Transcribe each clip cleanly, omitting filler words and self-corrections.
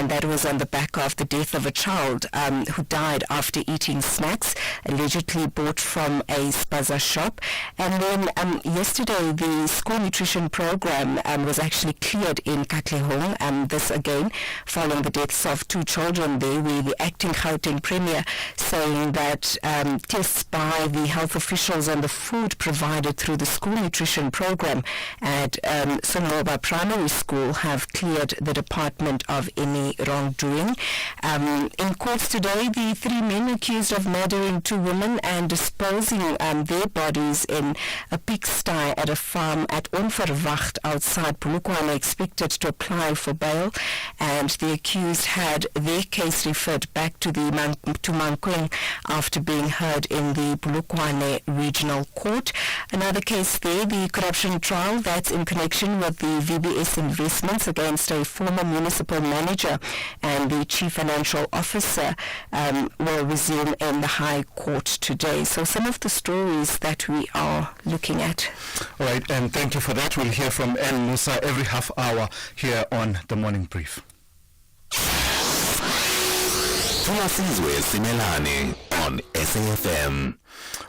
and that was on the back of the death of a child who died after eating snacks allegedly bought from a spaza shop. And then yesterday the school nutrition program was actually cleared in Katlehong, this again following the deaths of two children there, where the acting Gauteng Premier saying that tests by the health officials on the food provided through the school nutrition program at Songoba Primary School have cleared the department of any wrongdoing. In courts today, the three men accused of murdering two women and disposing their bodies in a pigsty at a farm at Onverwacht outside Polokwane expected to apply for bail, and the accused had their case referred back to Mankweng after being heard in the Polokwane Regional Court. Another case there, the corruption trial that's in connection with the VBS investments against a former municipal manager and the chief financial officer will resume in the High Court today. So some of the stories that we are looking at. All right, and thank you for that. We'll hear from N. Musa every half hour here on The Morning Brief. Thulasizwe Simelane on SAFM.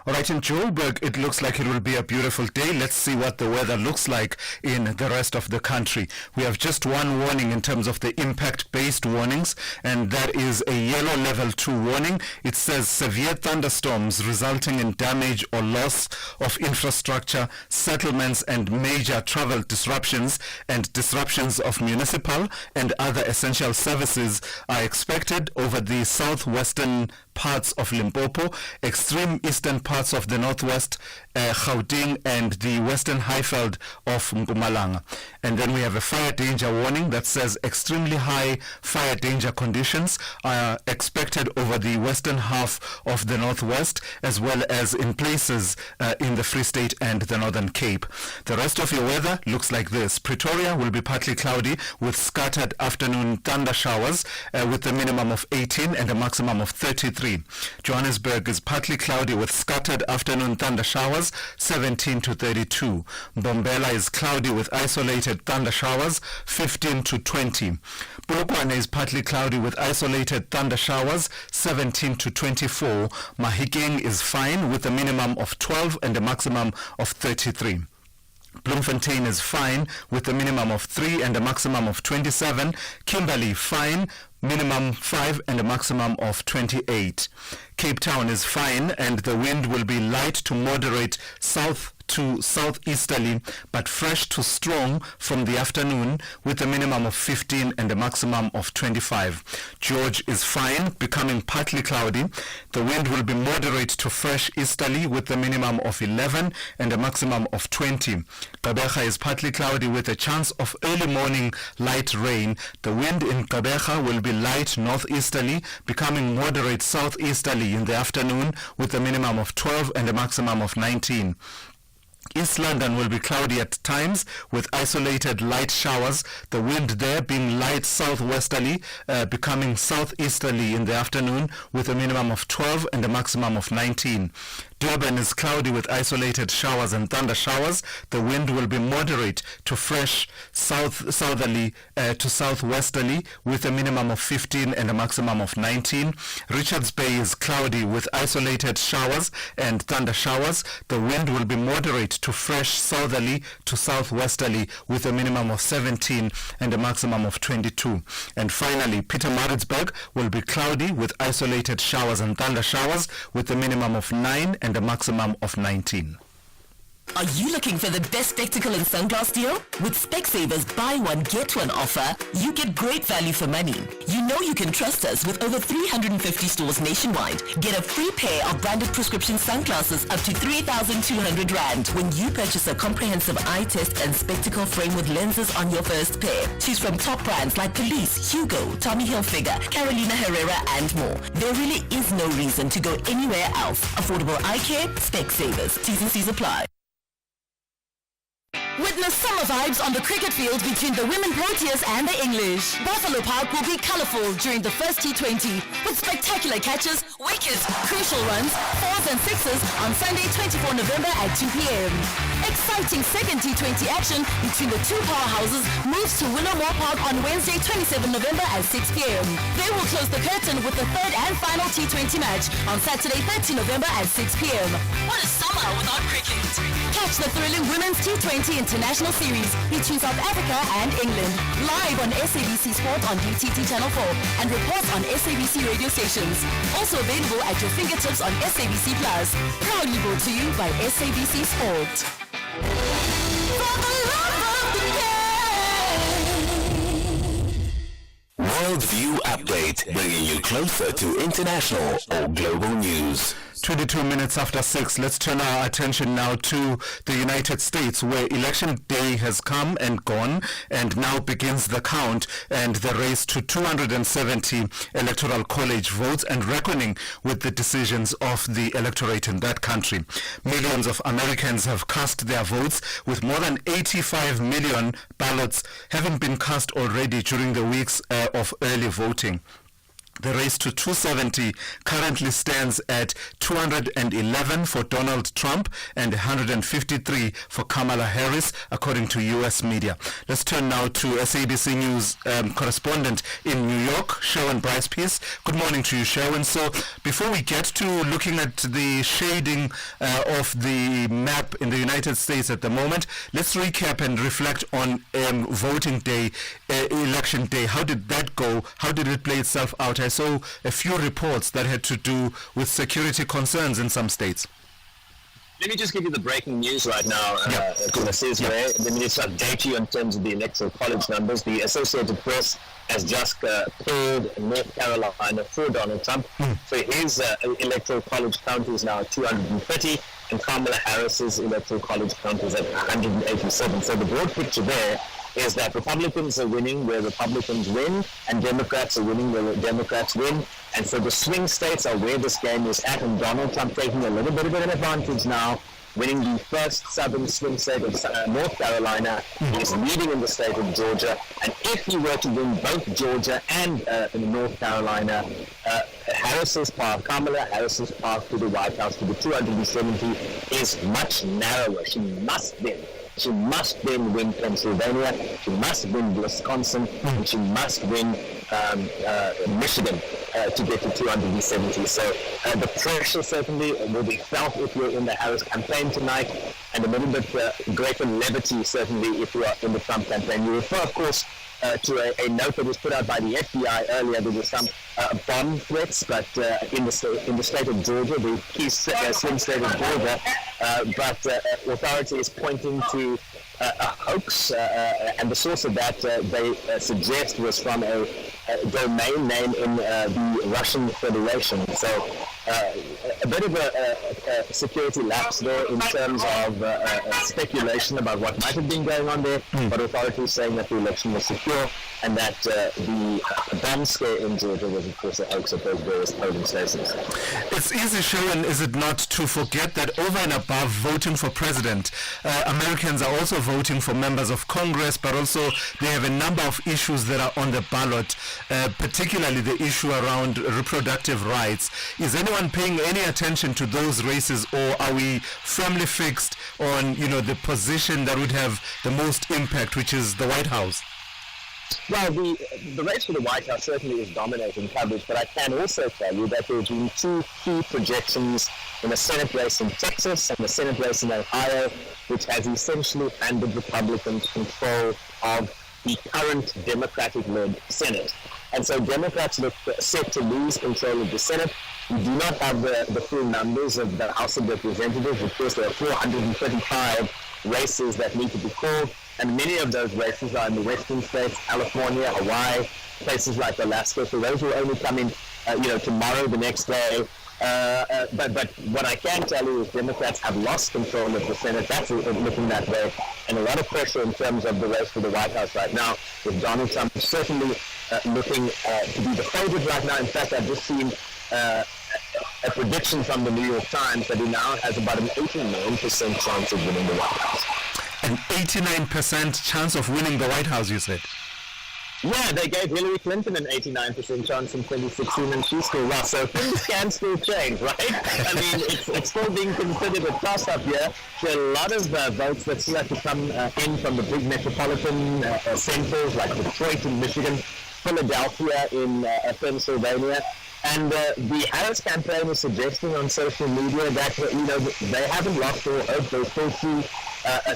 All right, in Joburg, it looks like it will be a beautiful day. Let's see what the weather looks like in the rest of the country. We have just one warning in terms of the impact-based warnings, and that is a yellow level 2 warning. It says severe thunderstorms resulting in damage or loss of infrastructure, settlements, and major travel disruptions and disruptions of municipal and other essential services are expected over the southwestern parts of Limpopo, extreme eastern parts of the northwest, Gauteng, and the western highveld of Mpumalanga. And then we have a fire danger warning that says extremely high fire danger conditions are expected over the western half of the northwest, as well as in places in the Free State and the Northern Cape. The rest of your weather looks like this. Pretoria will be partly cloudy with scattered afternoon thunder showers with a minimum of 18 and a maximum of 33. Johannesburg is partly cloudy with scattered afternoon thunder showers, 17 to 32. Mbombela is cloudy with isolated thunder showers, 15 to 20. Polokwane is partly cloudy with isolated thunder showers, 17 to 24. Mahikeng is fine with a minimum of 12 and a maximum of 33. Bloemfontein is fine with a minimum of 3 and a maximum of 27. Kimberley fine, minimum 5 and a maximum of 28. Cape Town is fine and the wind will be light to moderate south to southeasterly but fresh to strong from the afternoon with a minimum of 15 and a maximum of 25. George is fine, becoming partly cloudy. The wind will be moderate to fresh easterly with a minimum of 11 and a maximum of 20. Gqeberha is partly cloudy with a chance of early morning light rain. The wind in Gqeberha will be light northeasterly, becoming moderate southeasterly in the afternoon with a minimum of 12 and a maximum of 19. East London will be cloudy at times with isolated light showers, the wind there being light southwesterly, becoming southeasterly in the afternoon with a minimum of 12 and a maximum of 19. Durban is cloudy with isolated showers and thunder showers. The wind will be moderate to fresh southerly to southwesterly with a minimum of 15 and a maximum of 19. Richards Bay is cloudy with isolated showers and thunder showers. The wind will be moderate to fresh southerly to southwesterly with a minimum of 17 and a maximum of 22. And finally, Pietermaritzburg will be cloudy with isolated showers and thunder showers with a minimum of 9 and a maximum of 19. Are you looking for the best spectacle and sunglass deal? With Specsavers buy one get one offer, you get great value for money. You know you can trust us with over 350 stores nationwide. Get a free pair of branded prescription sunglasses up to 3,200 Rand when you purchase a comprehensive eye test and spectacle frame with lenses on your first pair. Choose from top brands like Police, Hugo, Tommy Hilfiger, Carolina Herrera and more. There really is no reason to go anywhere else. Affordable eye care, Specsavers. T's and C's apply. Witness summer vibes on the cricket field between the women Proteas and the English. Buffalo Park will be colourful during the first T20 with spectacular catches, wickets, crucial runs, 4s and 6s on Sunday 24 November at 2 p.m. Exciting second T20 action between the two powerhouses moves to Willowmore Park on Wednesday 27 November at 6 p.m. They will close the curtain with the third and final T20 match on Saturday 30 November at 6 p.m. What a summer without cricket! Catch the thrilling Women's T20 International Series between South Africa and England live on SABC Sport on DTT Channel 4 and reports on SABC radio stations. Also available at your fingertips on SABC Plus. Proudly brought to you by SABC Sport. For the love of the game. Worldview Update, bringing you closer to international or global news. 22 minutes after 6, let's turn our attention now to the United States, where election day has come and gone, and now begins the count and the race to 270 electoral college votes and reckoning with the decisions of the electorate in that country. Millions of Americans have cast their votes, with more than 85 million ballots having been cast already during the weeks of early voting. The race to 270 currently stands at 211 for Donald Trump and 153 for Kamala Harris, according to U.S. media. Let's turn now to SABC News correspondent in New York, Sherwin Bryce-Peace. Good morning to you, Sherwin. So before we get to looking at the shading of the map in the United States at the moment, let's recap and reflect on voting day, election day. How did that go? How did it play itself out? I saw a few reports that had to do with security concerns in some states. Let me just give you the breaking news right now, Thulasizwe. Let me just update you in terms of the electoral college numbers. The Associated Press has just polled North Carolina for Donald Trump. So his electoral college count is now 230, and Kamala Harris's electoral college count is at 187. So the broad picture there is that Republicans are winning where Republicans win, and Democrats are winning where Democrats win. And so the swing states are where this game is at, and Donald Trump taking a little bit of an advantage now, winning the first southern swing state of North Carolina. He is leading in the state of Georgia, and if he were to win both Georgia and North Carolina, Kamala Harris's path to the White House, to the 270, is much narrower. She must then win Pennsylvania, she must win Wisconsin, and she must win Michigan to get to 270. So the pressure certainly will be felt if you're in the Harris campaign tonight, and a little bit greater levity certainly if you are in the Trump campaign. You refer, of course, to a note that was put out by the FBI earlier. There were some bomb threats, but in the state of Georgia, the key swing state of Georgia, but authority is pointing to a hoax, and the source of that they suggest was from a domain name in the Russian Federation. So a bit of a security lapse there in terms of speculation about what might have been going on there, but authorities saying that the election was secure and that the bomb scare in Georgia was, of course, a hoax of those various polling stations. It's easy, Sharon, is it not, to forget that over and above voting for president, Americans are also voting for members of Congress, but also they have a number of issues that are on the ballot, particularly the issue around reproductive rights. Is anyone paying any attention to those races, or are we firmly fixed on, the position that would have the most impact, which is the White House? Well, the race for the White House certainly is dominating coverage, but I can also tell you that there have been two key projections in a Senate race in Texas and a Senate race in Ohio, which has essentially handed Republicans control of the current Democratic-led Senate. And so Democrats look set to lose control of the Senate. We do not have the full numbers of the House of Representatives. Of course, there are 435 races that need to be called, and many of those races are in the western states, California, Hawaii, places like Alaska. So those will only come in, tomorrow, the next day. But what I can tell you is Democrats have lost control of the Senate. That's looking that way, and a lot of pressure in terms of the race for the White House right now, with Donald Trump certainly looking to be the favorite right now. In fact, I've just seen a prediction from the New York Times that he now has about an 89% chance of winning the White House. An 89% chance of winning the White House, you said? Yeah, they gave Hillary Clinton an 89% chance in 2016 and she still lost. So things can still change, right? I mean, it's still being considered a toss-up here. There are a lot of votes that still have to come in from the big metropolitan centers like Detroit in Michigan, Philadelphia in Pennsylvania. And the Harris campaign is suggesting on social media that, they haven't lost all hope. They still see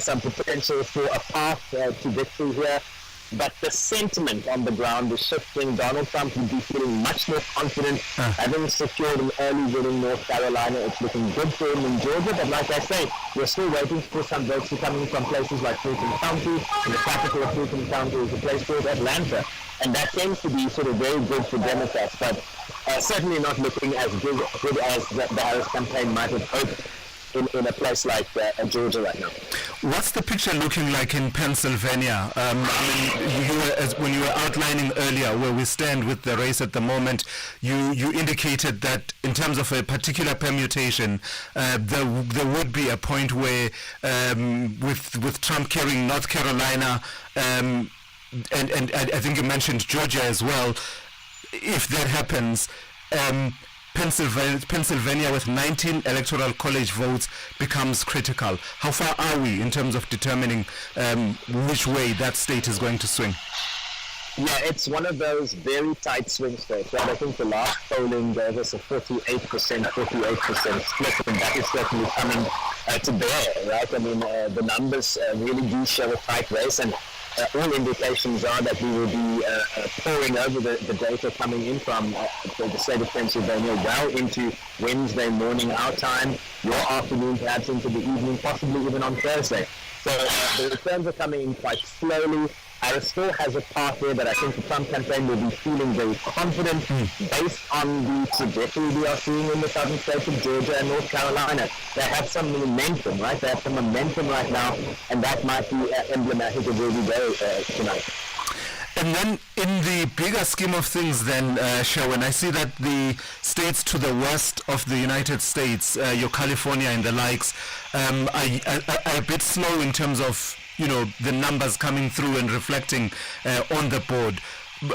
some potential for a path to victory here. But the sentiment on the ground is shifting. Donald Trump would be feeling much more confident, having secured an early win in North Carolina. It's looking good for him in Georgia. But like I say, we're still waiting for some votes to come in from places like Fulton County. And the capital of Fulton County is a place called Atlanta. And that tends to be sort of very good for Democrats, but certainly not looking as good as the Harris campaign might have hoped in a place like Georgia right now. What's the picture looking like in Pennsylvania? When you were outlining earlier where we stand with the race at the moment, you indicated that in terms of a particular permutation, there would be a point where with Trump carrying North Carolina, and I think you mentioned Georgia as well, if that happens, Pennsylvania with 19 electoral college votes becomes critical. How far are we in terms of determining which way that state is going to swing? Yeah, it's one of those very tight swing states, right? I think the last polling gave us a 48% split, and that is certainly coming to bear, right? I mean, the numbers really do show a tight race, and all indications are that we will be pouring over the data coming in from the state of Pennsylvania well into Wednesday morning our time, your afternoon, perhaps into the evening, possibly even on Thursday. So the returns are coming in quite slowly. Harris still has a path there, but I think the Trump campaign will be feeling very confident based on the trajectory we are seeing in the southern states of Georgia and North Carolina. They have some momentum, right? They have some momentum right now, and that might be emblematic of where we go tonight. And then in the bigger scheme of things then, Sherwin, I see that the states to the west of the United States, your California and the likes, are a bit slow in terms of, the numbers coming through and reflecting on the board.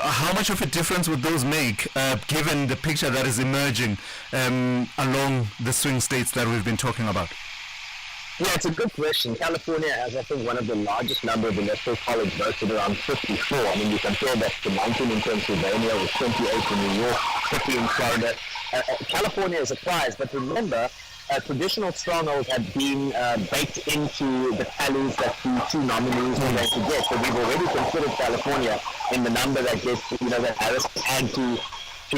How much of a difference would those make, given the picture that is emerging along the swing states that we've been talking about? Yeah, it's a good question. California has, I think, one of the largest number of electoral college votes at around 54. I mean, you compare that to 19 in Pennsylvania with 28 in New York, 50 in Florida. California is a prize, but remember, traditional strongholds have been baked into the tallies that the two nominees are going to get. So we've already considered California in the number that gets, that Harris add to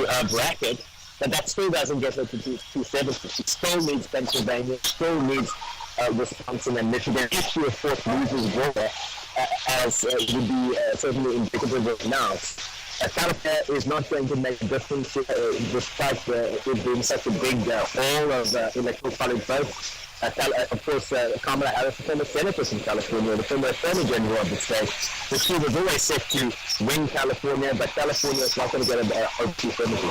her bracket, but that still doesn't get her to 270. She still needs Pennsylvania, still needs Wisconsin and Michigan. If she, of course, loses Georgia, as would be certainly indicative of now. California is not going to make a difference despite it being such a big haul of electoral college votes. Of course, Kamala Harris, the former senator from California, the former attorney general of the state, so she was always set to win California, but California is not going to get a 270.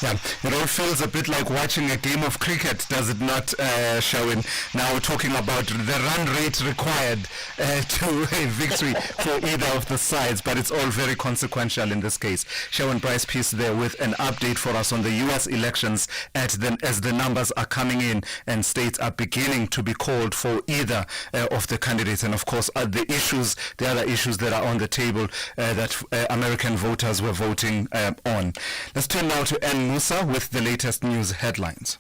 Yeah, it all feels a bit like watching a game of cricket, does it not, Sherwin? Now we're talking about the run rate required to a victory for either of the sides, but it's all very consequential in this case. Sherwin Bryce-Peace there with an update for us on the U.S. elections as the numbers are coming in and states are beginning to be called for either of the candidates, and of course the other issues that are on the table that American voters were voting on. Let's turn now to Ann Musa with the latest news headlines.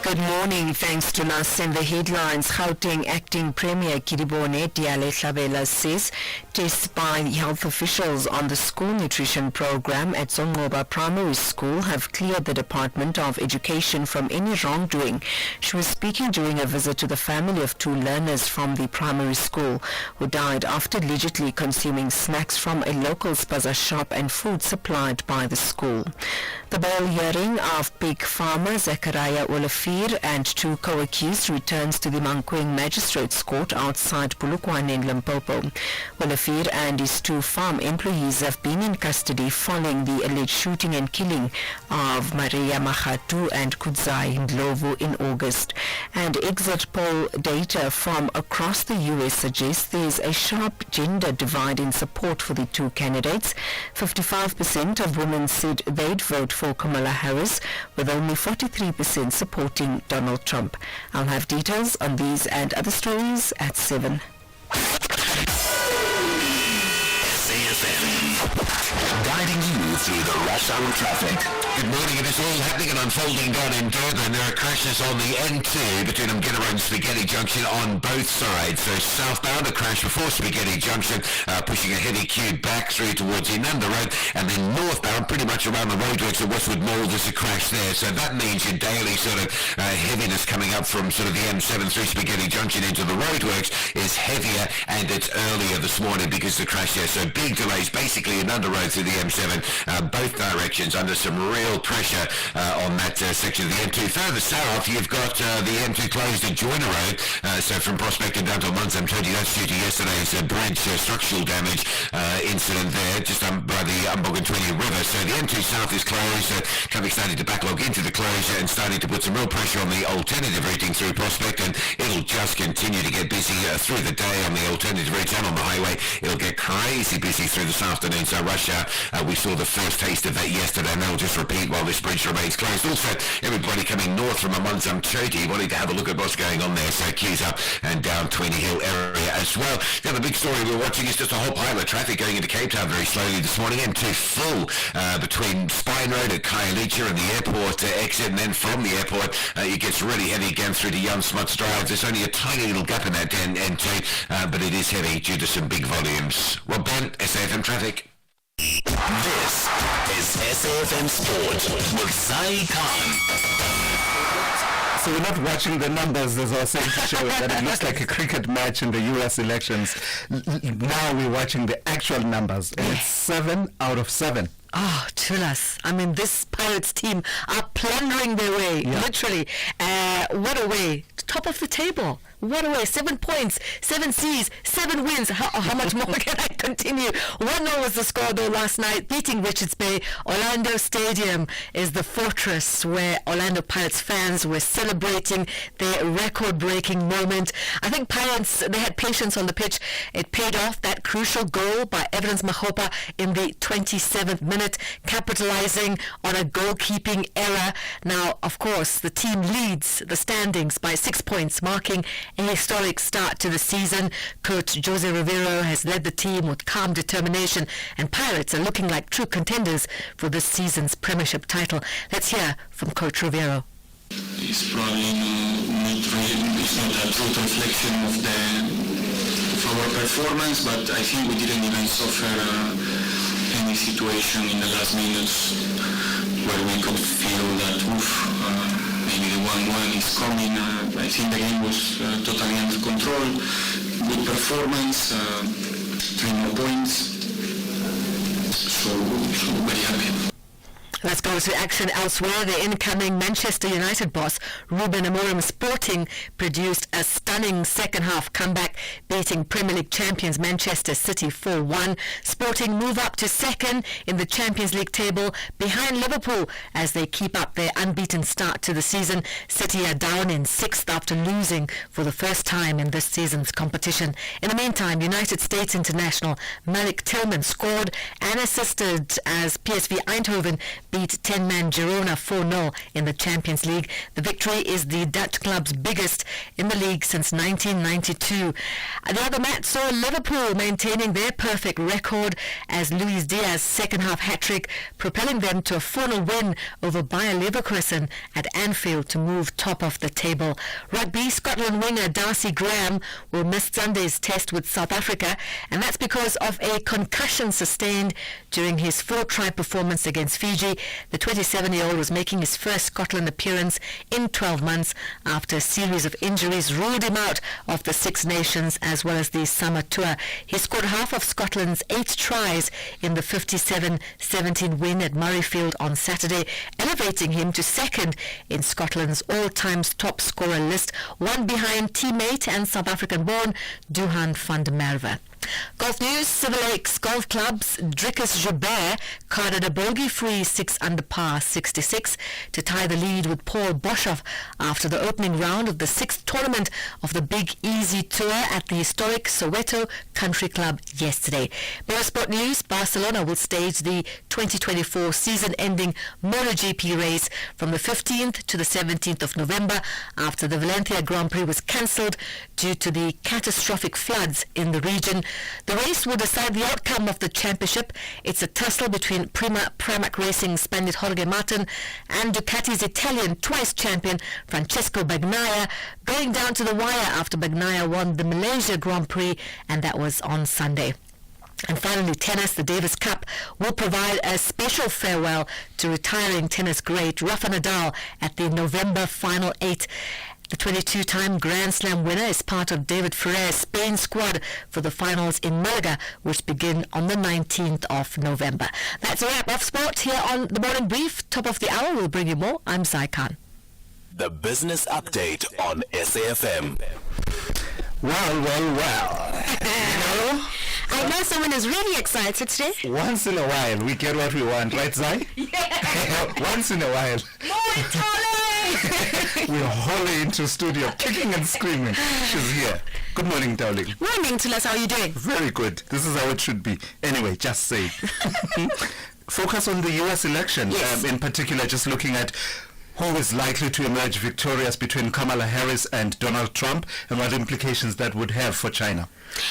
Good morning. Thanks to us and the headlines. Gauteng Acting Premier Kidibone Diale-Hlabela says tests by health officials on the school nutrition program at Zongoba Primary School have cleared the Department of Education from any wrongdoing. She was speaking during a visit to the family of two learners from the primary school who died after allegedly consuming snacks from a local spaza shop and food supplied by the school. The bail hearing of pig farmer Zachariah Olafia Olafir and 2 co-accused returns to the Mankweng Magistrates Court outside Polokwane in Limpopo. Olafir and his 2 farm employees have been in custody following the alleged shooting and killing of Maria Magatu and Kudzai Ndlovu in August. And exit poll data from across the U.S. suggests there's a sharp gender divide in support for the 2 candidates. 55% of women said they'd vote for Kamala Harris, with only 43% supporting Donald Trump. I'll have details on these and other stories at 7. Guiding you through the rush hour traffic. Good morning. It is all happening and unfolding down in Durban. There are crashes on the N2 between Umgina and Spaghetti Junction on both sides. So southbound, a crash before Spaghetti Junction, pushing a heavy queue back through towards Inanda Road. And then northbound, pretty much around the roadworks at Westwood Mall, there's a crash there. So that means your daily sort of heaviness coming up from sort of the M7 through Spaghetti Junction into the roadworks is heavier, and it's earlier this morning because of the crash there. So big delays basically Inanda Road through the M7, both directions under some real pressure on that section of the M2. Further south, you've got the M2 closed at Joyner Road, so from Prospect down to Munsam 20, that's due to yesterday's bridge structural damage incident there, just by the Umbogan-20 River. So the M2 south is closed, traffic starting to backlog into the closure and starting to put some real pressure on the alternative routing through Prospect, and it'll just continue to get busy through the day on the alternative routes and on the highway. It'll get crazy busy through this afternoon, so rush hour, we saw the first taste of that yesterday, and that'll just repeat while this bridge remains closed. Also, everybody coming north from Amanzam Choti wanting to have a look at what's going on there, so queues up and down 20 Hill area as well. Now the big story we're watching is just a whole pile of traffic going into Cape Town very slowly this morning, M2 full between Spine Road at Khayelitsha and the airport exit, and then from the airport it gets really heavy again through to Jan Smuts Drive. There's only a tiny little gap in that M2, but it is heavy due to some big volumes. Rob Bent, SAFM Traffic. This is SAFM Sport with Zai Khan. So we're not watching the numbers, as I was saying, to show that it looks like a cricket match in the U.S. elections. Now we're watching the actual numbers, and it's 7 out of 7. Oh, Thulas. I mean, this Pirates team are plundering their way, literally. What a way. Top of the table. What a way. 7 points, 7 C's, 7 wins. How much more can I continue? 1-0 was the score, though, last night, beating Richards Bay. Orlando Stadium is the fortress where Orlando Pirates fans were celebrating their record-breaking moment. I think Pirates, they had patience on the pitch. It paid off, that crucial goal by Evidence Mahopa in the 27th minute, capitalizing on a goalkeeping error. Now, of course, the team leads the standings by 6 points, marking a historic start to the season. Coach Jose Rivero has led the team with calm determination, and Pirates are looking like true contenders for this season's Premiership title. Let's hear from Coach Rivero. It's probably it's not a true reflection of our performance, but I think we didn't even suffer any situation in the last minutes where we could feel that maybe the 1-1 is coming. I think the game was totally under control. Good performance, 3 more points. So very happy. Let's go to action elsewhere. The incoming Manchester United boss, Ruben Amorim Sporting, produced a stunning second-half comeback, beating Premier League champions Manchester City 4-1. Sporting move up to second in the Champions League table, behind Liverpool as they keep up their unbeaten start to the season. City are down in 6th after losing for the first time in this season's competition. In the meantime, United States international Malik Tillman scored and assisted as PSV Eindhoven beat 10-man Girona 4-0 in the Champions League. The victory is the Dutch club's biggest in the league since 1992. The other match saw Liverpool maintaining their perfect record as Luis Diaz's second-half hat-trick propelling them to a 4-0 win over Bayer Leverkusen at Anfield to move top of the table. Rugby, Scotland winger Darcy Graham will miss Sunday's test with South Africa, and that's because of a concussion sustained during his 4-try performance against Fiji. Saturday, the 27-year-old was making his first Scotland appearance in 12 months after a series of injuries ruled him out of the Six Nations as well as the Summer Tour. He scored half of Scotland's 8 tries in the 57-17 win at Murrayfield on Saturday, elevating him to second in Scotland's all-time top scorer list, one behind teammate and South African-born Duhan van der Merwe. Golf news. Silver Lakes Golf Club's Drickus Joubert carded a bogey-free 6 under par 66 to tie the lead with Paul Boshoff after the opening round of the 6th tournament of the Big Easy Tour at the historic Soweto Country Club yesterday. More sport news. Barcelona will stage the 2024 season-ending MotoGP race from the 15th to the 17th of November after the Valencia Grand Prix was cancelled due to the catastrophic floods in the region. The race will decide the outcome of the championship. It's a tussle between Pramac Racing's Spaniard Jorge Martin and Ducati's Italian twice champion Francesco Bagnaia, going down to the wire after Bagnaia won the Malaysia Grand Prix, and that was on Sunday. And finally, tennis. The Davis Cup will provide a special farewell to retiring tennis great Rafa Nadal at the November Final 8. The 22-time Grand Slam winner is part of David Ferrer's Spain squad for the finals in Malaga, which begin on the 19th of November. That's a wrap of sport here on The Morning Brief. Top of the hour, we'll bring you more. I'm Zai Khan. The Business Update on SAFM. Well. I know someone is really excited today. Once in a while, we get what we want, right, Zai? Yeah. Once in a while. We're wholly into studio, kicking and screaming. She's here. Good morning, darling. Morning, Thulas. How are you doing? Very good. This is how it should be. Anyway, just say. Focus on the U.S. election. Yes. In particular, just looking at who is likely to emerge victorious between Kamala Harris and Donald Trump and what implications that would have for China.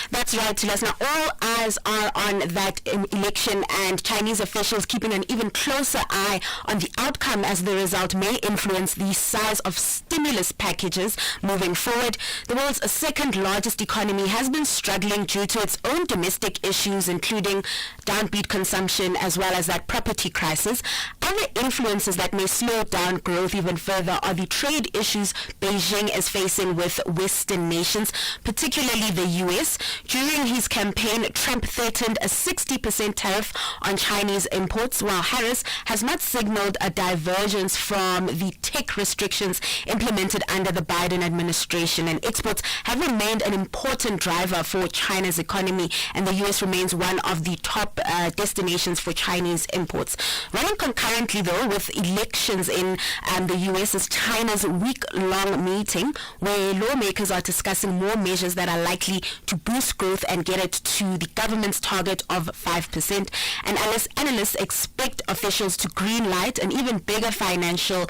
That's right, Thulas. Now, all eyes are on that election, and Chinese officials keeping an even closer eye on the outcome, as the result may influence the size of stimulus packages moving forward. The world's second largest economy has been struggling due to its own domestic issues, including downbeat consumption as well as that property crisis. Other influences that may slow down growth even further are the trade issues Beijing is facing with Western nations, particularly the U.S. During his campaign, Trump threatened a 60% tariff on Chinese imports, while Harris has not signaled a divergence from the tech restrictions implemented under the Biden administration. And exports have remained an important driver for China's economy, and the U.S. remains one of the top destinations for Chinese imports. Running concurrently, though, with elections in the U.S. is China's week-long meeting, where lawmakers are discussing more measures that are likely to boost growth and get it to the government's target of 5%. And analysts expect officials to green light an even bigger financial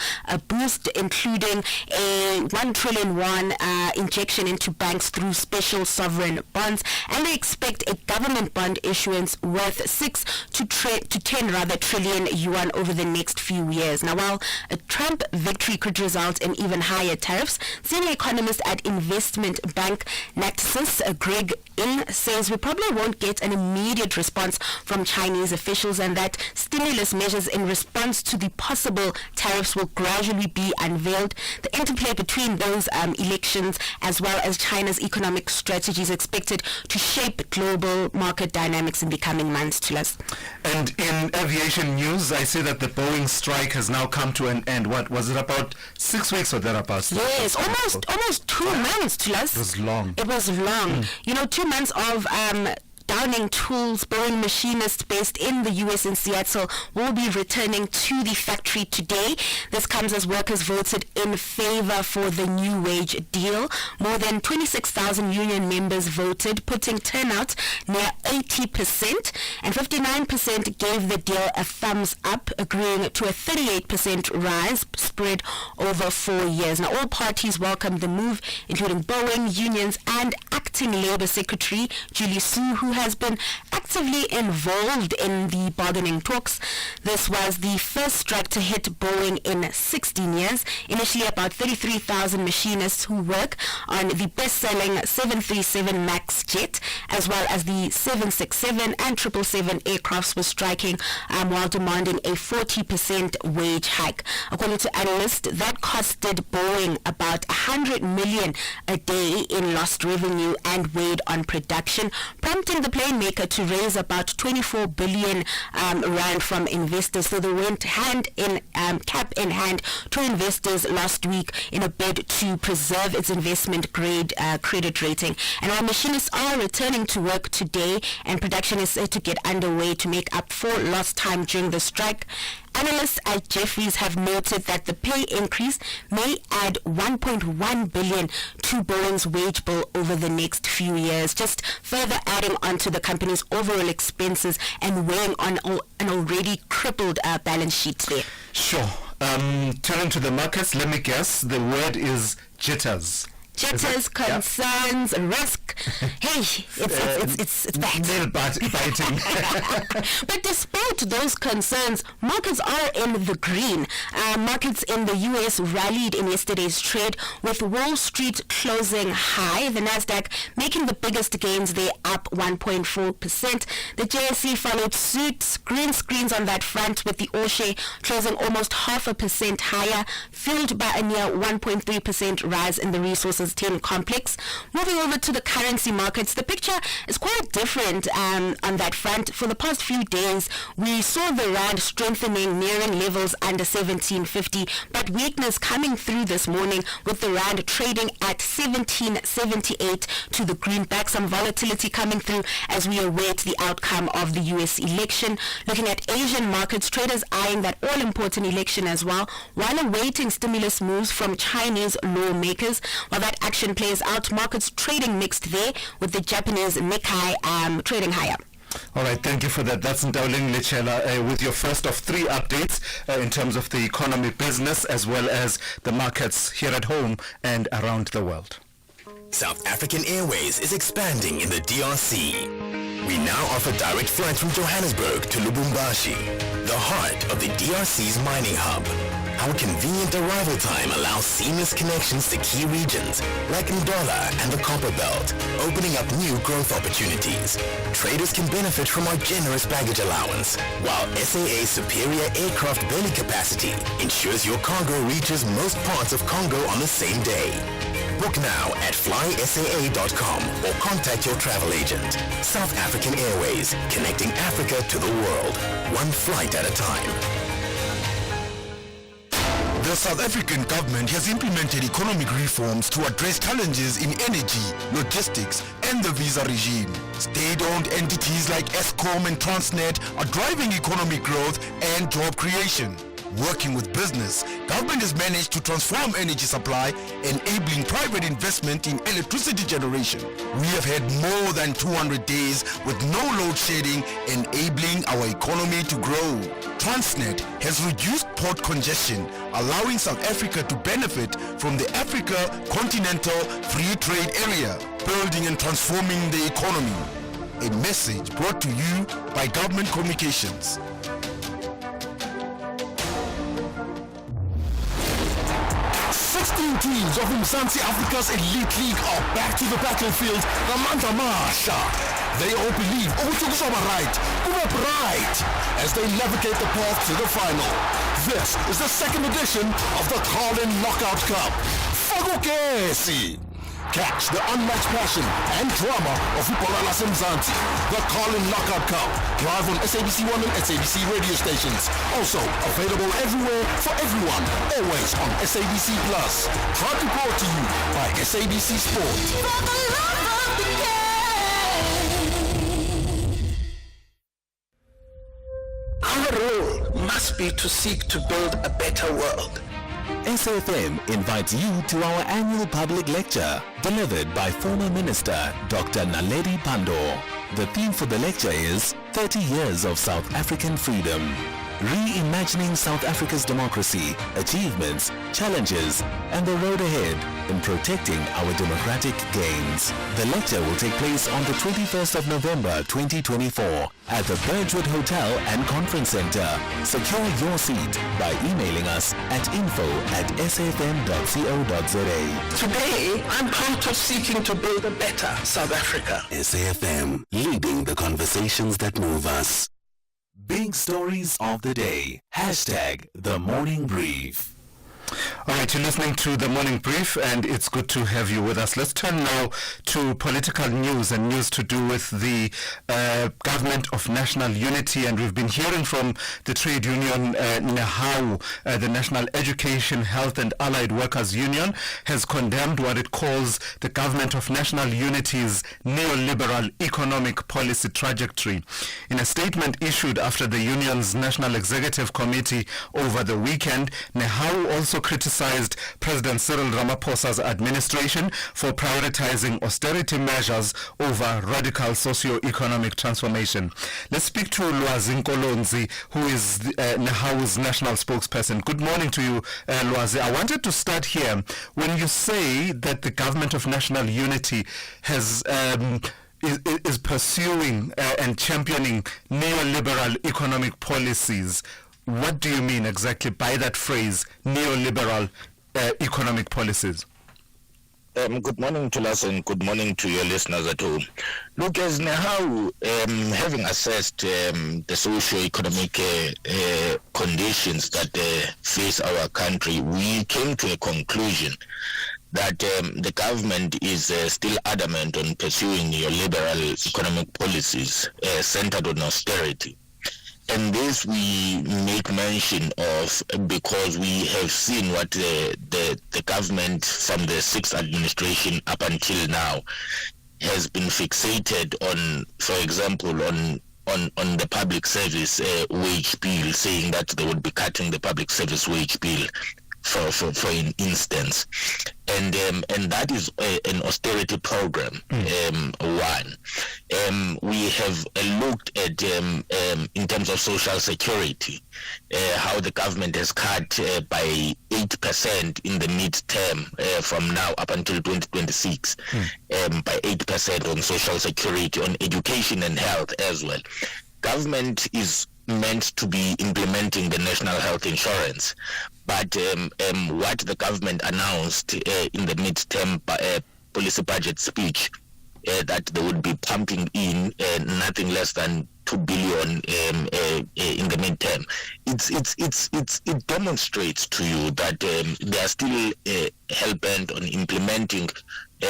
boost, including a 1 trillion won injection into banks through special sovereign bonds. And they expect a government bond issuance worth 6 to 10 trillion yuan over the next few years. Now, while a Trump victory could result in even higher tariffs, senior economist at investment bank Natixis, Greg In, says we probably won't get an immediate response from Chinese officials, and that stimulus measures in response to the possible tariffs will gradually be unveiled. The interplay between those elections as well as China's economic strategy is expected to shape global market dynamics in the coming months, to us. And in aviation news, I see that the Boeing strike has now come to an end. What was it, about 6 weeks or thereabouts? Yes, almost 2 months, to us. It was long. It was long. 2 months of Downing Tools Boeing machinist based in the U.S. in Seattle will be returning to the factory today. This comes as workers voted in favor for the new wage deal. More than 26,000 union members voted, putting turnout near 80%, and 59% gave the deal a thumbs up, agreeing to a 38% rise spread over 4 years. Now, all parties welcomed the move, including Boeing, unions, and acting Labour Secretary Julie Su, who has has been actively involved in the bargaining talks. This was the first strike to hit Boeing in 16 years. Initially, about 33,000 machinists who work on the best-selling 737 MAX jet, as well as the 767 and 777 aircrafts, were striking while demanding a 40% wage hike. According to analysts, that costed Boeing about 100 million a day in lost revenue and weighed on production, prompting the plane maker to raise about 24 billion rand from investors. So they went cap in hand to investors last week in a bid to preserve its investment grade credit rating. And while machinists are returning to work today and production is set to get underway to make up for lost time during the strike, analysts at Jefferies have noted that the pay increase may add 1.1 billion to Boeing's wage bill over the next few years, just further adding on to the company's overall expenses and weighing on an already crippled balance sheet there. Sure. Turning to the markets, let me guess, the word is jitters. Jitters, concerns, risk. Hey, it's bad. Nail biting. But despite those concerns, markets are in the green. Markets in the U.S. rallied in yesterday's trade, with Wall Street closing high. The Nasdaq making the biggest gains there, up 1.4%. The JSE followed suit. Green screens on that front, with the All-Share closing almost 0.5% higher, fueled by a near 1.3% rise in the resources 10 complex. Moving over to the currency markets, the picture is quite different on that front. For the past few days, we saw the rand strengthening, nearing levels under 17.50, but weakness coming through this morning, with the rand trading at 17.78 to the greenback. Some volatility coming through as we await the outcome of the US election. Looking at Asian markets, traders eyeing that all-important election as well, while awaiting stimulus moves from Chinese lawmakers. While that action plays out, markets trading mixed there, with the Japanese Nikkei trading higher. All right, thank you for that. That's Ndauling Lechela with your first of three updates in terms of the economy, business, as well as the markets here at home and around the world. South African Airways is expanding in the DRC. We now offer direct flights from Johannesburg to Lubumbashi, the heart of the DRC's mining hub. Our convenient arrival time allows seamless connections to key regions like Ndola and the Copper Belt, opening up new growth opportunities. Traders can benefit from our generous baggage allowance, while SAA's superior aircraft belly capacity ensures your cargo reaches most parts of Congo on the same day. Book now at flysaa.com or contact your travel agent. South African Airways, connecting Africa to the world, one flight at a time. The South African government has implemented economic reforms to address challenges in energy, logistics, and the visa regime. State-owned entities like Eskom and Transnet are driving economic growth and job creation. Working with business, government has managed to transform energy supply, enabling private investment in electricity generation. We have had more than 200 days with no load shedding, enabling our economy to grow. Transnet has reduced port congestion, allowing South Africa to benefit from the Africa Continental Free Trade Area, building and transforming the economy. A message brought to you by Government Communications. 16 teams of Mzansi Africa's Elite League are back to the battlefield. Ramanda Masha. They all believe Ubutukuzaba right, Ube bright, as they navigate the path to the final. This is the second edition of the Carlin Knockout Cup. Fagukesi. Catch the unmatched passion and drama of Thulasizwe Mzansi. The Carlin Knockout Cup, live on SABC 1 and SABC radio stations. Also available everywhere for everyone, always on SABC Plus. Proudly brought to you by SABC Sport. For the love of the game. Our role must be to seek to build a better world. SFM invites you to our annual public lecture, delivered by former Minister Dr. Naledi Pandor. The theme for the lecture is 30 Years of South African Freedom. reimagining South Africa's democracy, achievements, challenges, and the road ahead in protecting our democratic gains. The lecture will take place on the 21st of November 2024 at the Birchwood Hotel and Conference Center. Secure your seat by emailing us at info@safm.co.za. Today, I'm part of seeking to build a better South Africa. SAFM, leading the conversations that move us. Big stories of the day. Hashtag the morning brief. All right, you're listening to the Morning Brief, and it's good to have you with us. Let's turn now to political news and news to do with the Government of National Unity. And we've been hearing from the trade union NEHAWU, the National Education, Health and Allied Workers Union, has condemned what it calls the Government of National Unity's neoliberal economic policy trajectory. In a statement issued after the union's National Executive Committee over the weekend, NEHAWU also criticized President Cyril Ramaphosa's administration for prioritizing austerity measures over radical socio-economic transformation. Let's speak to Lwazi Nkolonzi, who is NEHAWU's national spokesperson. Good morning to you, Lwazi. I wanted to start here. When you say that the Government of National Unity has is pursuing and championing neoliberal economic policies, what do you mean exactly by that phrase, neoliberal economic policies? Good morning to us and good morning to your listeners at home. Look, as NEHAWU, having assessed the socio-economic conditions that face our country, we came to a conclusion that the government is still adamant on pursuing neoliberal economic policies centered on austerity. And this we make mention of because we have seen what the government from the sixth administration up until now has been fixated on, for example, on the public service wage bill, saying that they would be cutting the public service wage bill for an instance. And that is an austerity program, one. We have looked at, in terms of social security, how the government has cut by 8% in the mid-term from now up until 2026, by 8% on social security, on education and health as well. Government is meant to be implementing the national health insurance, but what the government announced in the mid-term policy budget speech, that they would be pumping in nothing less than 2 billion in the midterm. It demonstrates to you that they are still hell-bent on implementing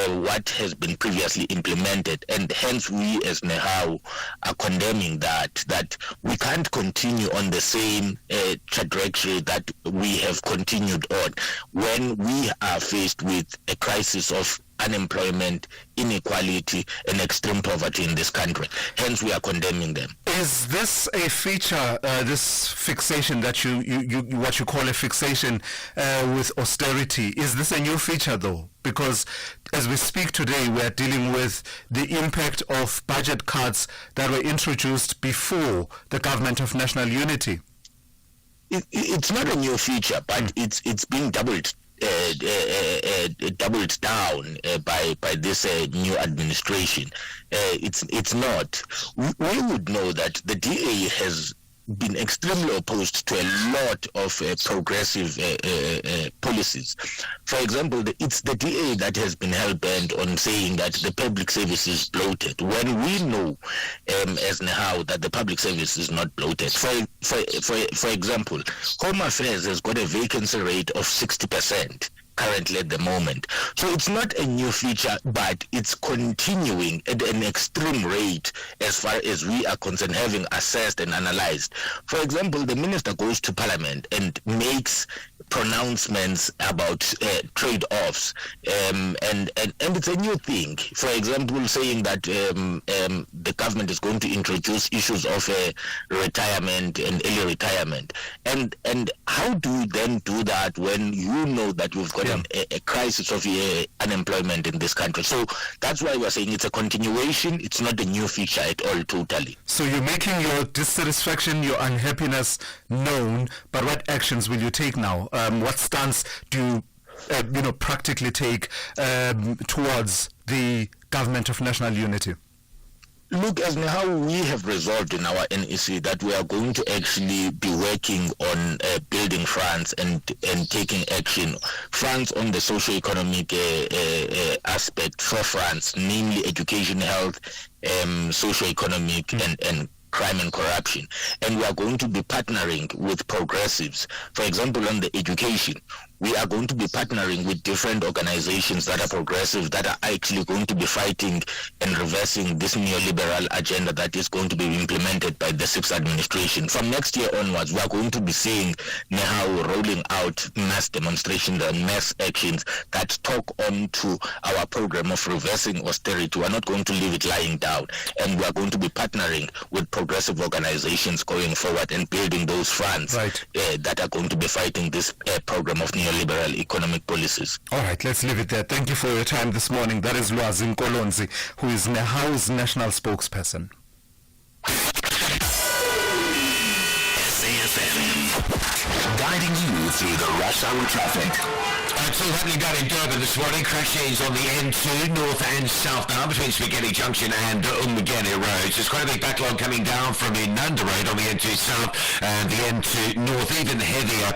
what has been previously implemented, and hence we as NEHAWU are condemning that we can't continue on the same trajectory that we have continued on when we are faced with a crisis of unemployment, inequality, and extreme poverty in this country. Hence, we are condemning them. Is this a feature, this fixation that you what you call a fixation with austerity? Is this a new feature, though? Because as we speak today, we are dealing with the impact of budget cuts that were introduced before the Government of National Unity. It's not a new feature, but it's being doubled down by this new administration. It's not. We would know that the DA has been extremely opposed to a lot of progressive policies. For example, it's the DA that has been hell-bent on saying that the public service is bloated, when we know as NEHAWU that the public service is not bloated. For example, Home Affairs has got a vacancy rate of 60%. Currently at the moment. So it's not a new feature, but it's continuing at an extreme rate as far as we are concerned, having assessed and analyzed. For example, the minister goes to parliament and makes pronouncements about trade-offs, and it's a new thing. For example, saying that the government is going to introduce issues of retirement and early retirement. And how do you then do that when you know that you've got got a crisis of unemployment in this country. So that's why we're saying it's a continuation. It's not a new feature at all, totally. So you're making your dissatisfaction, your unhappiness known, but what actions will you take now? What stance do you practically take towards the government of national unity? Look, as how we have resolved in our NEC that we are going to actually be working on building France and taking action. France on the socio-economic aspect for France, namely education, health, socio-economic and crime and corruption. And we are going to be partnering with progressives. For example, on the education, we are going to be partnering with different organizations that are progressive, that are actually going to be fighting and reversing this neoliberal agenda that is going to be implemented by the sixth administration. From next year onwards, we are going to be seeing now rolling out mass demonstrations and mass actions that talk on to our program of reversing austerity. We are not going to leave it lying down. And we are going to be partnering with progressive organizations going forward and building those fronts that are going to be fighting this program of neoliberal economic policies. All right, let's leave it there. Thank you for your time this morning. That is Lwazi Nkolonzi, who is NEHAWU's national spokesperson. SAFM, guiding you through the rush hour traffic. It's all happening down in Durban this morning. Crashes on the N2, north and southbound, between Spaghetti Junction and Umgeni roads. There's quite a big backlog coming down from Inanda Road on the N2 south and the N2 north, even heavier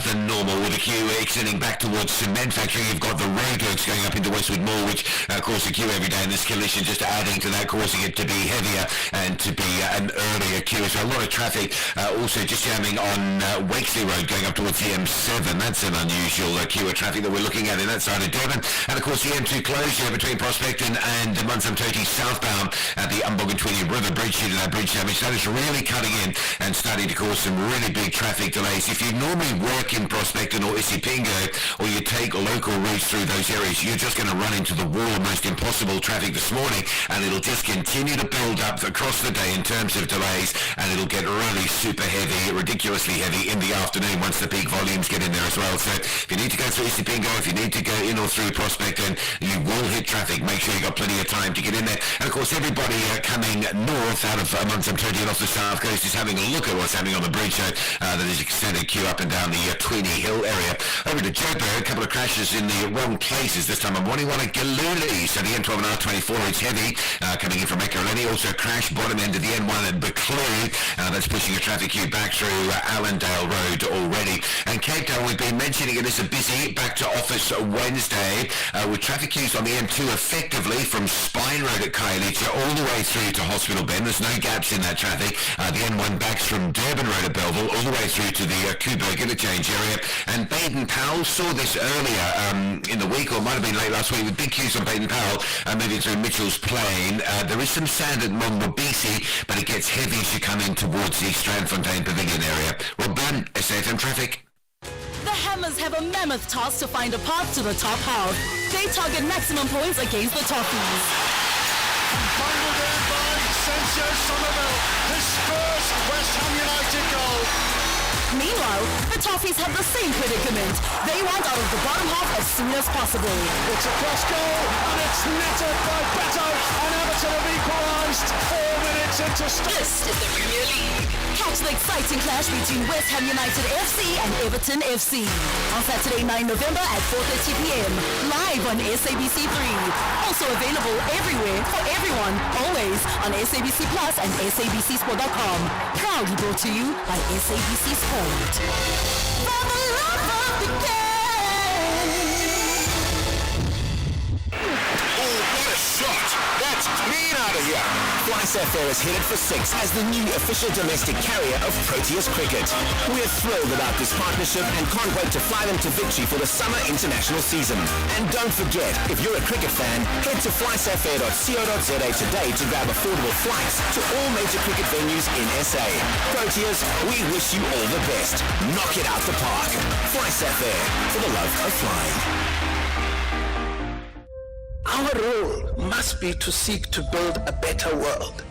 than normal, with a queue extending back towards Cement Factory. You've got the roadworks going up into Westwood Mall, which causes a queue every day, and this collision just adding to that, causing it to be heavier and to be an earlier queue. So a lot of traffic also just jamming on Wakesley Road going up towards the M7. That's an unusual queue of traffic that we're looking at in that side of Durban. And of course the M2 closure between Prospecton and Munsamtoti southbound at the Umbogantwini River Bridge due to that bridge damage. That is really cutting in and starting to cause some really big traffic delays. If you normally work in Prospecton or Isipingo, or you take local routes through those areas, you're just going to run into the wall of most impossible traffic this morning, and it'll just continue to build up across the day in terms of delays, and it'll get really super heavy, ridiculously heavy in the afternoon once the peak volumes get in there as well. So if you need to go through Isipingo, if you need to go in or through Prospecton, you will hit traffic. Make sure you've got plenty of time to get in there. And of course everybody coming north out of Munsamtoti and off the south coast is having a look at what's happening on the bridge. So that is extended queue up and down the Tweeny Hill area. Over to Joburg, a couple of crashes in the wrong places this time. I'm wanting one at Galuli, so the N12 and R24 is heavy coming in from Ekurhuleni. Also crash bottom end of the N1 at Buccleuch. That's pushing a traffic queue back through Allendale Road already. And Cape Town, we've been mentioning it, is a busy back to office Wednesday with traffic queues on the M2 effectively from Spine Road at Khayelitsha all the way through to Hospital Bend. There's no gaps in that traffic. The N1 backs from Durban Road at Belleville all the way through to the Kuburg interchange area. And Baden-Powell saw this earlier in the week, or might have been late last week, with big queues on Baden-Powell moving through Mitchell's Plain. There is some sand at Mongbisi, but it gets heavy as you come in towards the Strandfontein Pavilion area. Rob Bunn, SAFM Traffic. The Hammers have a mammoth task to find a path to the top half. They target maximum points against the Toffees. Bundled in by Sensio Somerville, his first West Ham United goal. Meanwhile, the Toffees have the same predicament. They want out of the bottom half as soon as possible. It's a cross goal, and it's netted by Beto, and Everton have equalised 4 minutes into This is the Premier League. Catch the exciting clash between West Ham United FC and Everton FC on Saturday, 9 November at 4:30 p.m. live on SABC 3. Also available everywhere for everyone, always on SABC Plus and SABCSport.com. Proudly brought to you by SABC Sport. For the love of the game. Oh, what a shot! That's clean out of here! FlySafair is headed for 6 as the new official domestic carrier of Proteas cricket. We're thrilled about this partnership and can't wait to fly them to victory for the summer international season. And don't forget, if you're a cricket fan, head to flysafair.co.za today to grab affordable flights to all major cricket venues in SA. Proteas, we wish you all the best. Knock it out the park. FlySafair, for the love of flying. Our role must be to seek to build a better world.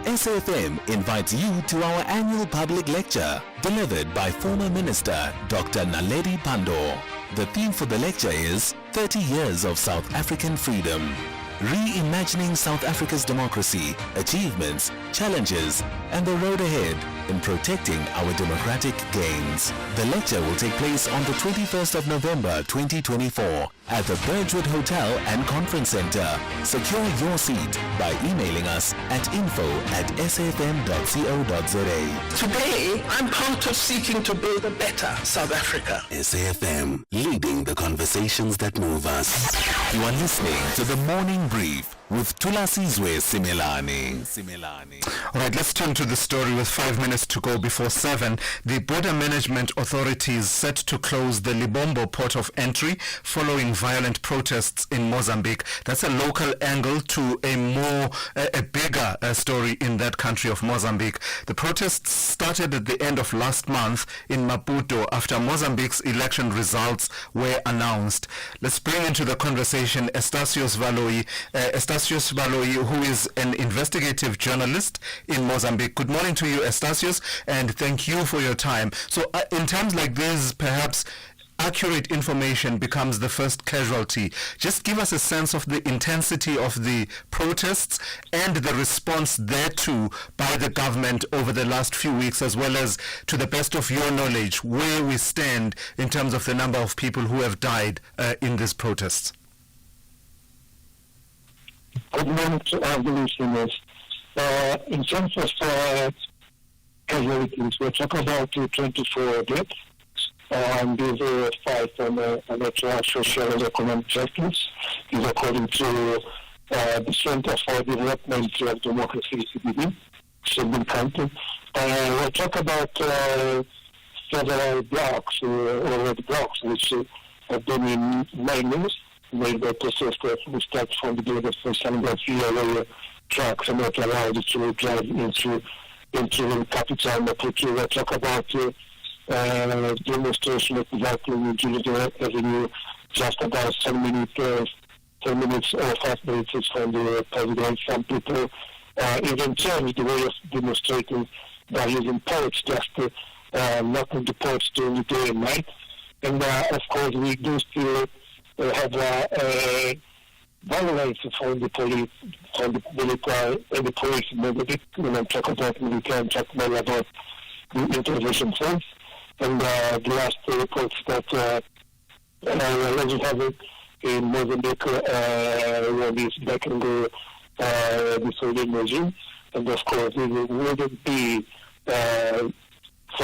SAFM invites you to our annual public lecture, delivered by former Minister Dr. Naledi Pandor. The theme for the lecture is 30 Years of South African Freedom. Reimagining South Africa's democracy, achievements, challenges, and the road ahead in protecting our democratic gains. The lecture will take place on the 21st of November 2024 at the Birchwood Hotel and Conference Center. Secure your seat by emailing us at info@safm.co.za. Today, I'm part of seeking to build a better South Africa. SAFM, leading the conversations that move us. You are listening to the Morning Brief with Thulasizwe Simelane. All right, let's turn to the story with 5 minutes to go before 7. The Border Management Authority is set to close the Libombo port of entry following violent protests in Mozambique. That's a local angle to a bigger story in that country of Mozambique. The protests started at the end of last month in Maputo after Mozambique's election results were announced. Let's bring into the conversation Estasios Valoi, who is an investigative journalist in Mozambique. Good morning to you, Estasios, and thank you for your time. So in times like this, perhaps accurate information becomes the first casualty. Just give us a sense of the intensity of the protests and the response thereto by the government over the last few weeks, as well as, to the best of your knowledge, where we stand in terms of the number of people who have died in these protests. Good morning to all the listeners. In terms of casualties, we're talking about 24 deaths. And these are 5 on natural, social, and economic justice. Is according to the Center for Development of Democracy, CDD, Shibin County. We'll talk about several blocks, already blocks, which have been in minors. The process that we start from the border for some where trucks are not allowed to drive into the capital Maputo. We'll talk about demonstration exactly in Juliet Avenue, just about 10 minutes or 5 minutes from the president. Some people even changed the way of demonstrating by using ports, just knocking the ports during the day and night. And of course, we do still have violence from the police, from the military and the police. When I'm talking about military, I'm talking about the intervention force. And the last reports that we have in Mozambique when it's back in the Soviet regime. And of course, it wouldn't be for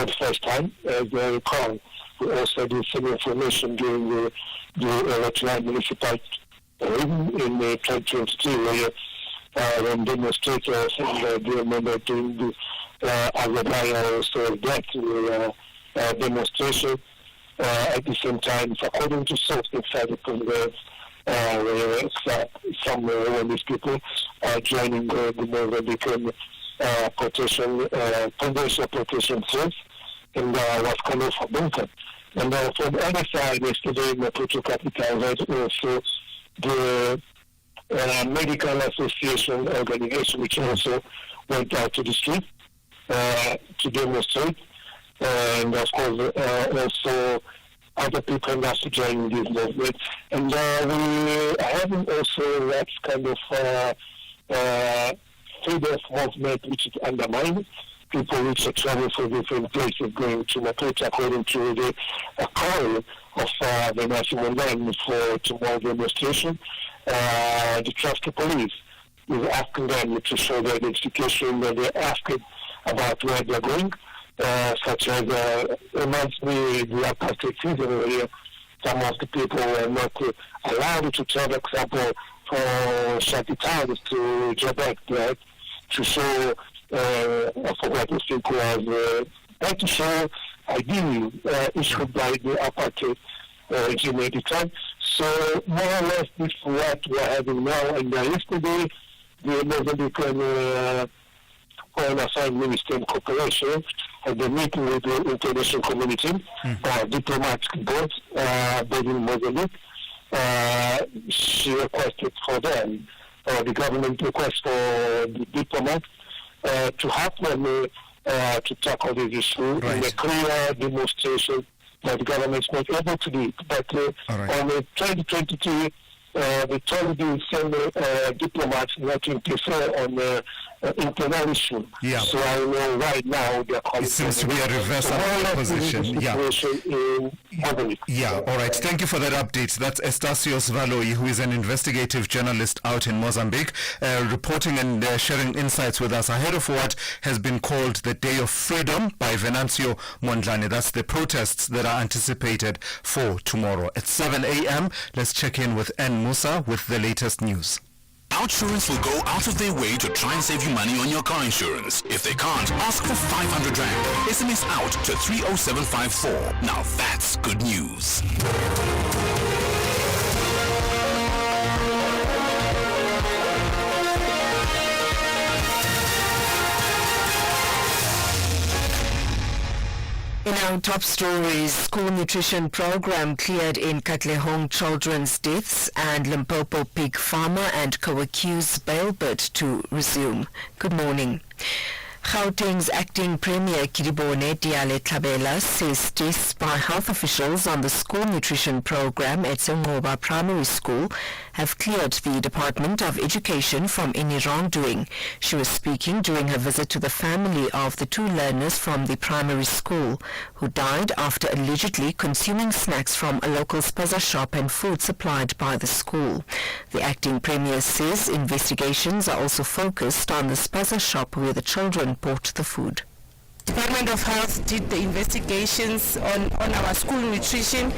the first time, as I recall. We also did some information during the electoral municipal in 2022, where when demonstrators and the remember during the Azabaya also death demonstration at the same time, according to sources inside the Congress, when these people are joining the Mozambican protection, congressional protection force, and was coming from Bunker. And from the other side, yesterday in the Maputo capital, there's also the medical association organization, which also went out to the street to demonstrate. And of course, also other people have to join this movement. And we having also that kind of freedom of movement which is undermined. People which are traveling from different places going to Maputo according to the call of the national line for tomorrow demonstration. The traffic police is asking them to show their identification, and they're asking about where they're going. Such as reminds me the apartheid season where some of the people were not allowed to travel, for example, for Shanty Towns to Joburg, right, to show, I forgot what it was, to show ID issued by the apartheid regime at the time. So more or less this is what we're having now. And yesterday, the Mozambican Foreign Affairs Minister and Corporation had a meeting with the international community, diplomatic board, based in Mozambique. She requested for them, the government request for the diplomats to help them to tackle this issue in a clear demonstration the government is not able to do it. But on the 2022, they told the same diplomats not to interfere on internal issue. Yeah. So I know right now they're calling. It seems to be a reversal of position. Yeah. All right. Thank you for that update. That's Estasios Valoi, who is an investigative journalist out in Mozambique, reporting and sharing insights with us ahead of what has been called the Day of Freedom by Venancio Mondlane. That's the protests that are anticipated for tomorrow at 7 a.m. Let's check in with N. Musa with the latest news. Outsurance will go out of their way to try and save you money on your car insurance. If they can't, ask for 500 Rand. SMS out to 30754. Now that's good news. In our top stories, school nutrition program cleared in Katlehong children's deaths, and Limpopo pig farmer and co-accused bail bid to resume. Good morning. Gauteng's acting Premier Kiribone Diale Tlhabela says tests by health officials on the school nutrition program at Sengoba Primary School have cleared the Department of Education from any wrongdoing. She was speaking during her visit to the family of the two learners from the primary school who died after allegedly consuming snacks from a local spaza shop and food supplied by the school. The acting Premier says investigations are also focused on the spaza shop where the children bought the food. Department of Health did the investigations on our school nutrition,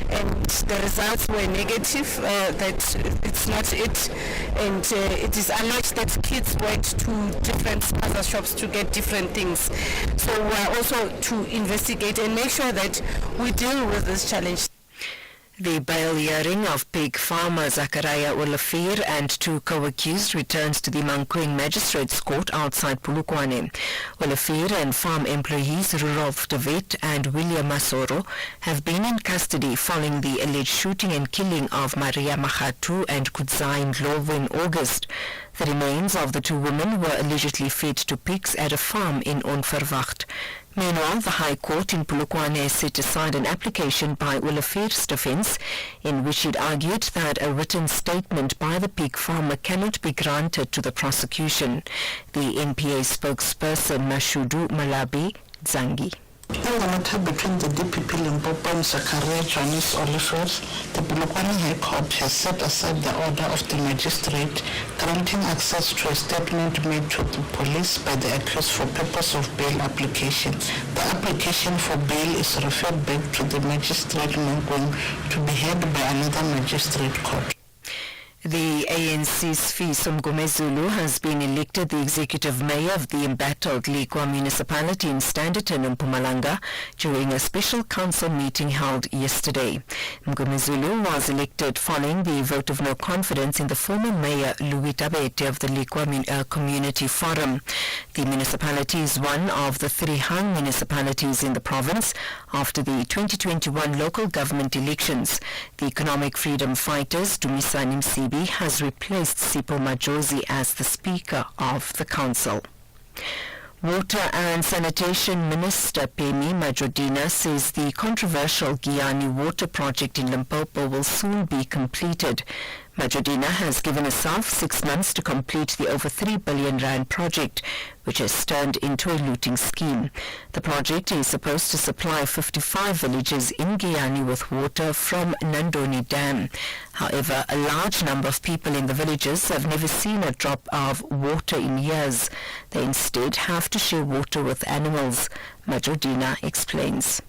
and the results were negative, that it's not it, and it is alleged that kids went to different spaza shops to get different things. So we are also to investigate and make sure that we deal with this challenge. The bail hearing of pig farmer Zachariah Olafir and two co-accused returns to the Mankweng Magistrates Court outside Polokwane. Olafir and farm employees Rudolf de Wet and William Masoro have been in custody following the alleged shooting and killing of Maria Magatu and Kudzai Ndlovu in August. The remains of the two women were allegedly fed to pigs at a farm in Onverwacht. Meanwhile, the High Court in Polokwane set aside an application by Olafir's defense in which it argued that a written statement by the pig farmer cannot be granted to the prosecution. The NPA spokesperson Mashudu Malabi Zangi. In the matter between the DPP Limpopo and Zachariah Johannes Olafir, the Polokwane High Court has set aside the order of the magistrate granting access to a statement made to the police by the accused for purpose of bail application. The application for bail is referred back to the magistrate Mankweng to be heard by another magistrate court. The ANC's Fiso Mgomezulu has been elected the executive mayor of the embattled Lekwa municipality in Standerton in Mpumalanga during a special council meeting held yesterday. Mgomezulu was elected following the vote of no confidence in the former mayor Louis Tabete of the Lekwa Community Forum. The municipality is one of the 3 hung municipalities in the province after the 2021 local government elections. The economic freedom fighters Dumisani Msibi has replaced Sipho Majozi as the Speaker of the Council. Water and Sanitation Minister Pemi Majodina says the controversial Giyani water project in Limpopo will soon be completed. Majodina has given herself 6 months to complete the over 3 billion rand project, which has turned into a looting scheme. The project is supposed to supply 55 villages in Giyani with water from Nandoni Dam. However, a large number of people in the villages have never seen a drop of water in years. They instead have to share water with animals. Majodina explains.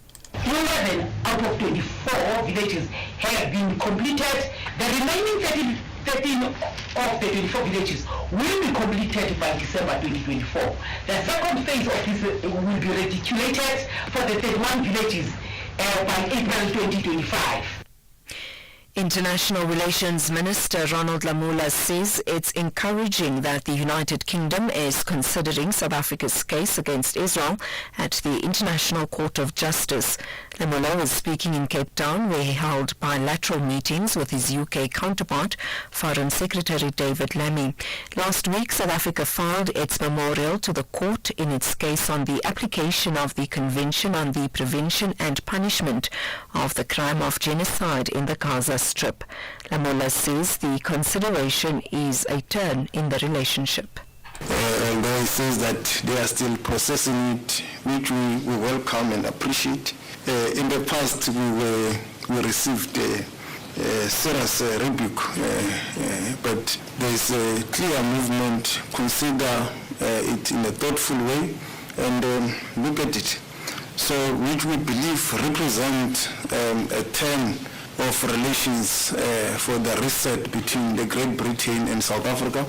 11 out of 24 villages have been completed. The remaining 13 of the 24 villages will be completed by December 2024. The second phase of this will be reticulated for the 31 villages by April 2025. International Relations Minister Ronald Lamola says it's encouraging that the United Kingdom is considering South Africa's case against Israel at the International Court of Justice. Lamola was speaking in Cape Town, where he held bilateral meetings with his UK counterpart, Foreign Secretary David Lammy. Last week, South Africa filed its memorial to the court in its case on the application of the Convention on the Prevention and Punishment of the Crime of Genocide in the Gaza Strip. Lamola says the consideration is a turn in the relationship. Although he says that they are still processing it, which we welcome and appreciate. In the past, we received serious rebuke, but there is a clear movement. Consider it in a thoughtful way and look at it. So, which we believe represent a turn of relations for the reset between the Great Britain and South Africa.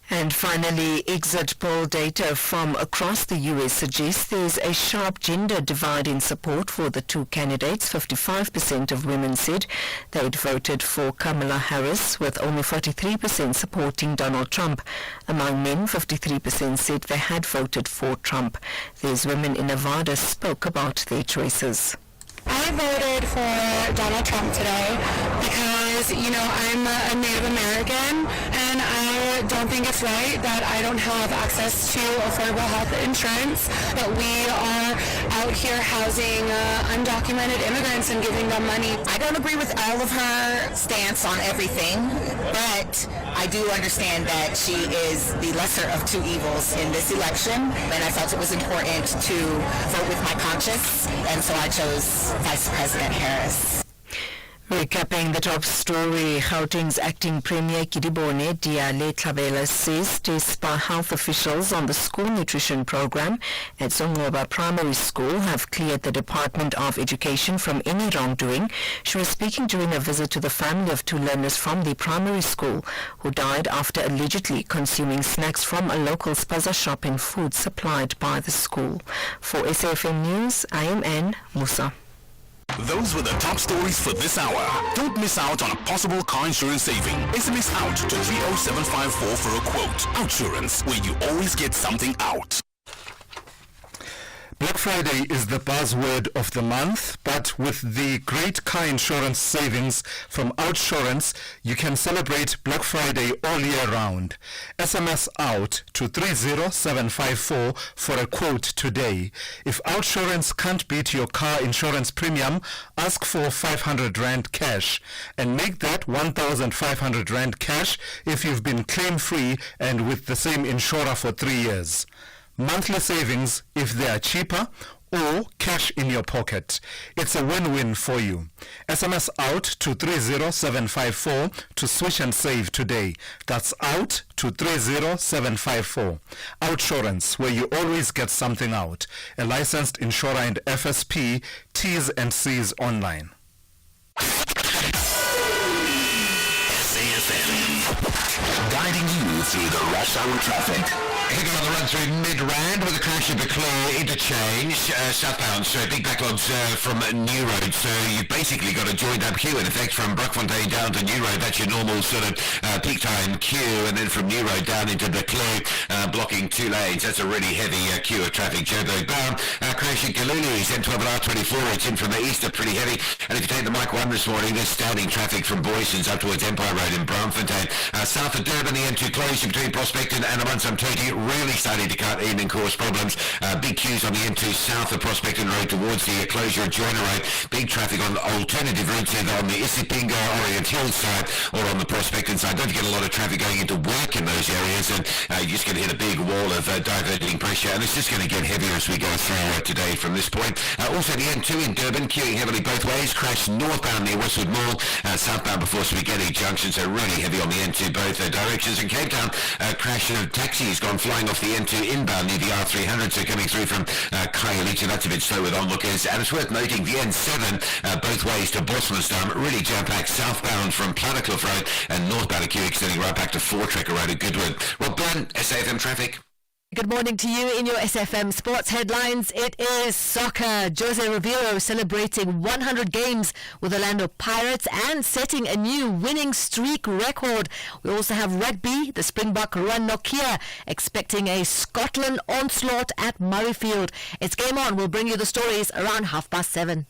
And finally, exit poll data from across the U.S. suggests there's a sharp gender divide in support for the two candidates. 55% of women said they'd voted for Kamala Harris, with only 43% supporting Donald Trump. Among men, 53% said they had voted for Trump. These women in Nevada spoke about their choices. I voted for Donald Trump today because, I'm a Native American and I don't think it's right that I don't have access to affordable health insurance, but we are out here housing undocumented immigrants and giving them money. I don't agree with all of her stance on everything, but I do understand that she is the lesser of two evils in this election, and I felt it was important to vote with my conscience, and so I chose Vice President Harris. Recapping the top story, Gauteng's acting Premier Kidibone Diale Tlhabela says tests by health officials on the school nutrition program at Zongoba Primary School have cleared the Department of Education from any wrongdoing. She was speaking during a visit to the family of two learners from the primary school who died after allegedly consuming snacks from a local spaza shop and food supplied by the school. For SAFM News, I am Ann Musa. Those were the top stories for this hour. Don't miss out on a possible car insurance saving. SMS out to 30754 for a quote. Outsurance, where you always get something out. Black Friday is the buzzword of the month, but with the great car insurance savings from Outsurance, you can celebrate Black Friday all year round. SMS out to 30754 for a quote today. If Outsurance can't beat your car insurance premium, ask for 500 Rand cash and make that 1,500 Rand cash if you've been claim-free and with the same insurer for 3 years. Monthly savings if they are cheaper, or cash in your pocket. It's a win-win for you. SMS out to 30754 to switch and save today. That's out to 30754. Outsurance, where you always get something out. A licensed insurer and FSP, T's and C's online. SAFM, guiding you through the rush hour traffic. Heading on the run through Mid-Rand with a crash at Beclair interchange, southbound, so big backlogs from New Road, so you've basically got a joined up queue in effect from Brockfontein down to New Road. That's your normal sort of peak time queue, and then from New Road down into Beclair, blocking 2 lanes. That's a really heavy queue of traffic. Joburg bound, crash at Gululi's, M12 and R24, it's in from the east, are pretty heavy, and if you take the Mike 1 this morning, there's standing traffic from Boysons up towards Empire Road in Braamfontein. South of Durban, the M2 closed between Prospect and Amansam-Toti, really starting to cut in and cause problems. Big queues on the M2 south of Prospecton Road towards the closure of Joiner Road. Big traffic on alternative routes either on the Isipingo, Orient Hill side or on the Prospecton side. Don't get a lot of traffic going into work in those areas, and you're just going to hit a big wall of diverting pressure, and it's just going to get heavier as we go through today from this point. Also the M2 in Durban, queuing heavily both ways. Crash northbound near Westwood Mall, southbound before Spaghetti Junction, so really heavy on the M2 both directions. In Cape Town, crash of taxis gone flying off the M2 inbound near the R300, so coming through from Khayelitsha. That's a bit slow with onlookers. And it's worth noting the N7 both ways to Bosmansdam, really jam-packed southbound from Plattekloof Road, and northbound a queue extending right back to Voortrekker Road at Goodwood. Rob Byrne, SAFM Traffic. Good morning to you in your SFM Sports headlines. It is soccer. Jose Rivero celebrating 100 games with Orlando Pirates and setting a new winning streak record. We also have rugby. The Springbok run Nokia expecting a Scotland onslaught at Murrayfield. It's Game On. We'll bring you the stories around 7:30.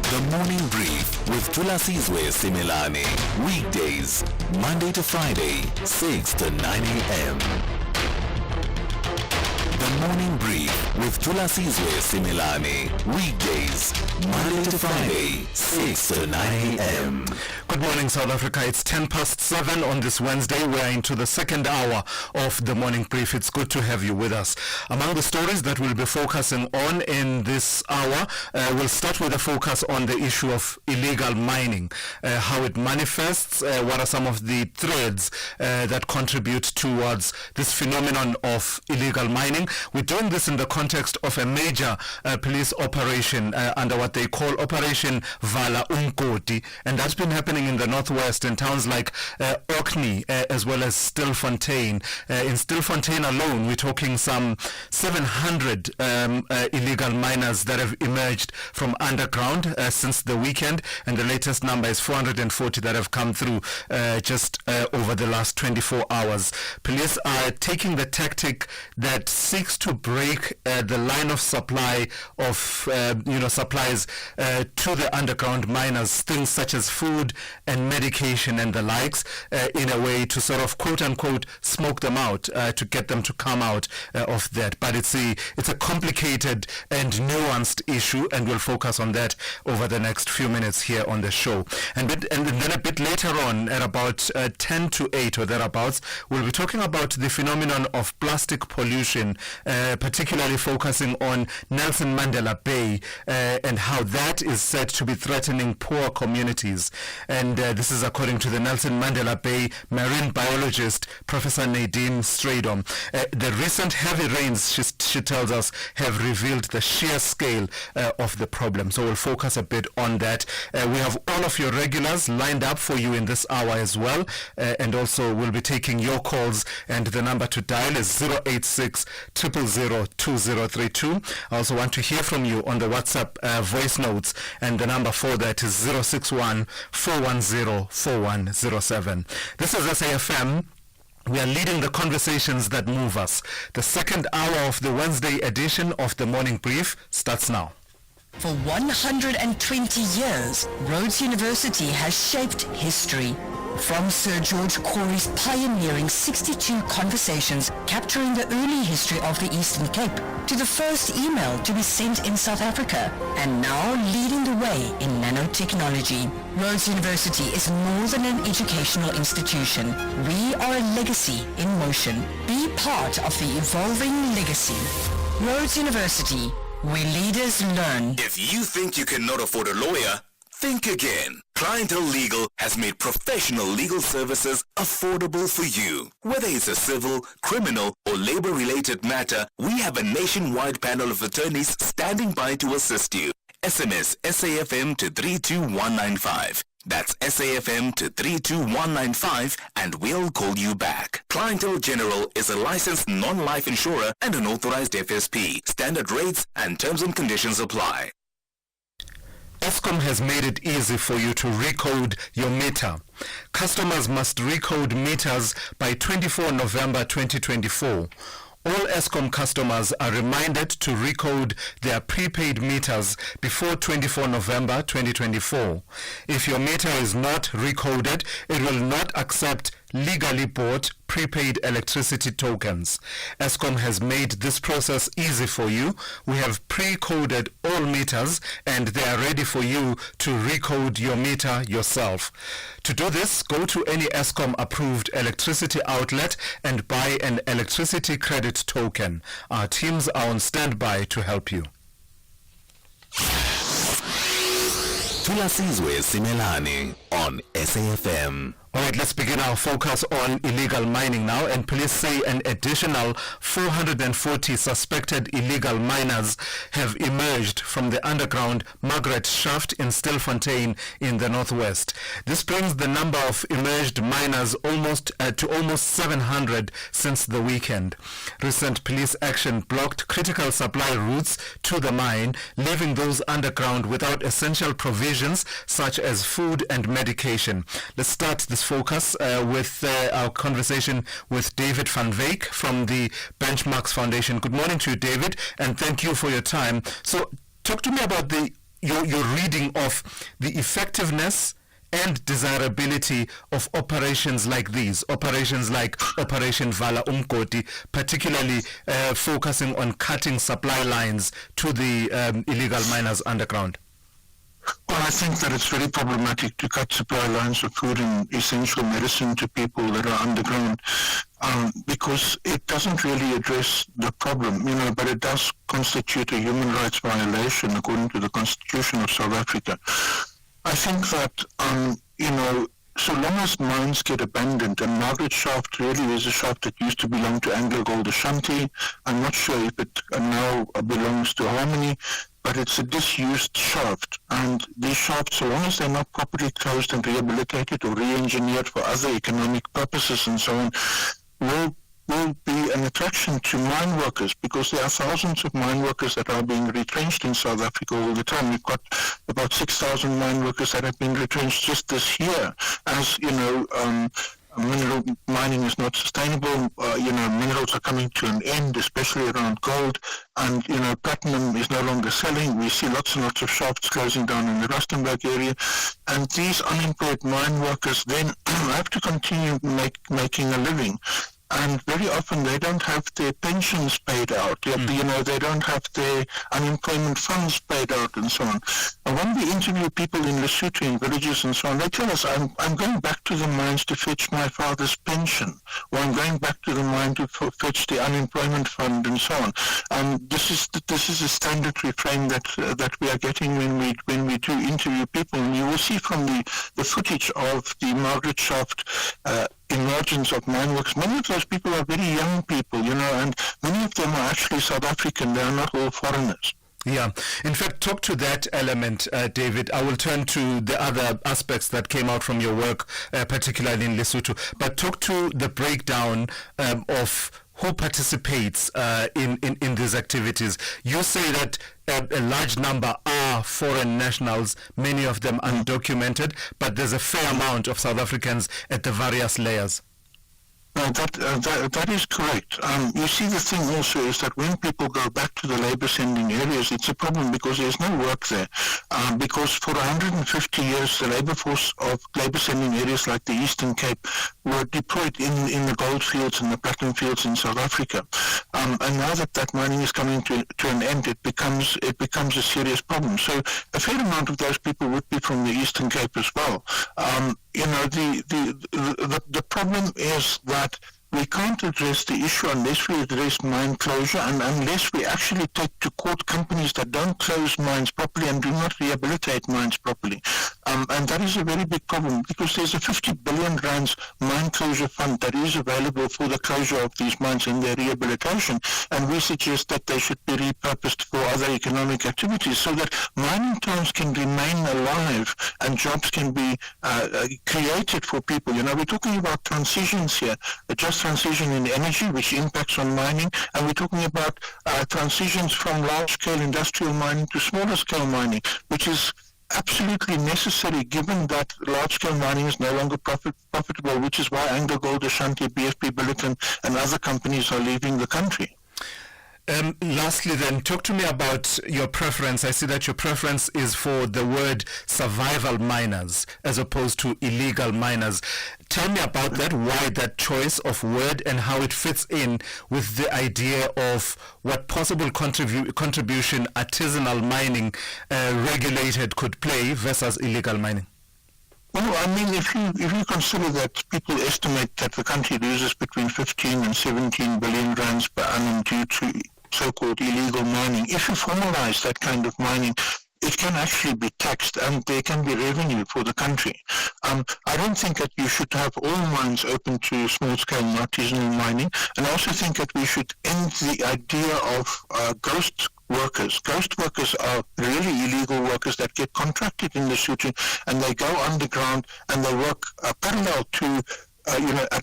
The Morning Brief with Thulasizwe Simelane. Weekdays, Monday to Friday, 6 to 9 a.m. The Morning Brief with Thulasizwe Simelane. Weekdays, Monday to Friday, 6 to 9 a.m. Good morning, South Africa. It's 7:10 on this Wednesday. We're into the second hour of the Morning Brief. It's good to have you with us. Among the stories that we'll be focusing on in this hour, we'll start with a focus on the issue of illegal mining, how it manifests, what are some of the threads that contribute towards this phenomenon of illegal mining. We're doing this in the context of a major police operation under what they call Operation Vala Umkoti, and that's been happening in the northwest in towns like Orkney as well as Stilfontein. In Stilfontein alone, we're talking some 700 illegal miners that have emerged from underground since the weekend, and the latest number is 440 that have come through just over the last 24 hours. Police are taking the tactic that seeks to break the line of supply of supplies to the underground miners, things such as food and medication and the likes, in a way to sort of quote unquote smoke them out, to get them to come out of that. But it's a complicated and nuanced issue, and we'll focus on that over the next few minutes here on the show. And then a bit later on, at about 10 to 8 or thereabouts, we'll be talking about the phenomenon of plastic pollution, particularly focusing on Nelson Mandela Bay and how that is said to be threatening poor communities. And this is according to the Nelson Mandela Bay marine biologist, Professor Nadine Stradom. The recent heavy rains, she tells us, have revealed the sheer scale of the problem. So we'll focus a bit on that. We have all of your regulars lined up for you in this hour as well. And also we'll be taking your calls, and the number to dial is 086 000 2032. I also want to hear from you on the WhatsApp voice notes, and the number for that is 061 410 4107. This is SAFM. We are leading the conversations that move us. The second hour of the Wednesday edition of the Morning Brief starts now. For 120 years, Rhodes University has shaped history. From Sir George Corey's pioneering 62 conversations capturing the early history of the Eastern Cape, to the first email to be sent in South Africa, and now leading the way in nanotechnology. Rhodes University is more than an educational institution. We are a legacy in motion. Be part of the evolving legacy. Rhodes University, where leaders learn. If you think you cannot afford a lawyer, think again. Clientele Legal has made professional legal services affordable for you. Whether it's a civil, criminal, or labor-related matter, we have a nationwide panel of attorneys standing by to assist you. SMS SAFM to 32195. That's SAFM to 32195, and we'll call you back. Clientele General is a licensed non-life insurer and an authorized FSP. Standard rates and terms and conditions apply. Eskom has made it easy for you to recode your meter. Customers must recode meters by 24 November 2024. All Eskom customers are reminded to recode their prepaid meters before 24 November 2024. If your meter is not recoded, it will not accept legally bought prepaid electricity tokens. Eskom has made this process easy for you. We have pre-coded all meters, and they are ready for you to recode your meter yourself. To do this, go to any Eskom approved electricity outlet and buy an electricity credit token. Our teams are on standby to help you. Thulasizwe Simelane on SAFM. All right, let's begin our focus on illegal mining now. And police say an additional 440 suspected illegal miners have emerged from the underground Margaret Shaft in Stilfontein in the northwest. This brings the number of emerged miners to almost 700 since the weekend. Recent police action blocked critical supply routes to the mine, leaving those underground without essential provisions such as food and medication. Let's start this focus with our conversation with David van Wyk from the Benchmarks Foundation. Good morning to you, David, and thank you for your time. So talk to me about your reading of the effectiveness and desirability of operations like these, operations like Operation Vala Umkoti, particularly focusing on cutting supply lines to the illegal miners underground. Well, I think that it's very problematic to cut supply lines of food and essential medicine to people that are underground because it doesn't really address the problem, but it does constitute a human rights violation according to the Constitution of South Africa. I think that, so long as mines get abandoned, and Margaret Shaft really is a shaft that used to belong to Anglo Gold Ashanti. I'm not sure if it now belongs to Harmony, but it's a disused shaft, and these shafts, so long as they're not properly closed and rehabilitated or re-engineered for other economic purposes and so on, will be an attraction to mine workers, because there are thousands of mine workers that are being retrenched in South Africa all the time. We've got about 6,000 mine workers that have been retrenched just this year, as mineral mining is not sustainable. Minerals are coming to an end, especially around gold, and platinum is no longer selling. We see lots and lots of shafts closing down in the Rustenburg area, and these unemployed mine workers then have to continue making a living. And very often they don't have their pensions paid out. They don't have their unemployment funds paid out and so on. And when we interview people in Lesotho, in villages and so on, they tell us, I'm going back to the mines to fetch my father's pension, or I'm going back to the mine to fetch the unemployment fund and so on. This is a standard refrain that we are getting when we do interview people. And you will see from the footage of the Margaret Shaft emergence of mine works, many of those people are very young people, and many of them are actually South African. They are not all foreigners. Yeah. In fact, talk to that element, David. I will turn to the other aspects that came out from your work, particularly in Lesotho. But talk to the breakdown of who participates in these activities. You say that a large number are foreign nationals, many of them undocumented, but there's a fair amount of South Africans at the various layers. No, that is correct. You see, the thing also is that when people go back to the labor-sending areas, it's a problem because there's no work there. Because for 150 years, the labor force of labor-sending areas like the Eastern Cape were deployed in the gold fields and the platinum fields in South Africa. And now that mining is coming to an end, it becomes a serious problem. So a fair amount of those people would be from the Eastern Cape as well. The problem is that we can't address the issue unless we address mine closure and unless we actually take to court companies that don't close mines properly and do not rehabilitate mines properly. And that is a very big problem because there's a 50 billion rands mine closure fund that is available for the closure of these mines and their rehabilitation. And we suggest that they should be repurposed for other economic activities so that mining towns can remain alive and jobs can be created for people. We're talking about transitions here, just transition in energy, which impacts on mining, and we're talking about transitions from large-scale industrial mining to smaller-scale mining, which is absolutely necessary given that large-scale mining is no longer profitable, which is why Anglo Gold Ashanti, BSP Billiton, and other companies are leaving the country. Lastly then, talk to me about your preference. I see that your preference is for the word survival miners as opposed to illegal miners. Tell me about that, why that choice of word and how it fits in with the idea of what possible contribution artisanal mining regulated could play versus illegal mining. Well, I mean, if you consider that people estimate that the country loses between 15 and 17 billion rands per annum due to so-called illegal mining, if you formalize that kind of mining, it can actually be taxed and there can be revenue for the country. I don't think that you should have all mines open to small-scale artisanal mining, and I also think that we should end the idea of ghost workers. Ghost workers are really illegal workers that get contracted in the shooting, and they go underground and they work parallel to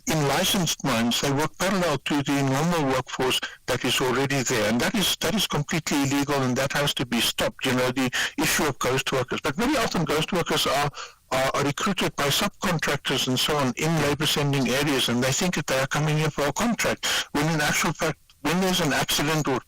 in licensed mines, they work parallel to the normal workforce that is already there, and that is completely illegal, and that has to be stopped. The issue of ghost workers, but very often ghost workers are recruited by subcontractors and so on in labor-sending areas, and they think that they are coming here for a contract, when in actual fact, when there's an accident or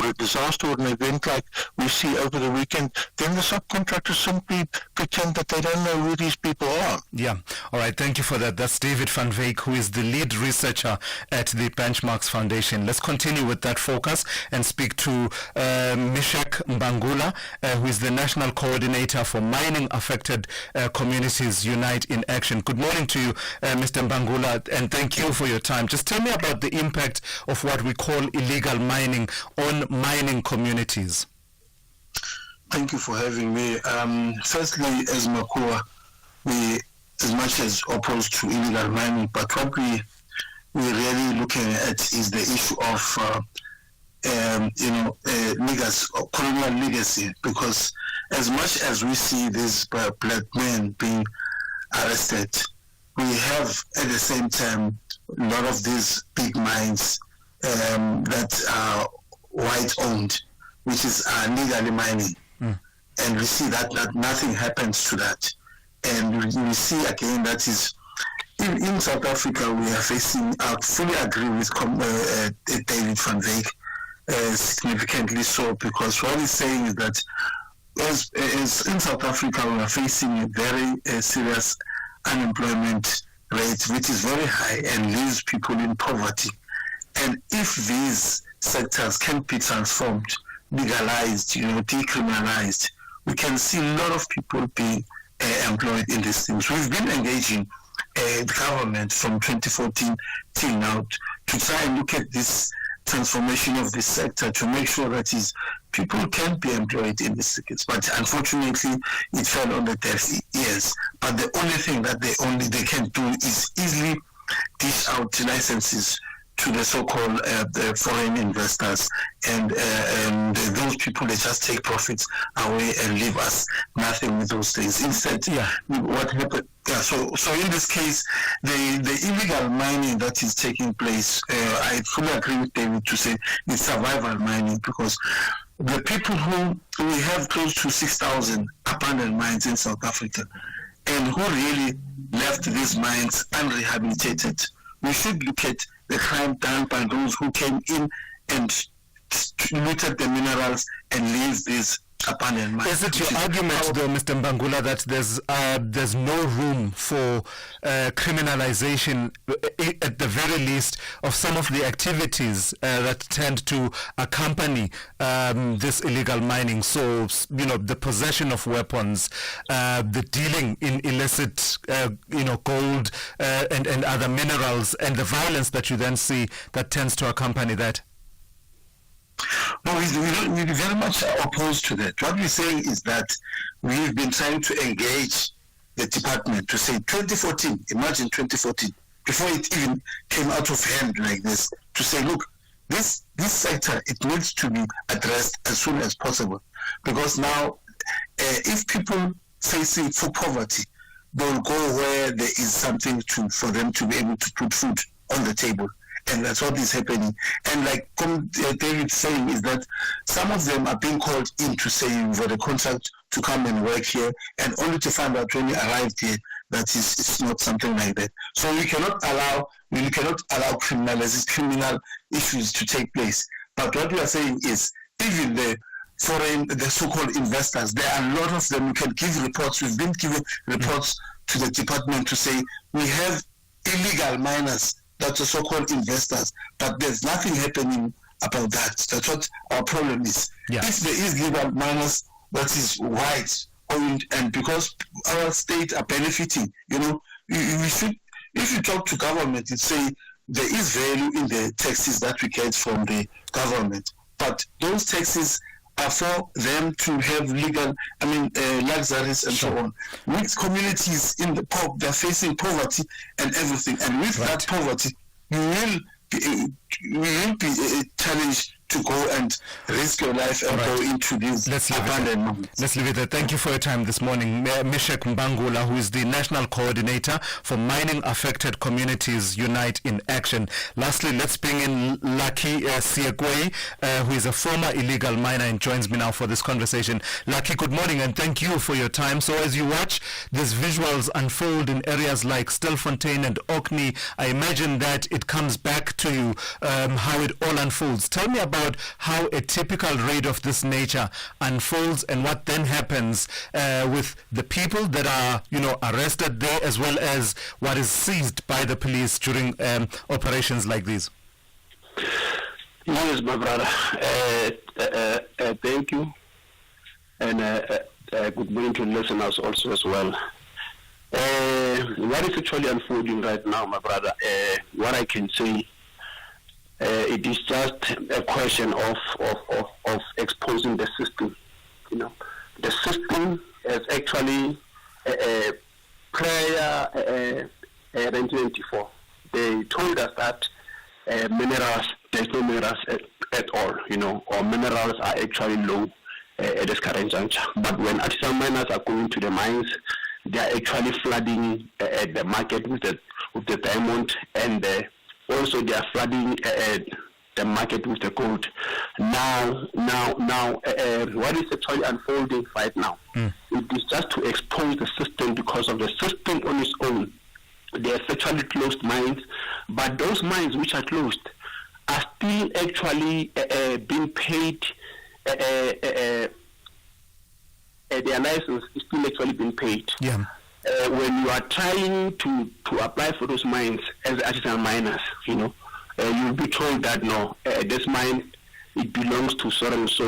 a disaster or an event like we see over the weekend, then the subcontractors simply pretend that they don't know who these people are. Yeah. All right. Thank you for that. That's David van Wyk, who is the lead researcher at the Benchmarks Foundation. Let's continue with that focus and speak to Mishek Mbangula, who is the National Coordinator for Mining Affected Communities Unite in Action. Good morning to you, Mr. Mbangula, and thank you for your time. Just tell me about the impact of what we call illegal mining on mining communities. Thank you for having me. Firstly, as Makua, we, as much as opposed to illegal mining, but what we're really looking at is the issue of colonial legacy, because as much as we see these black men being arrested, we have at the same time a lot of these big mines that are white-owned, which is legally mining. And we see that nothing happens to that. And we see again that is, in South Africa, we are facing, I fully agree with David van Wyk, significantly so, because what he's saying is that as in South Africa, we are facing a very serious unemployment rate, which is very high and leaves people in poverty. And if these sectors can be transformed, legalized, decriminalized, we can see a lot of people being employed in these things. We've been engaging the government from 2014 till now to try and look at this transformation of this sector to make sure that people can be employed in these sectors. But unfortunately, it fell on the deaf ears. But the only thing that they can do is easily dish out licenses to the so-called the foreign investors, and those people, they just take profits away and leave us nothing with those things. Instead, what happened? So in this case, the illegal mining that is taking place, I fully agree with David to say it's survival mining, because the people we have close to 6,000 abandoned mines in South Africa, and who really left these mines unrehabilitated. We should look at the crime done by those who came in and looted the minerals and leave these abandoned mines. Is it your argument, though, Mr. Mbangula, that there's no room for criminalization, at the very least, of some of the activities that tend to accompany this illegal mining? So, the possession of weapons, the dealing in illicit, gold and other minerals, and the violence that you then see that tends to accompany that. No, we're very much opposed to that. What we're saying is that we've been trying to engage the department to say 2014, imagine 2014, before it even came out of hand like this, to say, look, this sector, it needs to be addressed as soon as possible. Because now, if people facing for poverty, they'll go where there is something for them to be able to put food on the table. And that's what is happening. And like David's saying, is that some of them are being called in to say for the contract to come and work here, and only to find out when you arrived here that it's not something like that. So we cannot allow criminal issues to take place. But what we are saying is, even the so-called investors, there are a lot of them. We can give reports. We've been giving reports to the department to say we have illegal miners, that's the so-called investors, but there's nothing happening about that. That's what our problem is. Yeah. If there is legal miners that is white owned, and because our state are benefiting, we should, if you talk to government, it say there is value in the taxes that we get from the government, but those taxes for them to have legal, luxuries and so on. With communities in the they're facing poverty and everything, and with that poverty, you will be challenged to go and risk your life and go into these abandoned moments. Let's leave it there. Thank you for your time this morning. Mishek Mbangula, who is the National Coordinator for Mining Affected Communities Unite in Action. Lastly, let's bring in Lucky Siegwe, who is a former illegal miner and joins me now for this conversation. Lucky, good morning and thank you for your time. So as you watch these visuals unfold in areas like Stilfontein and Orkney, I imagine that it comes back to you how it all unfolds. Tell me about how a typical raid of this nature unfolds and what then happens with the people that are, arrested there, as well as what is seized by the police during operations like these. Yes, my brother. Thank you, and good morning to listeners also as well. What is actually unfolding right now, my brother? What I can say. It is just a question of exposing the system. The system is actually prior 1994. They told us that minerals, there's no minerals at all, or minerals are actually low at this current juncture. But when artisanal miners are going to the mines, they are actually flooding the market with the diamond, and also they are flooding the market with the gold. Now, what is actually unfolding right now? It is just to expose the system, because of the system on its own. They have actually closed mines, but those mines which are closed are still actually being paid. Their license is still actually being paid. Yeah. When you are trying to apply for those mines as artisanal miners, you'll be told that no, this mine, it belongs to so and so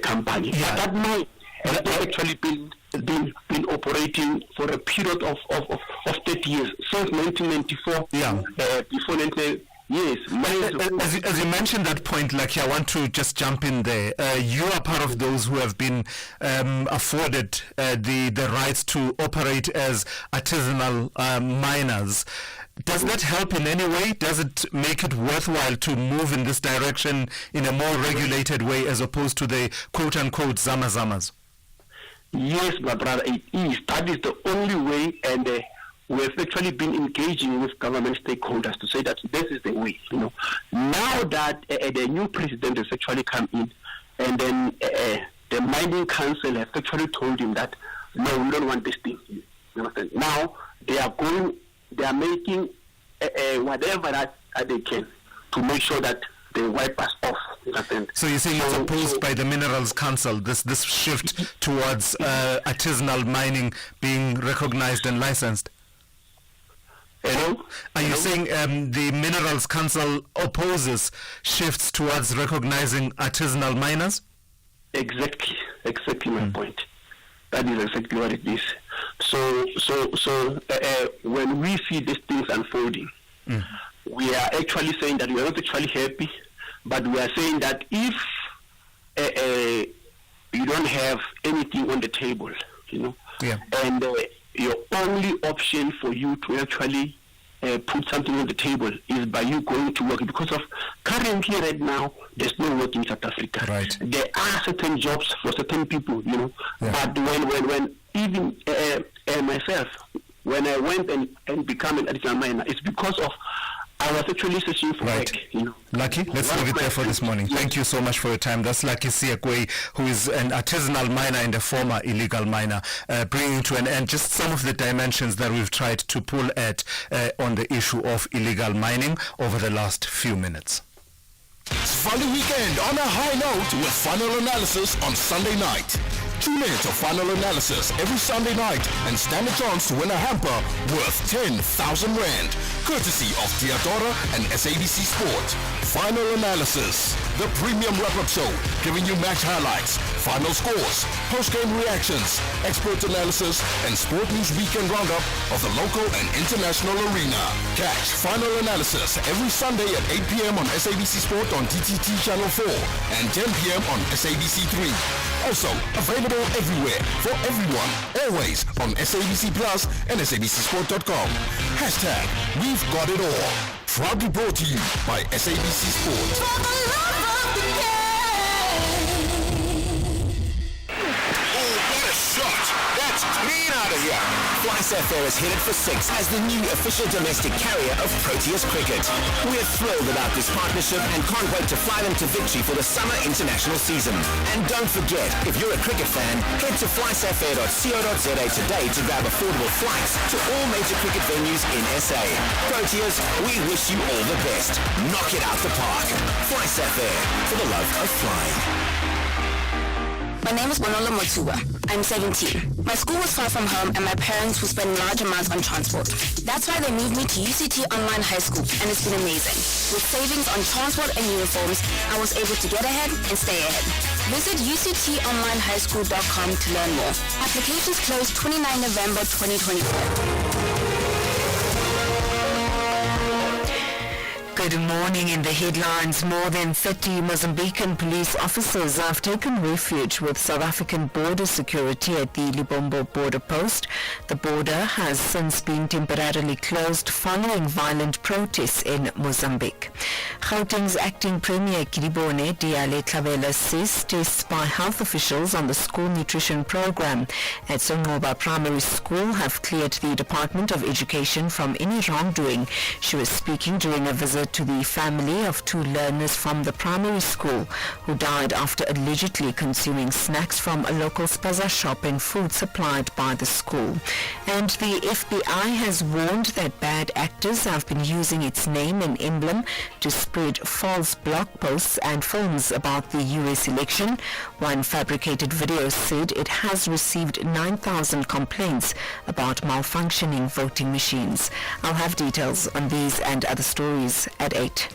company. Yeah. But that mine has actually been operating for a period of 30 years, since 1994. Yeah. Before 19. Yes. As you mentioned that point, Lucky, I want to just jump in there. You are part of those who have been afforded the rights to operate as artisanal miners. Does that help in any way? Does it make it worthwhile to move in this direction in a more regulated way as opposed to the quote-unquote zama-zamas? Yes, my brother, it is. That is the only way, and we have actually been engaging with government stakeholders to say that this is the way. Now that the new president has actually come in, and then the mining council has actually told him that no, we don't want this thing. Now they are making whatever that they can to make sure that they wipe us off. So you're saying it's opposed by the Minerals Council, this shift towards artisanal mining being recognized and licensed? Hello? Are you saying the Minerals Council opposes shifts towards recognizing artisanal miners? Exactly my point. That is exactly what it is. So when we see these things unfolding, we are actually saying that we are not actually happy, but we are saying that if you don't have anything on the table, and your only option for you to actually put something on the table is by you going to work, because of currently right now there's no work in South Africa. Right. There are certain jobs for certain people, but when even myself, when I went and became an artisanal miner, it's because of I was actually searching for work. Lucky, let's leave it there for this morning. Thank you so much for your time. That's Lucky Siegwe, who is an artisanal miner and a former illegal miner, bringing to an end just some of the dimensions that we've tried to pull at on the issue of illegal mining over the last few minutes. Final weekend on a high note with Final Analysis on Sunday night. Tune in to Final Analysis every Sunday night and stand a chance to win a hamper worth 10,000 Rand, courtesy of Theodora and SABC Sport. Final Analysis. the premium wrap-up show, giving you match highlights, final scores, post-game reactions, expert analysis, and sport news weekend roundup of the local and international arena. Catch final analysis every Sunday at 8 p.m. on SABC Sport on TTT Channel 4 and 10 p.m. on SABC 3. Also available everywhere for everyone, always on SABC Plus and SABCSport.com. Hashtag We've Got It All. Proudly brought to you by SABC Sport. That's clean out of here. FlySafair is headed for 6 as the new official domestic carrier of Proteas cricket. We're thrilled about this partnership and can't wait to fly them to victory for the summer international season. And don't forget, if you're a cricket fan, head to flysafair.co.za today to grab affordable flights to all major cricket venues in SA. Proteas, we wish you all the best. Knock it out the park. FlySafair, for the love of flying. My name is Bonola Motuba. I'm 17. My school was far from home and my parents would spend large amounts on transport. That's why they moved me to UCT Online High School and it's been amazing. With savings on transport and uniforms, I was able to get ahead and stay ahead. Visit uctonlinehighschool.com to learn more. Applications close 29 November 2024. Good morning. In the headlines, more than 30 Mozambican police officers have taken refuge with South African border security at the Libombo border post. The border has since been temporarily closed following violent protests in Mozambique. Gauteng's acting Premier Kiribone Diale-Tlhabela says tests by health officials on the school nutrition program at Songoba Primary School have cleared the Department of Education from any wrongdoing. She was speaking during a visit to the family of 2 learners from the primary school who died after allegedly consuming snacks from a local spaza shop and food supplied by the school. And the FBI has warned that bad actors have been using its name and emblem to spread false blog posts and films about the US election. One fabricated video said it has received 9,000 complaints about malfunctioning voting machines. I'll have details on these and other stories at 8.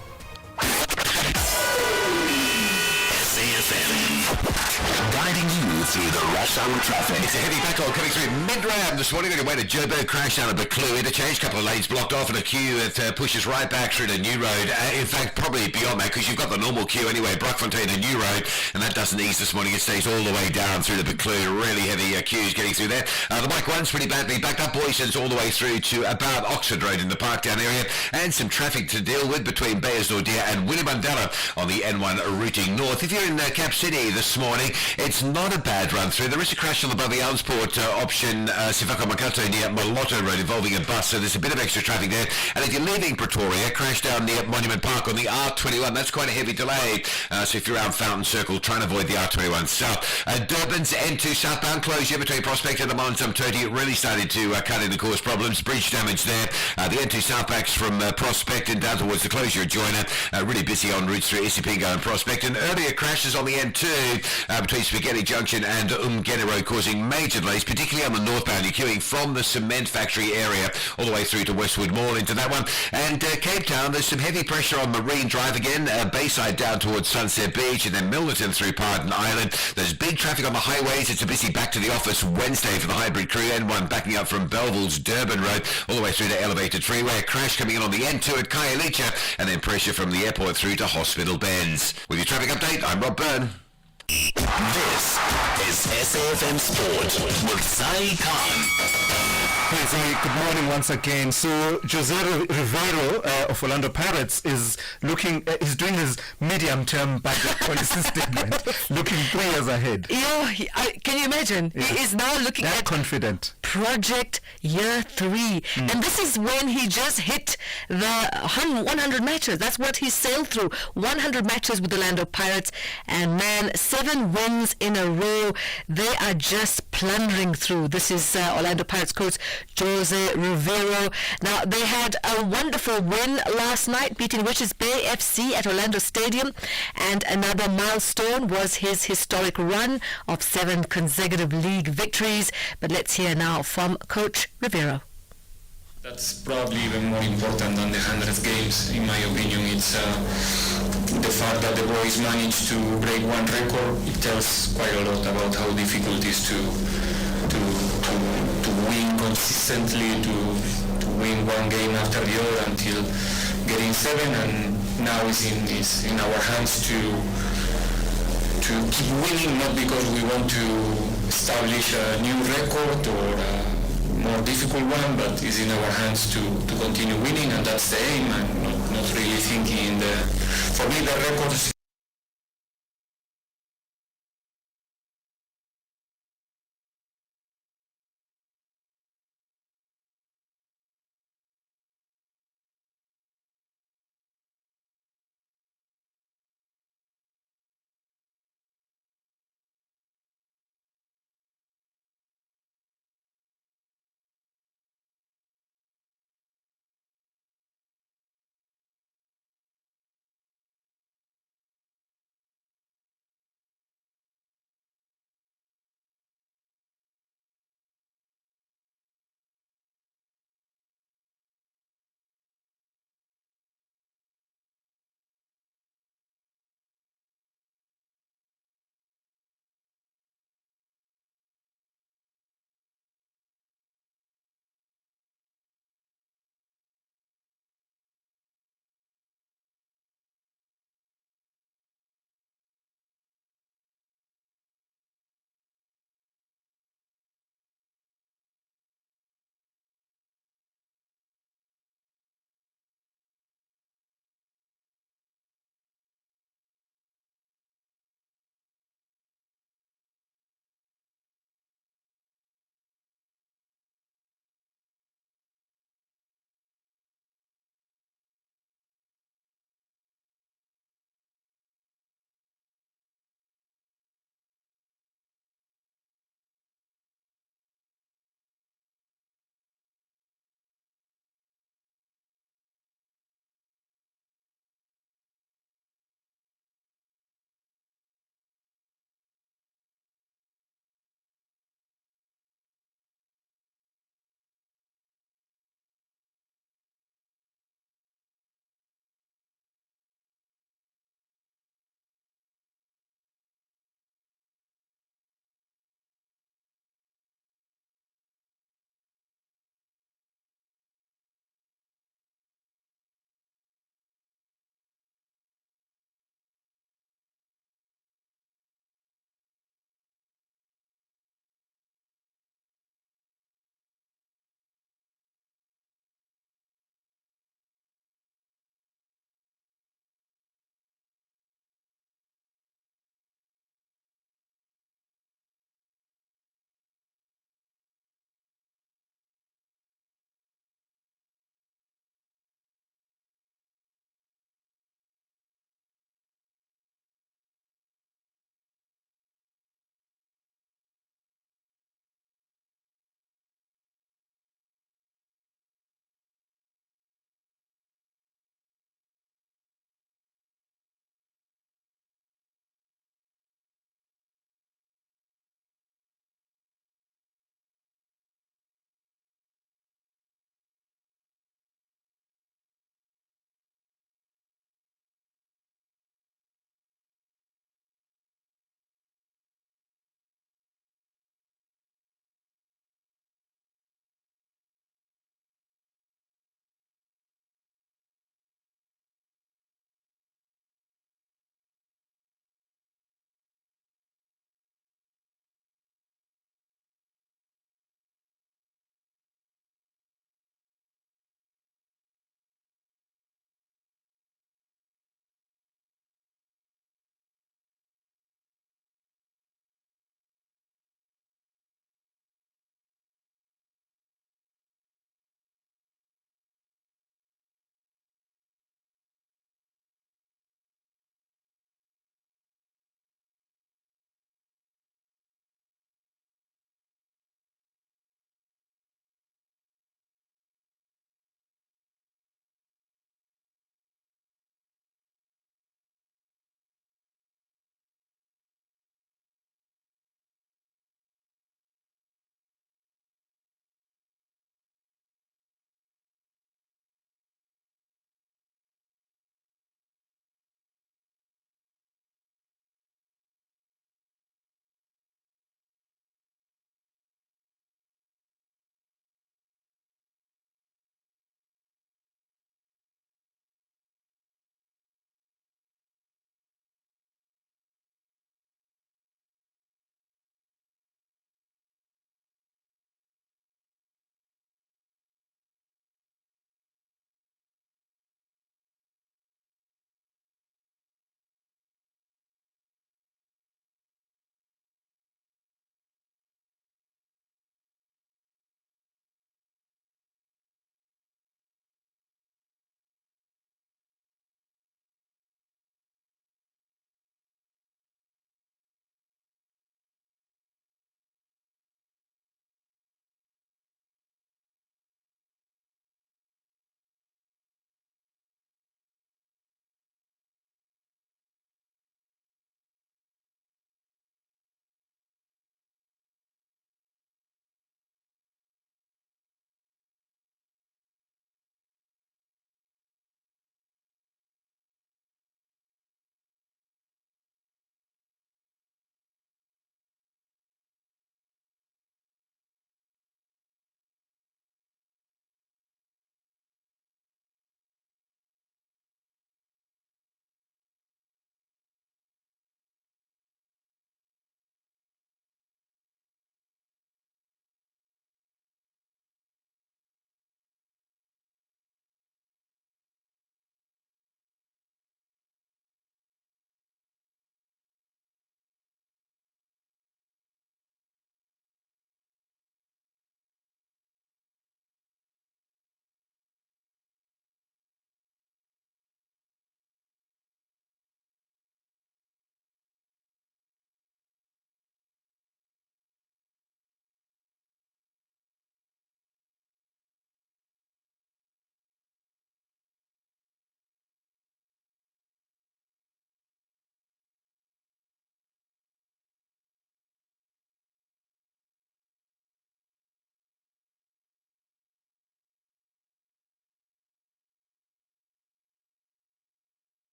Guiding you through the rush hour traffic. It's a heavy backlog coming through mid-ram this morning on your way to Joburg. Crash down at Buccleuch interchange. Couple of lanes blocked off and a queue that pushes right back through to New Road. In fact, probably beyond that because you've got the normal queue anyway. Brockfontein and New Road, and that doesn't ease this morning. It stays all the way down through to Buccleuch. Really heavy queues getting through there. The Mike 1's pretty badly backed up. Boyson's all the way through to about Oxford Road in the Parktown area, and some traffic to deal with between Beyers-Naudé and Willem-Mandela on the N1 routing north. If you're in Cap City this morning, it's not a bad run through. There is a crash on the Bobby-Allensport option Sivako Makato near Moloto Road involving a bus, so there's a bit of extra traffic there. And if you're leaving Pretoria, crash down near Monument Park on the R21. That's quite a heavy delay. So if you're around Fountain Circle, try and avoid the R21 south. Durban's N2 southbound closure between Prospect and the Momentum 30 really started to cut in and cause problems. Bridge damage there. The N2 southbacks from Prospect and down towards the closure of Joiner. Really busy on routes through Isipingo and Prospect. And earlier crashes on the N2 between Spaghetti Junction and Umgene Road causing major delays, particularly on the northbound. You're queuing from the cement factory area all the way through to Westwood Mall into that one. And Cape Town, there's some heavy pressure on Marine Drive again, Bayside down towards Sunset Beach, and then Milnerton through Pardon Island. There's big traffic on the highways. It's a busy back to the office Wednesday for the hybrid crew. N1 backing up from Belleville's Durban Road all the way through to Elevated Freeway. A crash coming in on the N2 at Khayelitsha, and then pressure from the airport through to Hospital Bends. With your traffic update, I'm Rob Byrne. This is SAFM Sport with Sai Khan. Hey, Zai, good morning once again. So Jose Rivero of Orlando Pirates is looking, he's doing his medium-term budget policy statement, looking 3 years ahead. Yeah, can you imagine? Yeah. He is now looking that at confident. Project Year 3. And this is when he just hit the 100 matches. That's what he sailed through. 100 matches with the Orlando Pirates. And man, 7 wins in a row. They are just plundering through. This is Orlando Pirates coach Jose Rivero. Now, they had a wonderful win last night, beating Richards Bay FC at Orlando Stadium. And another milestone was his historic run of 7 consecutive league victories. But let's hear now from Coach Rivero. That's probably even more important than the 100 games, in my opinion. It's the fact that the boys managed to break one record, it tells quite a lot about how difficult it is to win consistently, to win one game after the other until getting 7, and now it's in our hands to keep winning, not because we want to establish a new record or a more difficult one, but it's in our hands to continue winning, and that's the aim. I'm not really thinking for me the records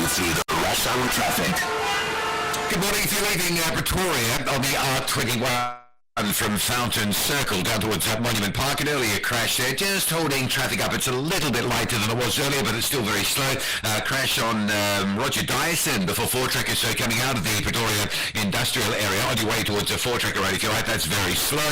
through the rush hour traffic. Good morning. If you're leaving Pretoria on the R21 from Fountain Circle down towards Monument Park, an earlier crash there, just holding traffic up. It's a little bit lighter than it was earlier, but it's still very slow. Crash on Roger Dyson before four-tracker, so coming out of the Pretoria industrial area on your way towards the four-tracker road, if you like, that's very slow.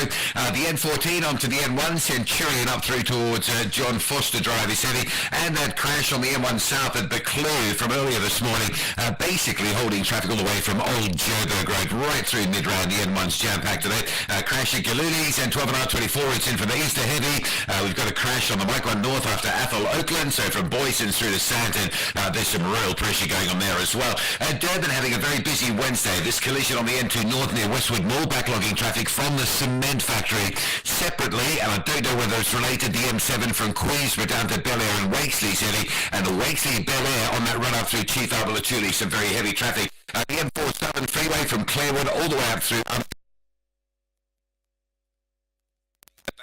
The N14 onto the N1, Centurion up through towards John Foster Drive is heavy, and that crash on the N1 South at Buccleuch from earlier this morning, basically holding traffic all the way from Old Joburg Road right through Midrand. The N1's jam-packed today. Crash at Galulis and 12 and R24, it's in from the east to heavy. We've got a crash on the Mike 1 North after Athol Oakland, so from Boysons through to Sandton, there's some real pressure going on there as well. Durban having a very busy Wednesday. This collision on the N2 North near Westwood Mall, backlogging traffic from the cement factory. Separately, and I don't know whether it's related, the M7 from Queensborough down to Bel Air and Wakesley's heavy, and the Wakesley Bel Air on that run up through Chief Albalachuli, some very heavy traffic. The M4 Southern Freeway from Clarewood all the way up through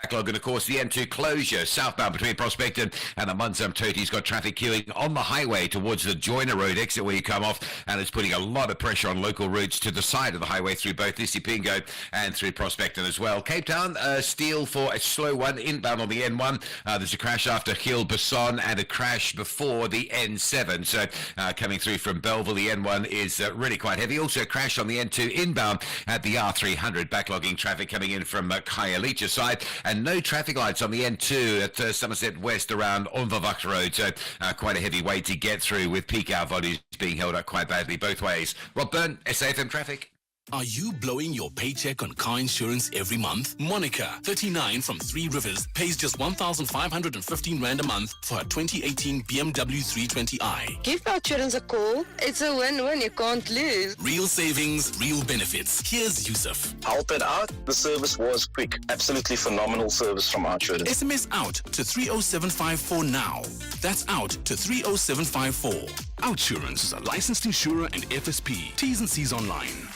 backlog, and of course the M2 closure southbound between Prospecton and the Munzum Toti's got traffic queuing on the highway towards the Joiner Road exit where you come off, and it's putting a lot of pressure on local routes to the side of the highway through both Isipingo and through Prospecton as well. Cape Town, Steel for a slow one inbound on the N1. There's a crash after Hill Basson and a crash before the N7, so coming through from Belleville, the N1 is really quite heavy. Also a crash on the N2 inbound at the R300, backlogging traffic coming in from Khayelitsha side, and no traffic lights on the N2 at Somerset West around Onvavak Road, so quite a heavy way to get through with peak hour volumes being held up quite badly both ways. Rob Byrne, SAFM Traffic. Are you blowing your paycheck on car insurance every month? Monica, 39 from Three Rivers, pays just 1,515 Rand a month for her 2018 BMW 320i. Give Insurance a call. It's a win-win. You can't lose. Real savings, real benefits. Here's Yusuf. Help it out. The service was quick. Absolutely phenomenal service from Insurance. SMS out to 30754 now. That's out to 30754. Outsurance is a licensed insurer and FSP. T's and C's online.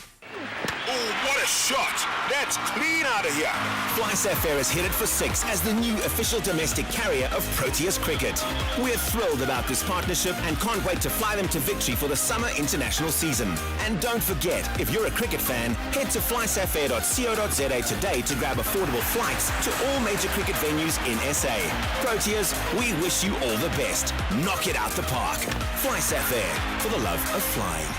Oh, what a shot! That's clean out of here. FlySafair is headed for 6 as the new official domestic carrier of Proteas cricket. We're thrilled about this partnership and can't wait to fly them to victory for the summer international season. And don't forget, if you're a cricket fan, head to flysafair.co.za today to grab affordable flights to all major cricket venues in SA. Proteas, we wish you all the best. Knock it out the park. FlySafair, for the love of flying.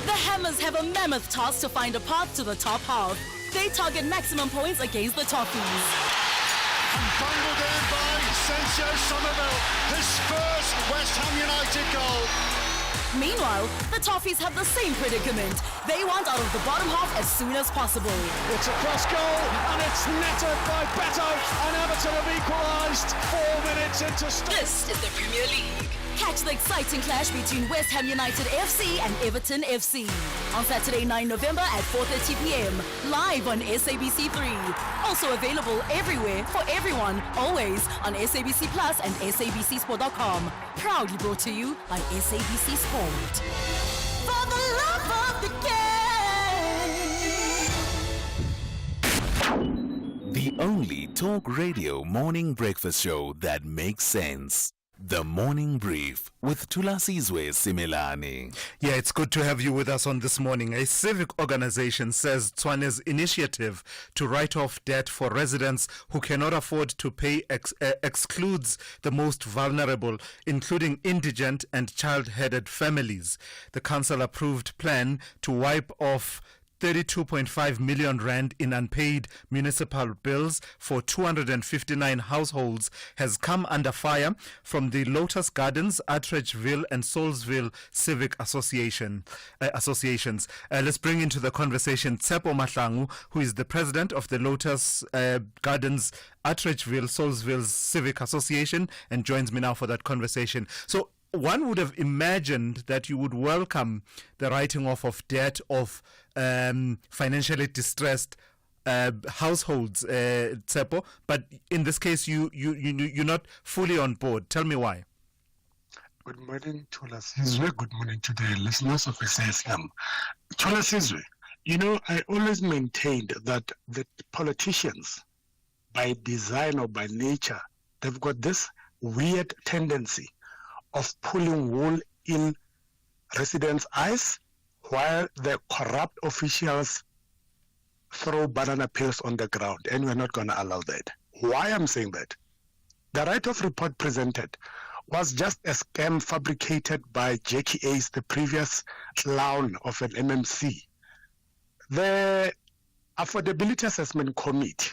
The Hammers have a mammoth task to find a path to the top half. They target maximum points against the Toffees. And bundled in by Sensio Somerville, his first West Ham United goal. Meanwhile, the Toffees have the same predicament. They want out of the bottom half as soon as possible. It's a cross goal and it's netted by Beto, and Everton have equalised 4 minutes into This is the Premier League. Catch the exciting clash between West Ham United FC and Everton FC on Saturday 9 November at 4:30 p.m. live on SABC3. Also available everywhere for everyone, always on SABC Plus and SABCSport.com. Proudly brought to you by SABC Sport. For the love of the game. The only talk radio morning breakfast show that makes sense. The Morning Brief with Thulasizwe Simelane. Yeah, it's good to have you with us on this morning. A civic organization says Tswane's initiative to write off debt for residents who cannot afford to pay excludes the most vulnerable, including indigent and child-headed families. The council-approved plan to wipe off 32.5 million rand in unpaid municipal bills for 259 households has come under fire from the Lotus Gardens, Atteridgeville and Soulsville Civic associations. Let's bring into the conversation Tsepo Mahlangu, who is the president of the Lotus Gardens, Atteridgeville, Soulsville Civic Association, and joins me now for that conversation. So one would have imagined that you would welcome the writing off of debt of financially distressed households, Tsepo, but in this case you're not fully on board. Tell me why. Good morning, Thulasizwe. Good morning to the listeners of SAFM. Thulasizwe, you know, I always maintained that the politicians, by design or by nature, they've got this weird tendency of pulling wool in residents' eyes while the corrupt officials throw banana peels on the ground, and we're not going to allow that. Why I'm saying that? The write-off report presented was just a scam fabricated by Jackie Ace, the previous clown of an MMC. The Affordability Assessment Committee,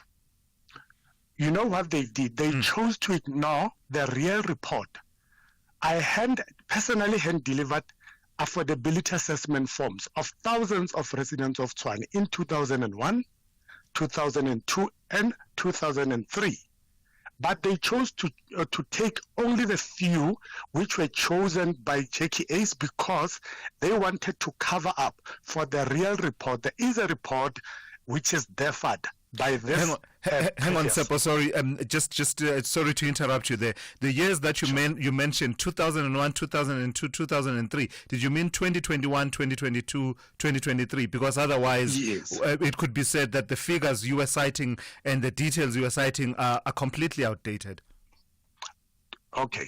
you know what they did? They chose to ignore the real report. I personally hand-delivered affordability assessment forms of thousands of residents of Tshwane in 2001, 2002, and 2003. But they chose to take only the few which were chosen by Jackie Ace because they wanted to cover up for the real report. There is a report which is deferred by this. Hang on, Seppo. Sorry, sorry to interrupt you there. The years that you mentioned, 2001, 2002, 2003. Did you mean 2021, 2022, 2023? Because otherwise, it could be said that the figures you were citing and the details you were citing are completely outdated. Okay.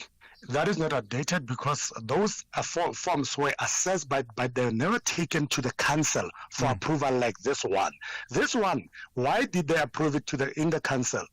That is not outdated because those forms were assessed, but they were never taken to the council for approval like this one. This one, why did they approve it in the council?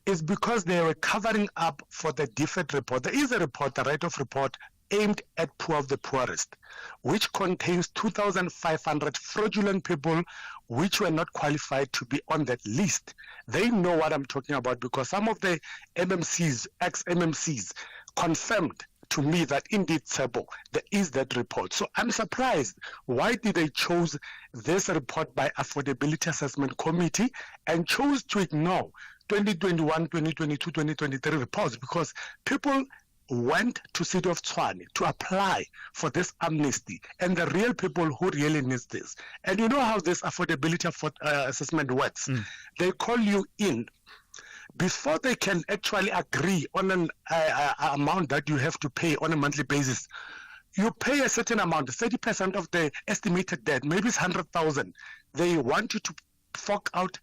It's because they were covering up for the deferred report. There is a report, the write-off report, aimed at poor of the poorest, which contains 2,500 fraudulent people which were not qualified to be on that list. They know what I'm talking about because some of the MMCs, ex-MMCs, confirmed to me that indeed, Sebo, there is that report. So I'm surprised. Why did they choose this report by Affordability Assessment Committee and chose to ignore 2021, 2022, 2023 reports? Because people went to City of Tshwane to apply for this amnesty, and the real people who really need this. And you know how this affordability assessment works. They call you in before they can actually agree on an amount that you have to pay on a monthly basis. You pay a certain amount, 30% of the estimated debt, maybe it's 100,000. They want you to fork out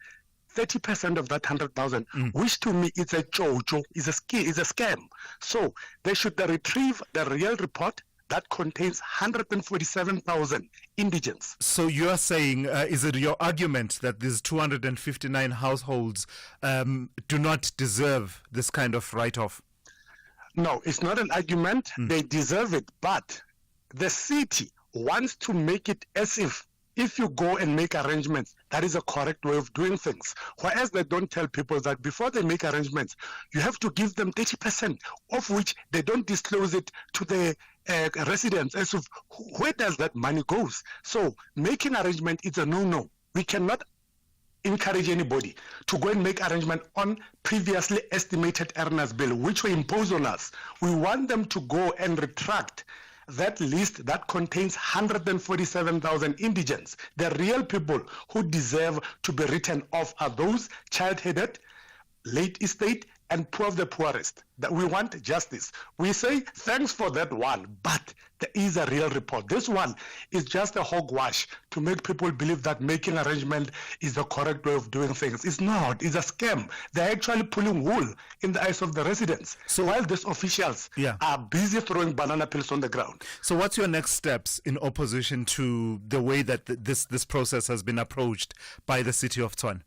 30% of that 100,000, which to me is a jojo, is a scam. So they should retrieve the real report that contains 147,000 indigents. So you are saying, is it your argument that these 259 households do not deserve this kind of write-off? No, it's not an argument. They deserve it, but the city wants to make it as if you go and make arrangements, that is a correct way of doing things. Whereas they don't tell people that before they make arrangements, you have to give them 30%, of which they don't disclose it to the residents as of where does that money goes. So making arrangement is a no-no. We cannot encourage anybody to go and make arrangement on previously estimated earners bill, which were imposed on us. We want them to go and retract that list that contains 147,000 indigents. The real people who deserve to be written off are those child-headed, late estate, and poor of the poorest. That we want justice. We say thanks for that one, but there is a real report. This one is just a hogwash to make people believe that making arrangement is the correct way of doing things. It's not. It's a scam. They're actually pulling wool in the eyes of the residents. So while these officials are busy throwing banana peels on the ground. So what's your next steps in opposition to the way that this process has been approached by the city of Tshwane?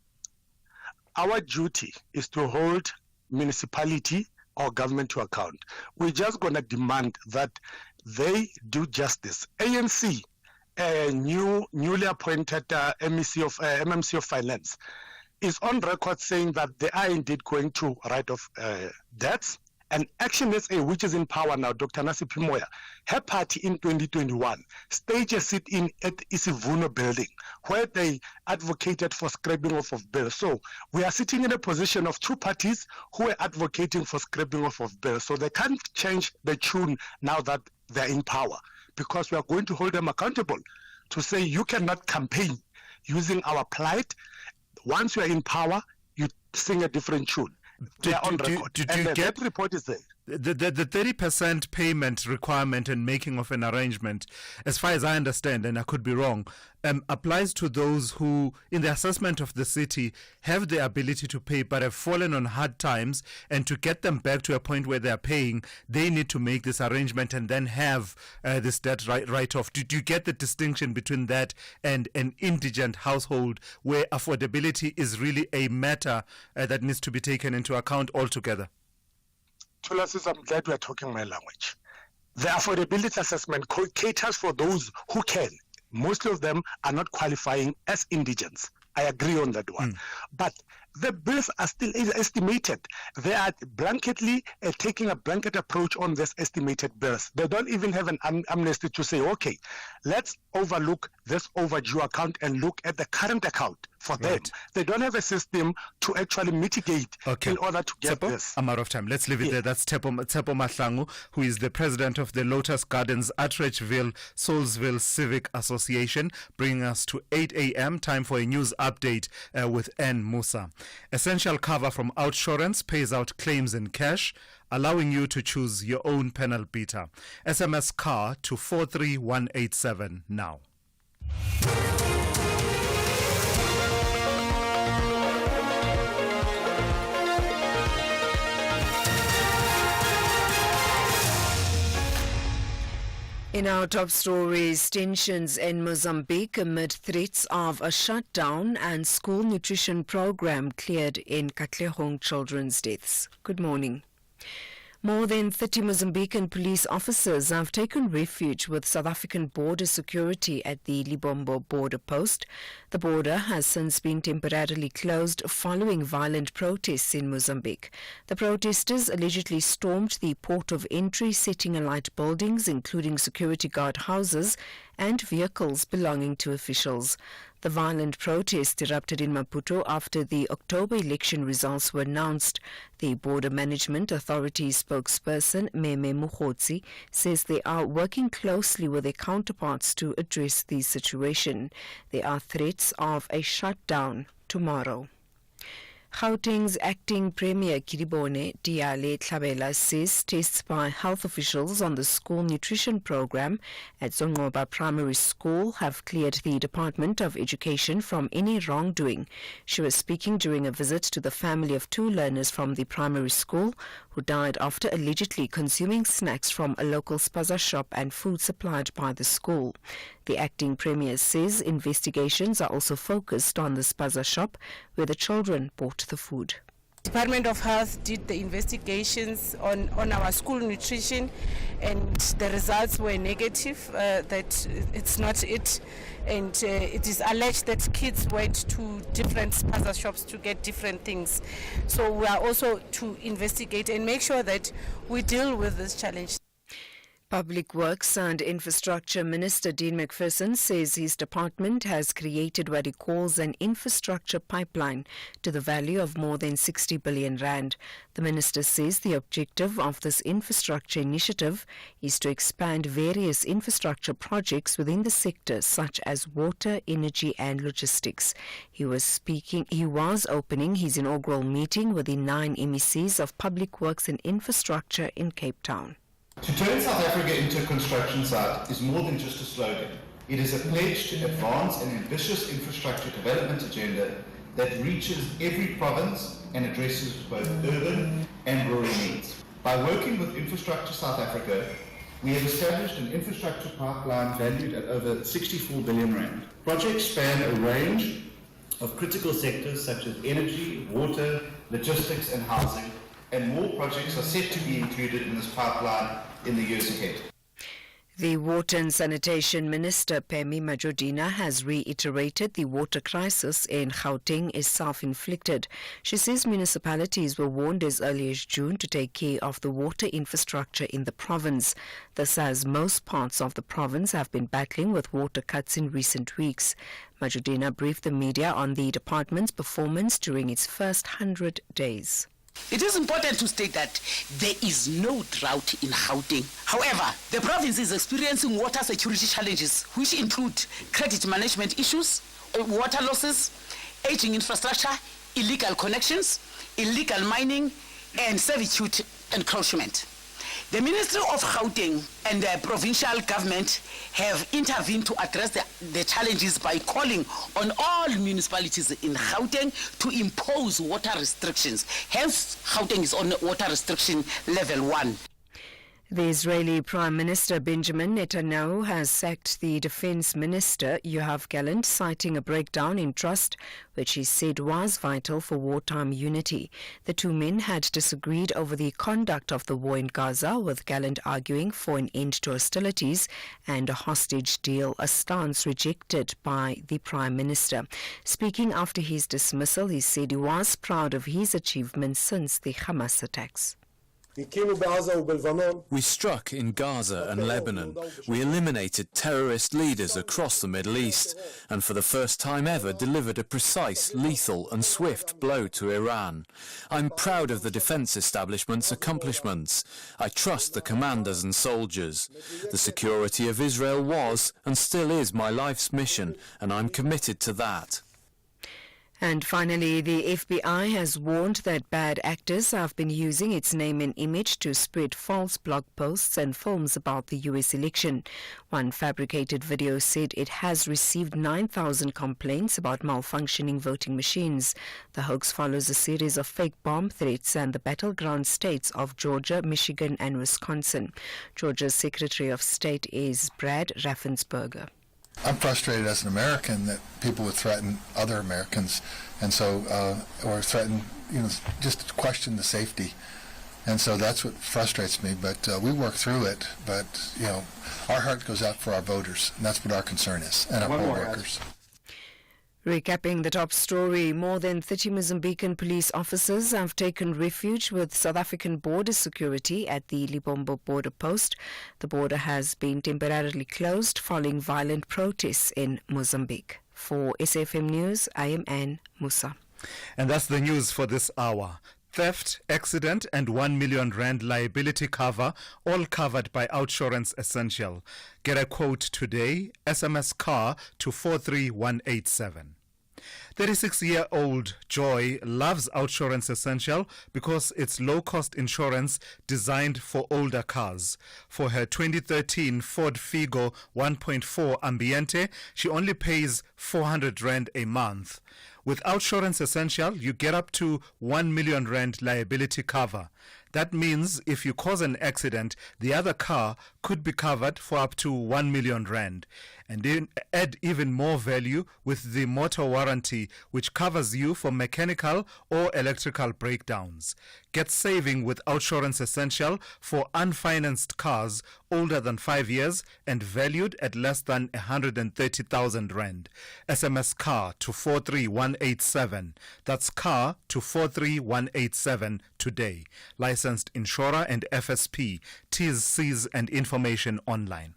Our duty is to hold municipality or government to account. We're just going to demand that they do justice. ANC, newly appointed MMC of Finance, is on record saying that they are indeed going to write off debts. And Action SA, which is in power now, Dr. Nasipi Moya, her party in 2021 staged a sit-in at Isivuno building where they advocated for scrapping off of bills. So we are sitting in a position of two parties who are advocating for scrapping off of bills. So they can't change the tune now that they're in power, because we are going to hold them accountable to say you cannot campaign using our plight. Once you are in power, you sing a different tune. They are on record. That report is there. The 30% payment requirement and making of an arrangement, as far as I understand, and I could be wrong, applies to those who, in the assessment of the city, have the ability to pay but have fallen on hard times, and to get them back to a point where they are paying, they need to make this arrangement and then have this debt write-off. Do you get the distinction between that and an indigent household where affordability is really a matter that needs to be taken into account altogether? Thulasizwe, I'm glad we are talking my language. The affordability assessment caters for those who can. Most of them are not qualifying as indigents. I agree on that one. But the bills are still estimated. They are blanketly taking a blanket approach on this estimated bills. They don't even have an amnesty to say, okay, let's overlook this overdue account and look at the current account for them. They don't have a system to actually mitigate in order to get this. I'm out of time. Let's leave it there. That's Tepo Mahlangu, who is the president of the Lotus Gardens Atteridgeville Soulsville Civic Association, bringing us to 8 a.m. Time for a news update with N. Musa. Essential cover from Outsurance pays out claims in cash, allowing you to choose your own panel beater. SMS CAR to 43187 now. In our top stories, tensions in Mozambique amid threats of a shutdown and school nutrition program cleared in Katlehong children's deaths. Good morning. More than 30 Mozambican police officers have taken refuge with South African border security at the Libombo border post. The border has since been temporarily closed following violent protests in Mozambique. The protesters allegedly stormed the port of entry, setting alight buildings, including security guard houses and vehicles belonging to officials. The violent protest erupted in Maputo after the October election results were announced. The Border Management Authority spokesperson, Meme Mukhotsi, says they are working closely with their counterparts to address the situation. There are threats of a shutdown tomorrow. Gauteng's acting Premier Kiribone Diale Tlhabela says tests by health officials on the school nutrition program at Zongoba Primary School have cleared the Department of Education from any wrongdoing. She was speaking during a visit to the family of 2 learners from the primary school who died after allegedly consuming snacks from a local spaza shop and food supplied by the school. The acting Premier says investigations are also focused on the spaza shop where the children bought the food. Department of Health did the investigations on our school nutrition, and the results were negative, that it's not it, and it is alleged that kids went to different spaza shops to get different things. So we are also to investigate and make sure that we deal with this challenge. Public Works and Infrastructure Minister Dean McPherson says his department has created what he calls an infrastructure pipeline to the value of more than 60 billion rand. The minister says the objective of this infrastructure initiative is to expand various infrastructure projects within the sector such as water, energy and logistics. He was opening his inaugural meeting with the 9 MECs of Public Works and Infrastructure in Cape Town. To turn South Africa into a construction site is more than just a slogan. It is a pledge to advance an ambitious infrastructure development agenda that reaches every province and addresses both urban and rural needs. By working with Infrastructure South Africa, we have established an infrastructure pipeline valued at over 64 billion rand. Projects span a range of critical sectors such as energy, water, logistics and housing, and more projects are set to be included in this pipeline in the years ahead. The Water and Sanitation Minister, Pemi Majodina, has reiterated the water crisis in Gauteng is self-inflicted. She says municipalities were warned as early as June to take care of the water infrastructure in the province. This as most parts of the province have been battling with water cuts in recent weeks. Majodina briefed the media on the department's performance during its first 100 days. It is important to state that there is no drought in Gauteng. However, the province is experiencing water security challenges, which include credit management issues, water losses, aging infrastructure, illegal connections, illegal mining, and servitude encroachment. The Ministry of Gauteng and the provincial government have intervened to address the challenges by calling on all municipalities in Gauteng to impose water restrictions. Hence, Gauteng is on water restriction level 1. The Israeli Prime Minister Benjamin Netanyahu has sacked the Defense Minister Yoav Gallant, citing a breakdown in trust, which he said was vital for wartime unity. The two men had disagreed over the conduct of the war in Gaza, with Gallant arguing for an end to hostilities and a hostage deal, a stance rejected by the Prime Minister. Speaking after his dismissal, he said he was proud of his achievements since the Hamas attacks. We struck in Gaza and Lebanon. We eliminated terrorist leaders across the Middle East and for the first time ever delivered a precise, lethal and swift blow to Iran. I'm proud of the defense establishment's accomplishments. I trust the commanders and soldiers. The security of Israel was and still is my life's mission, and I'm committed to that. And finally, the FBI has warned that bad actors have been using its name and image to spread false blog posts and films about the U.S. election. One fabricated video said it has received 9,000 complaints about malfunctioning voting machines. The hoax follows a series of fake bomb threats and the battleground states of Georgia, Michigan and Wisconsin. Georgia's Secretary of State is Brad Raffensperger. I'm frustrated as an American that people would threaten other Americans, and so or threaten, just to question the safety, and so that's what frustrates me. But we work through it. But our heart goes out for our voters, and that's what our concern is, and our poll workers. Recapping the top story, more than 30 Mozambican police officers have taken refuge with South African border security at the Libombo border post. The border has been temporarily closed following violent protests in Mozambique. For SAFM News, I am Anne Musa. And that's the news for this hour. Theft, accident and 1 million rand liability cover, all covered by Outsurance Essential. Get a quote today, SMS CAR to 43187. 36-year-old Joy loves Outsurance Essential because it's low-cost insurance designed for older cars. For her 2013 Ford Figo 1.4 Ambiente, she only pays 400 rand a month. With Outsurance Essential, you get up to 1 million rand liability cover. That means if you cause an accident, the other car could be covered for up to 1 million rand. And then add even more value with the motor warranty, which covers you for mechanical or electrical breakdowns. Get saving with Outsurance Essential for unfinanced cars older than 5 years and valued at less than 130,000 rand. SMS CAR to 43187. That's CAR to 43187 today. Licensed insurer and FSP. T's, C's and information online.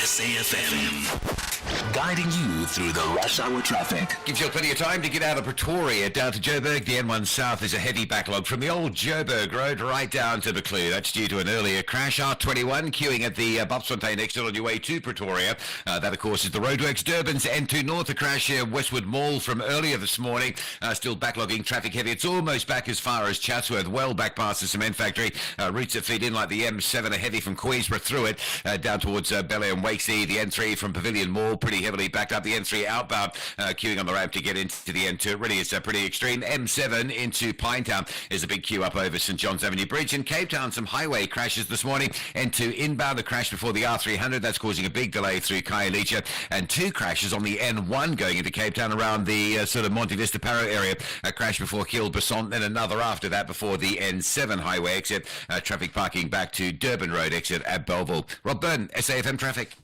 SAFM, guiding you through the rush hour traffic. Gives you plenty of time to get out of Pretoria down to Joburg. The N1 South is a heavy backlog from the old Joburg Road right down to Buccleuch. That's due to an earlier crash. R21 queuing at the Bobsfontein exit on your way to Pretoria. That, of course, is the roadworks. Durban's N2 North, a crash here, Westwood Mall from earlier this morning. Still backlogging, traffic heavy. It's almost back as far as Chatsworth, well back past the cement factory. Routes that feed in like the M7 are heavy from Queensborough through it, down towards Bel Air and Wakesy. The N3 from Pavilion Mall, pretty heavily backed up. The N3 outbound, queuing on the ramp to get into the N2. It really is pretty extreme. M7 into Pinetown is a big queue up over St John's Avenue Bridge. In Cape Town, some highway crashes this morning. N2 inbound, a crash before the R300. That's causing a big delay through Khayelitsha. And two crashes on the N1 going into Cape Town around the sort of Monte Vista Paro area. A crash before Kiel-Besant, then another after that before the N7 highway exit. Traffic parking back to Durban Road exit at Belleville. Rob Byrne, SAFM Traffic.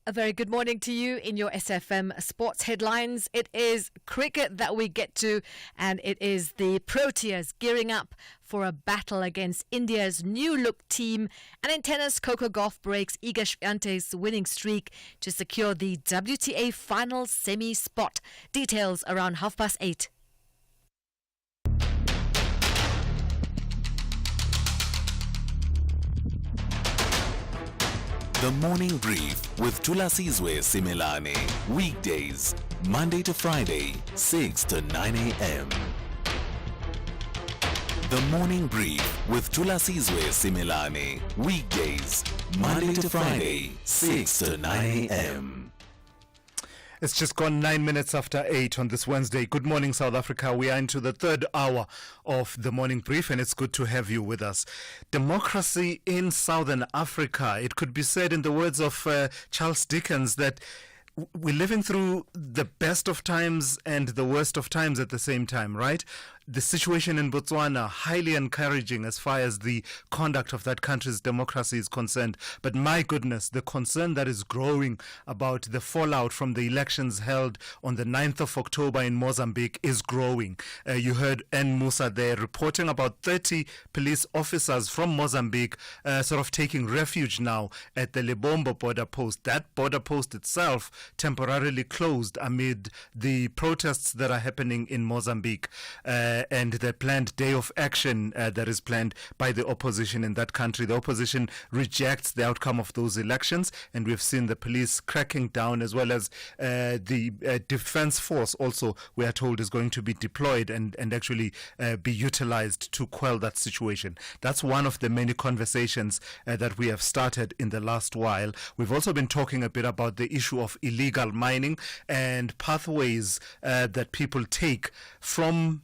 A very good morning to you in your SFM sports headlines. It is cricket that we get to, and it is the Proteas gearing up for a battle against India's new look team. And in tennis, Coco Gauff breaks Iga Swiatek's winning streak to secure the WTA final semi spot. Details around 8:30. The Morning Brief with Thulasizwe Simelane. Weekdays, Monday to Friday, 6 to 9 a.m. The Morning Brief with Thulasizwe Simelane. Weekdays, Monday to Friday, 6 to 9 a.m. It's just gone 9 minutes after 8 on this Wednesday. Good morning, South Africa. We are into the third hour of the morning brief, and it's good to have you with us. Democracy in Southern Africa. It could be said in the words of Charles Dickens that we're living through the best of times and the worst of times at the same time, right? The situation in Botswana, highly encouraging as far as the conduct of that country's democracy is concerned. But my goodness, the concern that is growing about the fallout from the elections held on the 9th of October in Mozambique is growing. You heard N. Musa there reporting about 30 police officers from Mozambique sort of taking refuge now at the Lebombo border post. That border post itself temporarily closed amid the protests that are happening in Mozambique. And the planned day of action that is planned by the opposition in that country. The opposition rejects the outcome of those elections, and we've seen the police cracking down, as well as the defense force also, we are told, is going to be deployed and actually be utilized to quell that situation. That's one of the many conversations that we have started in the last while. We've also been talking a bit about the issue of illegal mining and pathways that people take from,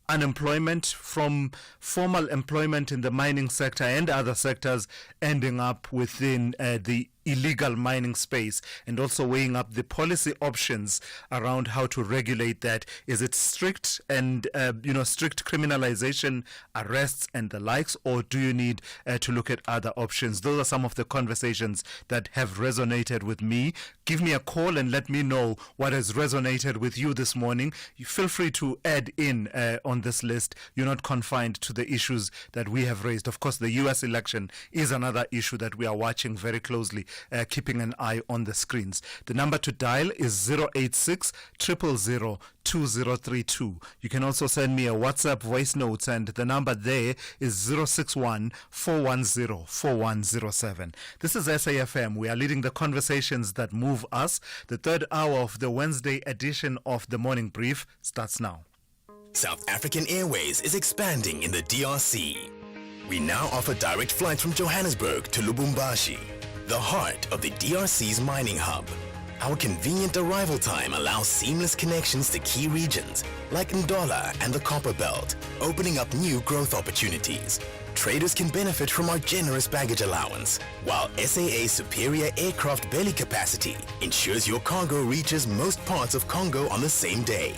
unemployment, from formal employment in the mining sector and other sectors, ending up within the illegal mining space, and also weighing up the policy options around how to regulate that. Is it strict and strict criminalization, arrests and the likes, or do you need to look at other options? Those are some of the conversations that have resonated with me. Give me a call and let me know what has resonated with you this morning. You feel free to add in on this list. You're not confined to the issues that we have raised. Of course, the US election is another issue that we are watching very closely. Keeping an eye on the screens. The number to dial is 086 000 2032. You can also send me a WhatsApp voice note, and the number there is 061 410 4107. This is SAFM. We are leading the conversations that move us. The third hour of the Wednesday edition of the Morning Brief starts now. South African Airways is expanding in the DRC. We now offer direct flights from Johannesburg to Lubumbashi, the heart of the DRC's mining hub. Our convenient arrival time allows seamless connections to key regions like Ndola and the Copper Belt, opening up new growth opportunities. Traders can benefit from our generous baggage allowance, while SAA's superior aircraft belly capacity ensures your cargo reaches most parts of Congo on the same day.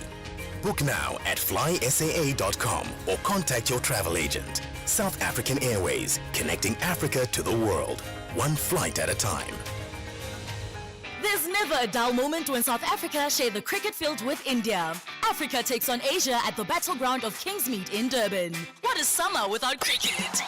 Book now at flysaa.com or contact your travel agent. South African Airways, connecting Africa to the world, one flight at a time. There's never a dull moment when South Africa share the cricket field with India. Africa takes on Asia at the battleground of Kingsmead in Durban. What is summer without cricket?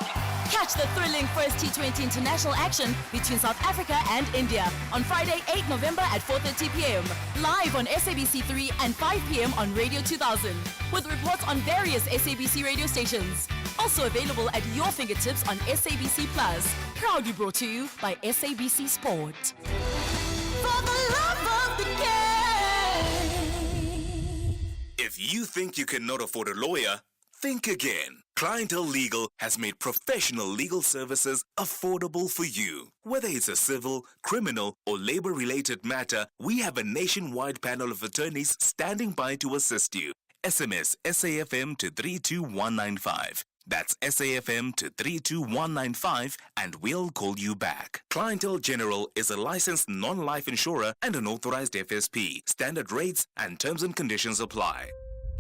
Catch the thrilling first T20 international action between South Africa and India on Friday, 8 November at 4:30 p.m. live on SABC3 and 5 p.m. on Radio 2000, with reports on various SABC radio stations. Also available at your fingertips on SABC Plus. Proudly brought to you by SABC Sport. For the love of the game. If you think you cannot afford a lawyer, think again. Clientele Legal has made professional legal services affordable for you. Whether it's a civil, criminal, or labor-related matter, we have a nationwide panel of attorneys standing by to assist you. SMS SAFM to 32195. That's SAFM to 32195 and we'll call you back. Clientele General is a licensed non-life insurer and an authorized FSP. Standard rates and terms and conditions apply.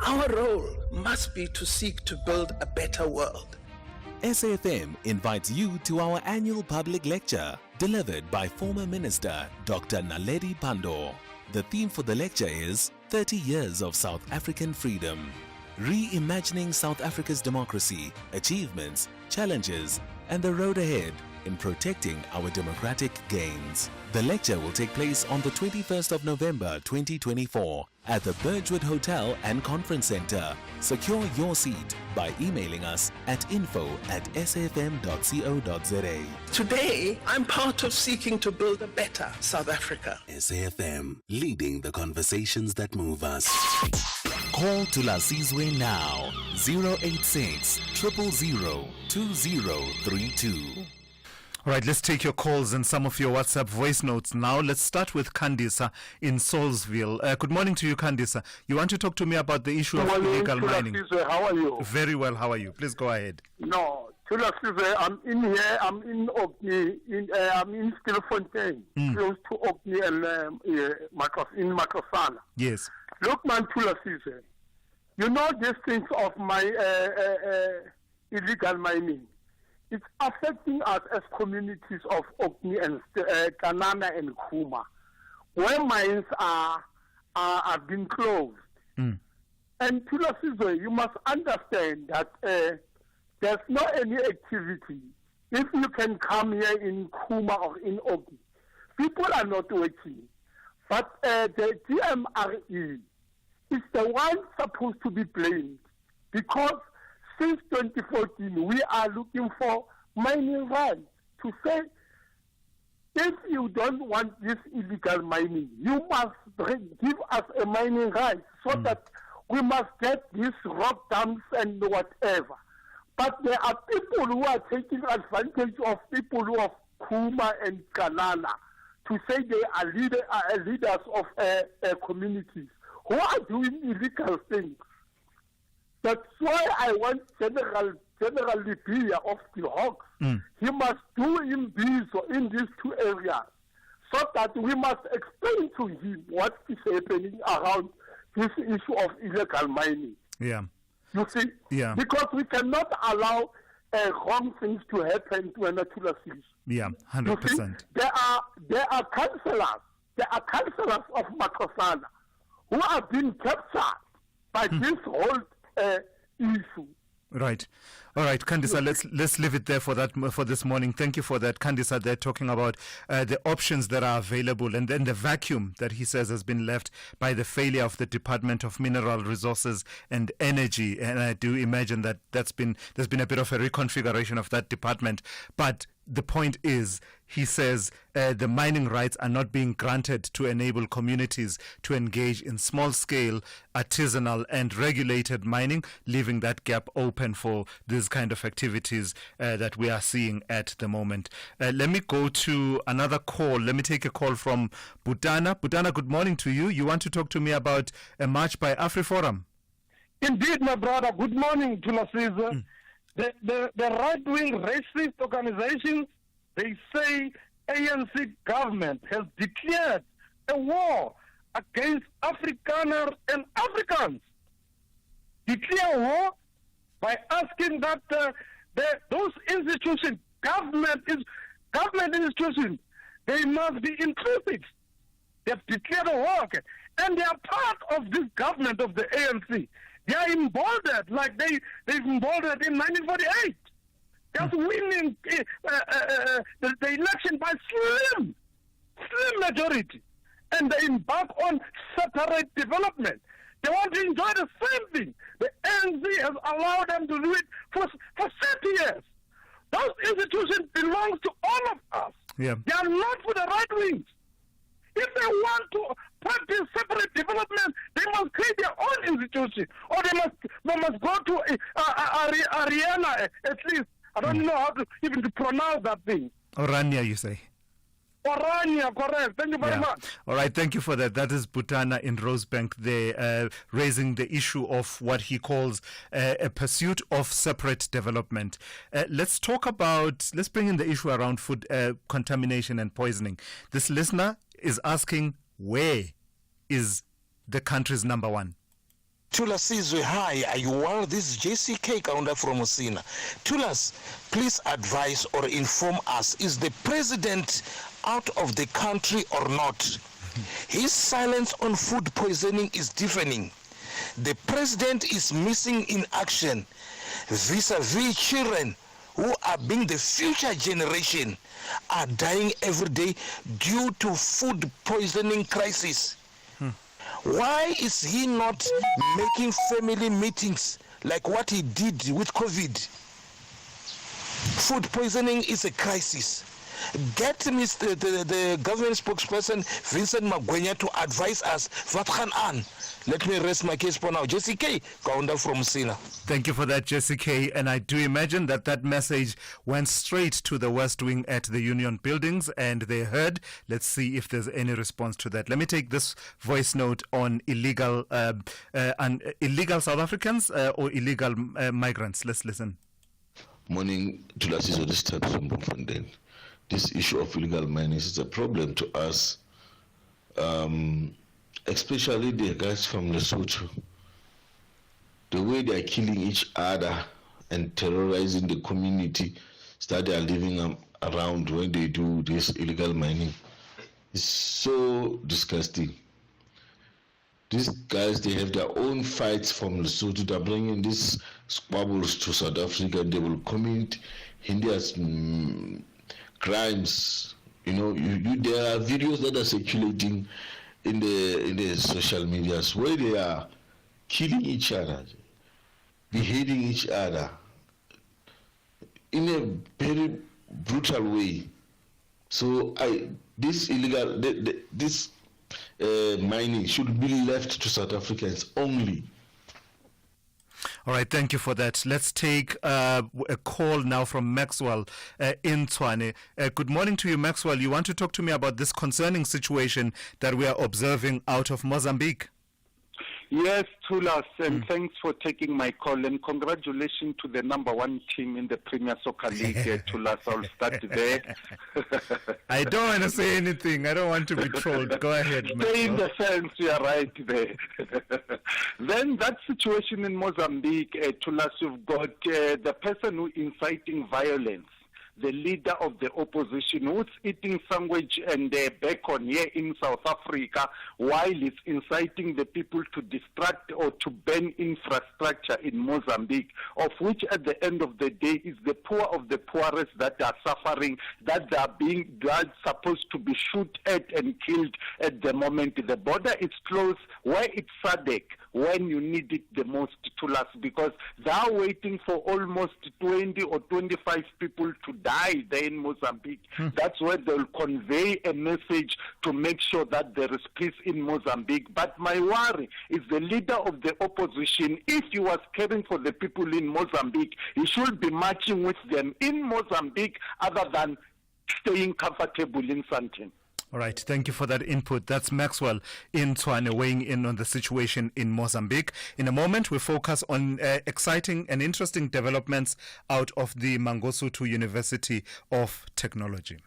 Our role must be to seek to build a better world. SAFM invites you to our annual public lecture delivered by former Minister Dr. Naledi Pandor. The theme for the lecture is 30 Years of South African Freedom. Reimagining South Africa's democracy, achievements, challenges, and the road ahead in protecting our democratic gains. The lecture will take place on the 21st of November 2024 at the Birchwood Hotel and Conference Center. Secure your seat by emailing us at info@safm.co.za. Today, I'm part of seeking to build a better South Africa. SAFM, leading the conversations that move us. Call Thulasizwe now, 086 000 2032. All right, let's take your calls and some of your WhatsApp voice notes now. Let's start with Kandisa in Salisville. Good morning to you, Kandisa. You want to talk to me about the issue of illegal mining? How are you? Very well, how are you? Please go ahead. No, Thulasizwe, I'm in here. I'm in Orkney. I'm in Stilfontein, close to Orkney and in Makrosana. Yes. Look, man, Thulasizwe, you know these things of my illegal mining. It's affecting us as communities of Orkney and Kanana and Kuma, where mines are being closed. And Thulasizwe, you must understand that there's not any activity. If you can come here in Kuma or in Orkney, people are not working. But the DMRE is the one supposed to be blamed, because since 2014, we are looking for mining rights to say, if you don't want this illegal mining, you must give us a mining right so that we must get these rock dumps and whatever. But there are people who are taking advantage of people who are Kuma and Kanana to say they are leaders of communities who are doing illegal things. That's why I want General Libya of the Hawks. He must do in these two areas, so that we must explain to him what is happening around this issue of illegal mining. Yeah. You see? Yeah. Because we cannot allow wrong things to happen to another citizen. Yeah, 100%. There are councillors of Makrosana who have been captured by this whole issue. Right. All right, Kandisa, let's leave it there for this morning. Thank you for that. Kandisa, they're talking about the options that are available, and then the vacuum that he says has been left by the failure of the Department of Mineral Resources and Energy. And I do imagine that there's been a bit of a reconfiguration of that department. But the point is, he says the mining rights are not being granted to enable communities to engage in small-scale, artisanal and regulated mining, leaving that gap open for these kind of activities that we are seeing at the moment. Let me go to another call. Let me take a call from Butana. Butana, good morning to you. You want to talk to me about a march by AfriForum? Indeed, my brother. Good morning, Thulasizwe. The right-wing racist organizations, they say ANC government has declared a war against Afrikaners and Africans. Declare war by asking that those institutions, government institutions, they must be inclusive. They have declared a war, and they are part of this government of the ANC. They are emboldened like they've emboldened in 1948. Just winning the election by slim majority. And they embark on separate development. They want to enjoy the same thing. The ANC has allowed them to do it for 30 years. Those institutions belong to all of us. Yeah. They are not for the right wings. If they want to practice separate development, they must create their own institution, or they must go to Ariana at least. I don't know how to even to pronounce that thing. Orania, you say? Orania, correct. Thank you very much. All right, thank you for that. That is Butana in Rosebank there, raising the issue of what he calls a pursuit of separate development. Let's bring in the issue around food contamination and poisoning. This listener is asking, where is the country's number one? Thulasizwe, hi, are you well? This is JCK Kaunda from Osina. Thulas, please advise or inform us, is the president out of the country or not? His silence on food poisoning is deafening. The president is missing in action vis-a-vis children who are being the future generation are dying every day due to food poisoning crisis. Why is he not making family meetings like what he did with COVID? Food poisoning is a crisis. Get the government spokesperson Vincent Magwenya to advise us what can on Let me rest my case for now. Jesse K, Kaunda from Sina. Thank you for that, Jesse K. And I do imagine that message went straight to the West Wing at the Union Buildings, and they heard. Let's see if there's any response to that. Let me take this voice note on illegal South Africans or illegal migrants. Let's listen. Morning, Thulasizwe, this time from Bloemfontein. This issue of illegal mining is a problem to us, especially the guys from Lesotho. The way they are killing each other and terrorizing the community that they are living around when they do this illegal mining is so disgusting. These guys, they have their own fights from Lesotho. They're bringing these squabbles to South Africa, and they will commit India's crimes. You know, there are videos that are circulating in the social medias where they are killing each other, beheading each other in a very brutal way. So this illegal, this mining should be left to South Africans only. All right, thank you for that. Let's take a call now from Maxwell in Tshwane. Good morning to you, Maxwell. You want to talk to me about this concerning situation that we are observing out of Mozambique? Yes, Thulas, and thanks for taking my call, and congratulations to the #1 team in the Premier Soccer League, Thulas. I'll start there. I don't want to say anything. I don't want to be trolled. Go ahead, Stay in the fence, you are right there. Then that situation in Mozambique, Thulas, you've got the person who inciting violence, the leader of the opposition, who's eating sandwich and bacon here in South Africa while he's inciting the people to distract or to ban infrastructure in Mozambique, of which at the end of the day is the poor of the poorest that are suffering, that are supposed to be shot at and killed at the moment. The border is closed where it's SADC, when you need it the most, to last, because they are waiting for almost 20 or 25 people to die there in Mozambique. That's where they'll convey a message to make sure that there is peace in Mozambique. But my worry is the leader of the opposition, if he was caring for the people in Mozambique, he should be marching with them in Mozambique other than staying comfortable in Sandton. All right, thank you for that input. That's Maxwell in Tshwane weighing in on the situation in Mozambique. In a moment, we focus on exciting and interesting developments out of the Mangosuthu University of Technology.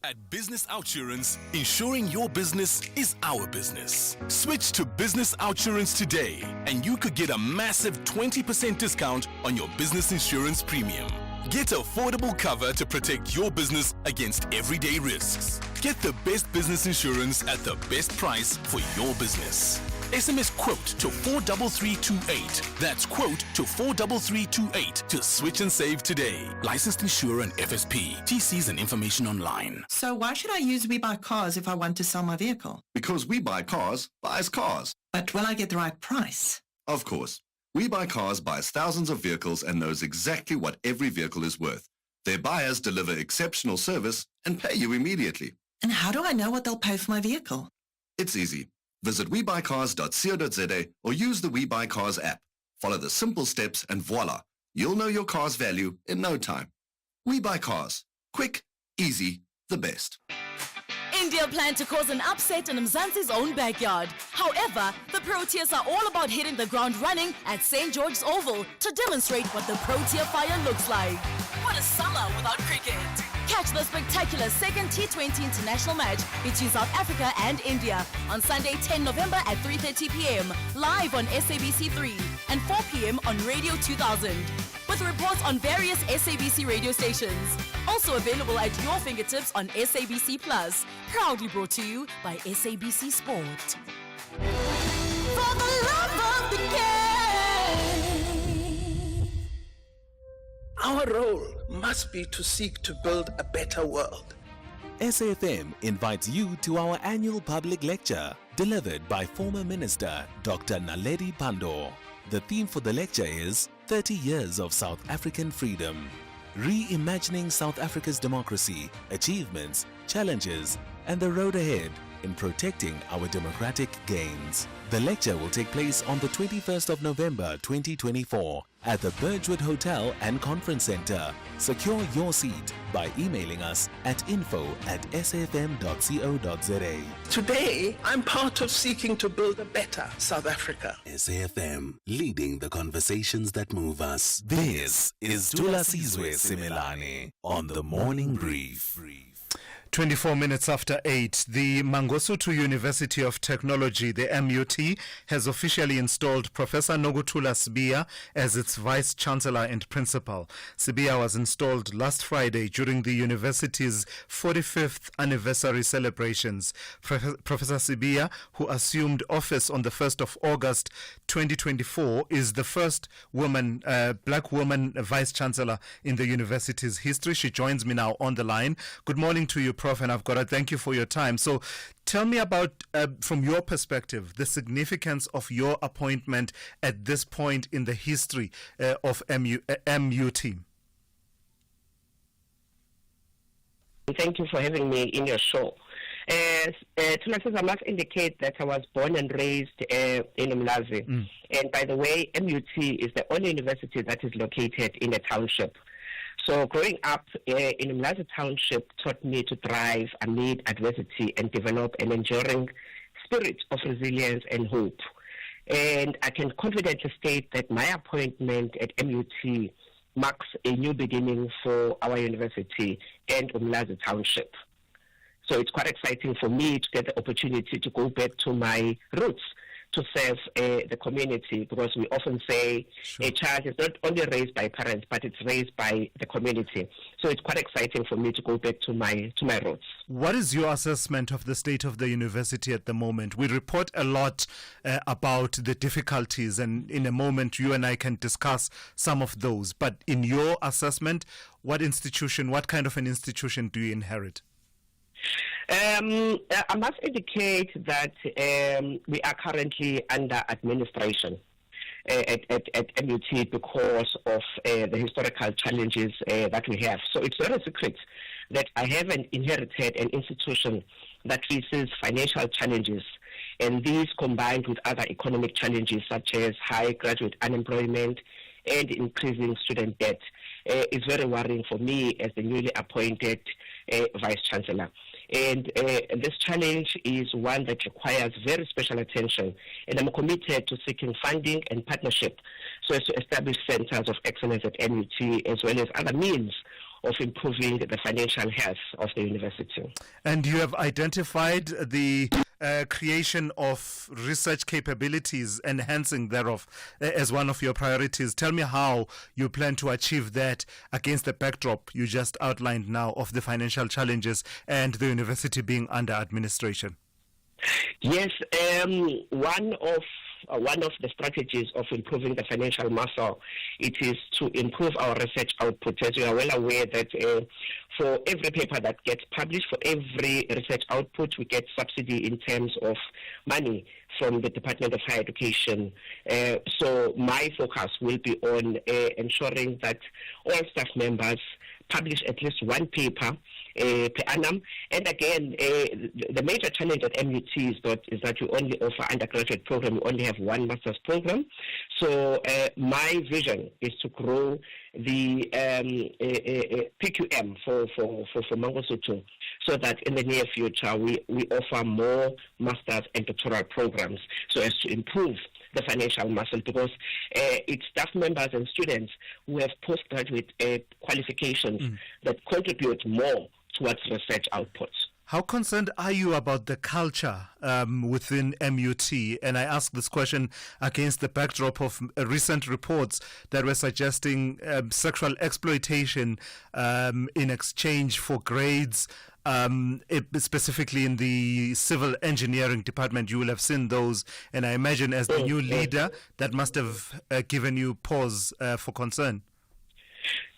At Business Outsurance, ensuring your business is our business. Switch to Business Outsurance today, and you could get a massive 20% discount on your business insurance premium. Get affordable cover to protect your business against everyday risks. Get the best business insurance at the best price for your business. SMS quote to 43328. That's quote to 43328 to switch and save today. Licensed insurer and FSP. TCs and information online. So why should I use We Buy Cars if I want to sell my vehicle? Because We Buy Cars buys cars. But will I get the right price? Of course. We Buy Cars buys thousands of vehicles and knows exactly what every vehicle is worth. Their buyers deliver exceptional service and pay you immediately. And how do I know what they'll pay for my vehicle? It's easy. Visit webuycars.co.za or use the We Buy Cars app. Follow the simple steps and voila, you'll know your car's value in no time. We Buy Cars. Quick, easy, the best. India planned to cause an upset in Mzansi's own backyard. However, the Proteas are all about hitting the ground running at St. George's Oval to demonstrate what the Protea fire looks like. What a summer without cricket. Catch the spectacular second T20 international match between South Africa and India on Sunday 10 November at 3:30 p.m. live on SABC3 and 4 p.m. on Radio 2000. With reports on various SABC radio stations. Also available at your fingertips on SABC Plus. Proudly brought to you by SABC Sport. For the love of the game. Our role must be to seek to build a better world. SAFM invites you to our annual public lecture delivered by former Minister Dr. Naledi Pandor. The theme for the lecture is 30 Years of South African Freedom. Reimagining South Africa's democracy, achievements, challenges, and the road ahead in protecting our democratic gains. The lecture will take place on the 21st of November 2024 at the Birchwood Hotel and Conference Center. Secure your seat by emailing us at info@safm.co.za. Today, I'm part of seeking to build a better South Africa. SAFM, leading the conversations that move us. This is Thulasizwe Simelane on the Morning Brief. 24 minutes after 8, the Mangosuthu University of Technology, the MUT, has officially installed Professor Nokuthula Sibiya as its Vice Chancellor and Principal. Sibiya was installed last Friday during the university's 45th anniversary celebrations. Professor Sibiya, who assumed office on the 1st of August 2024, is the first woman, black woman Vice Chancellor in the university's history. She joins me now on the line. Good morning to you, Prof, and I've got to thank you for your time. So tell me about, from your perspective, the significance of your appointment at this point in the history of MUT. Thank you for having me in your show. Thulasizwe, I must indicate that I was born and raised in Umlazi. And by the way, MUT is the only university that is located in a township. So growing up in Umlazi Township taught me to thrive amid adversity and develop an enduring spirit of resilience and hope. And I can confidently state that my appointment at MUT marks a new beginning for our university and Umlazi Township. So it's quite exciting for me to get the opportunity to go back to my roots, to serve the community, because we often say a child is not only raised by parents, but it's raised by the community. So it's quite exciting for me to go back to my roots. What is your assessment of the state of the university at the moment? We report a lot about the difficulties, and in a moment you and I can discuss some of those. But in your assessment, what kind of an institution do you inherit? I must indicate that we are currently under administration at MUT because of the historical challenges that we have. So it's not a secret that I haven't inherited an institution that faces financial challenges, and these combined with other economic challenges such as high graduate unemployment and increasing student debt is very worrying for me as the newly appointed Vice Chancellor. And this challenge is one that requires very special attention, and I'm committed to seeking funding and partnership so as to establish centers of excellence at MUT as well as other means of improving the financial health of the university. And you have identified the creation of research capabilities, enhancing thereof, as one of your priorities. Tell me how you plan to achieve that against the backdrop you just outlined now of the financial challenges and the university being under administration. Yes, one of the strategies of improving the financial muscle, it is to improve our research output. As you are well aware that for every paper that gets published, for every research output, we get subsidy in terms of money from the Department of Higher Education. So my focus will be on ensuring that all staff members publish at least one paper per annum. And again, the major challenge at MUT is that we only offer undergraduate program. We only have one master's program. So my vision is to grow the PQM for Mangosuthu, so that in the near future we offer more master's and doctoral programs so as to improve the financial muscle, because it's staff members and students who have postgraduate qualifications that contribute more towards research outputs. How concerned are you about the culture within MUT? And I ask this question against the backdrop of recent reports that were suggesting sexual exploitation in exchange for grades, specifically in the civil engineering department. You will have seen those, and I imagine as the new leader, that must have given you pause for concern.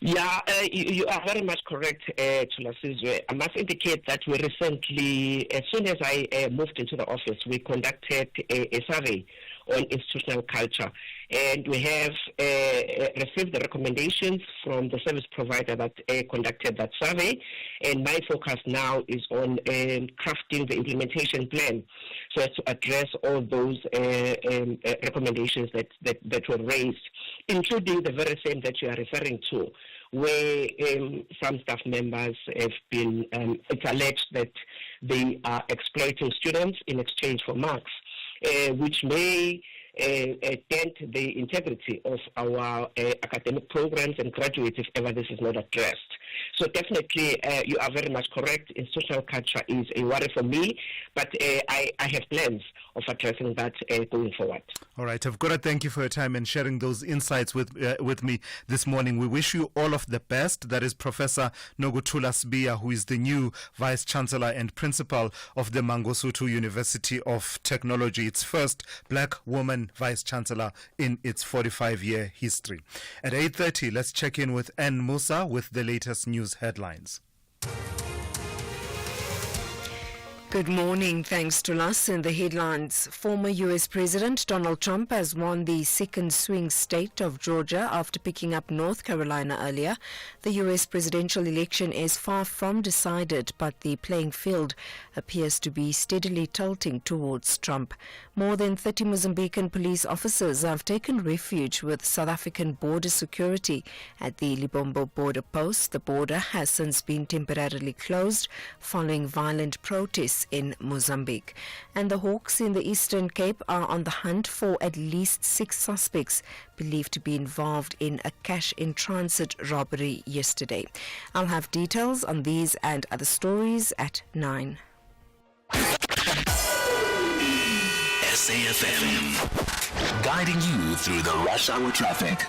Yeah, you are very much correct, Thulasizwe. I must indicate that we recently, as soon as I moved into the office, we conducted a survey on institutional culture. And we have received the recommendations from the service provider that conducted that survey. And my focus now is on crafting the implementation plan so as to address all those recommendations that were raised, including the very same that you are referring to, where some staff members have been, it's alleged that they are exploiting students in exchange for marks, which may dent the integrity of our academic programs and graduates if ever this is not addressed. So definitely, you are very much correct. Institutional culture is a worry for me, but I have plans of addressing that going forward. All right, I've got to thank you for your time and sharing those insights with me this morning. We wish you all of the best. That is Professor Thulasizwe, who is the new Vice Chancellor and Principal of the Mangosuthu University of Technology, its first black woman Vice Chancellor in its 45-year history. At 8:30, let's check in with Ann Musa with the latest news headlines. Good morning. Thanks to us. In the headlines, former U.S. President Donald Trump has won the second swing state of Georgia after picking up North Carolina earlier. The U.S. presidential election is far from decided, but the playing field appears to be steadily tilting towards Trump. More than 30 Mozambican police officers have taken refuge with South African border security at the Libombo border post. The border has since been temporarily closed following violent protests in Mozambique. And the Hawks in the Eastern Cape are on the hunt for at least 6 suspects believed to be involved in a cash-in-transit robbery yesterday. I'll have details on these and other stories at 9. SAFM, guiding you through the rush hour traffic.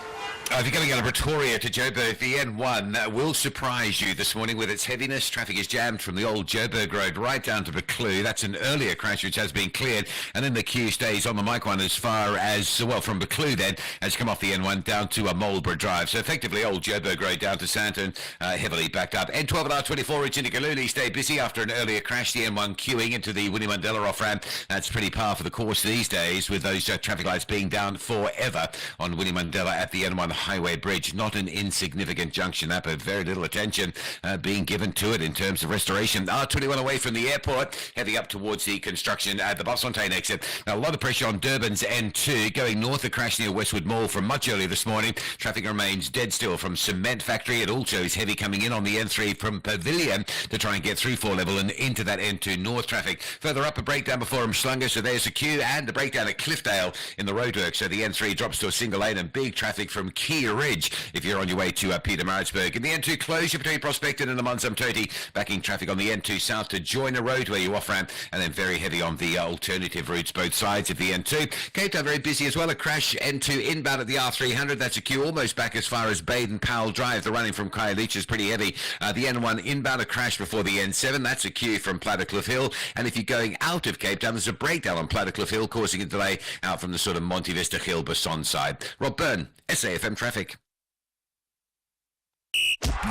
If you're going out of Pretoria to Joburg, the N1 will surprise you this morning with its heaviness. Traffic is jammed from the old Joburg Road right down to Buccleuch. That's an earlier crash which has been cleared. And then the queue stays on the Mike 1 as far as, well, from Buccleuch then, has come off the N1 down to Marlborough Drive. So effectively, old Joburg Road down to Sandton, heavily backed up. N12 and R24 reaching to Kaluli stay busy after an earlier crash. The N1 queuing into the Winnie Mandela off-ramp. That's pretty par for the course these days with those traffic lights being down forever on Winnie Mandela at the N1 Highway Bridge. Not an insignificant junction, that, but very little attention being given to it in terms of restoration. R21 away from the airport, heading up towards the construction at the Bosfontein exit. Now, a lot of pressure on Durban's N2, going north, a crash near Westwood Mall from much earlier this morning. Traffic remains dead still from Cement Factory. It also is heavy coming in on the N3 from Pavilion to try and get through 4 level and into that N2 north traffic. Further up, a breakdown before Mshlanga, so there's a queue, and a breakdown at Cliffdale in the roadwork, so the N3 drops to a single lane, and big traffic from Key Ridge if you're on your way to Pietermaritzburg. In the N2 closure between Prospecton and the Monzum-Toti, backing traffic on the N2 south to Joiner Road where you off-ramp, and then very heavy on the alternative routes both sides of the N2. Cape Town very busy as well. A crash N2 inbound at the R300. That's a queue almost back as far as Baden-Powell Drive. The running from Khayelitsha is pretty heavy. The N1 inbound, a crash before the N7. That's a queue from Plattekloof Hill. And if you're going out of Cape Town, there's a breakdown on Plattekloof Hill causing a delay out from the sort of Monte Vista Hill Basson side. Rob Byrne, SAFM Traffic.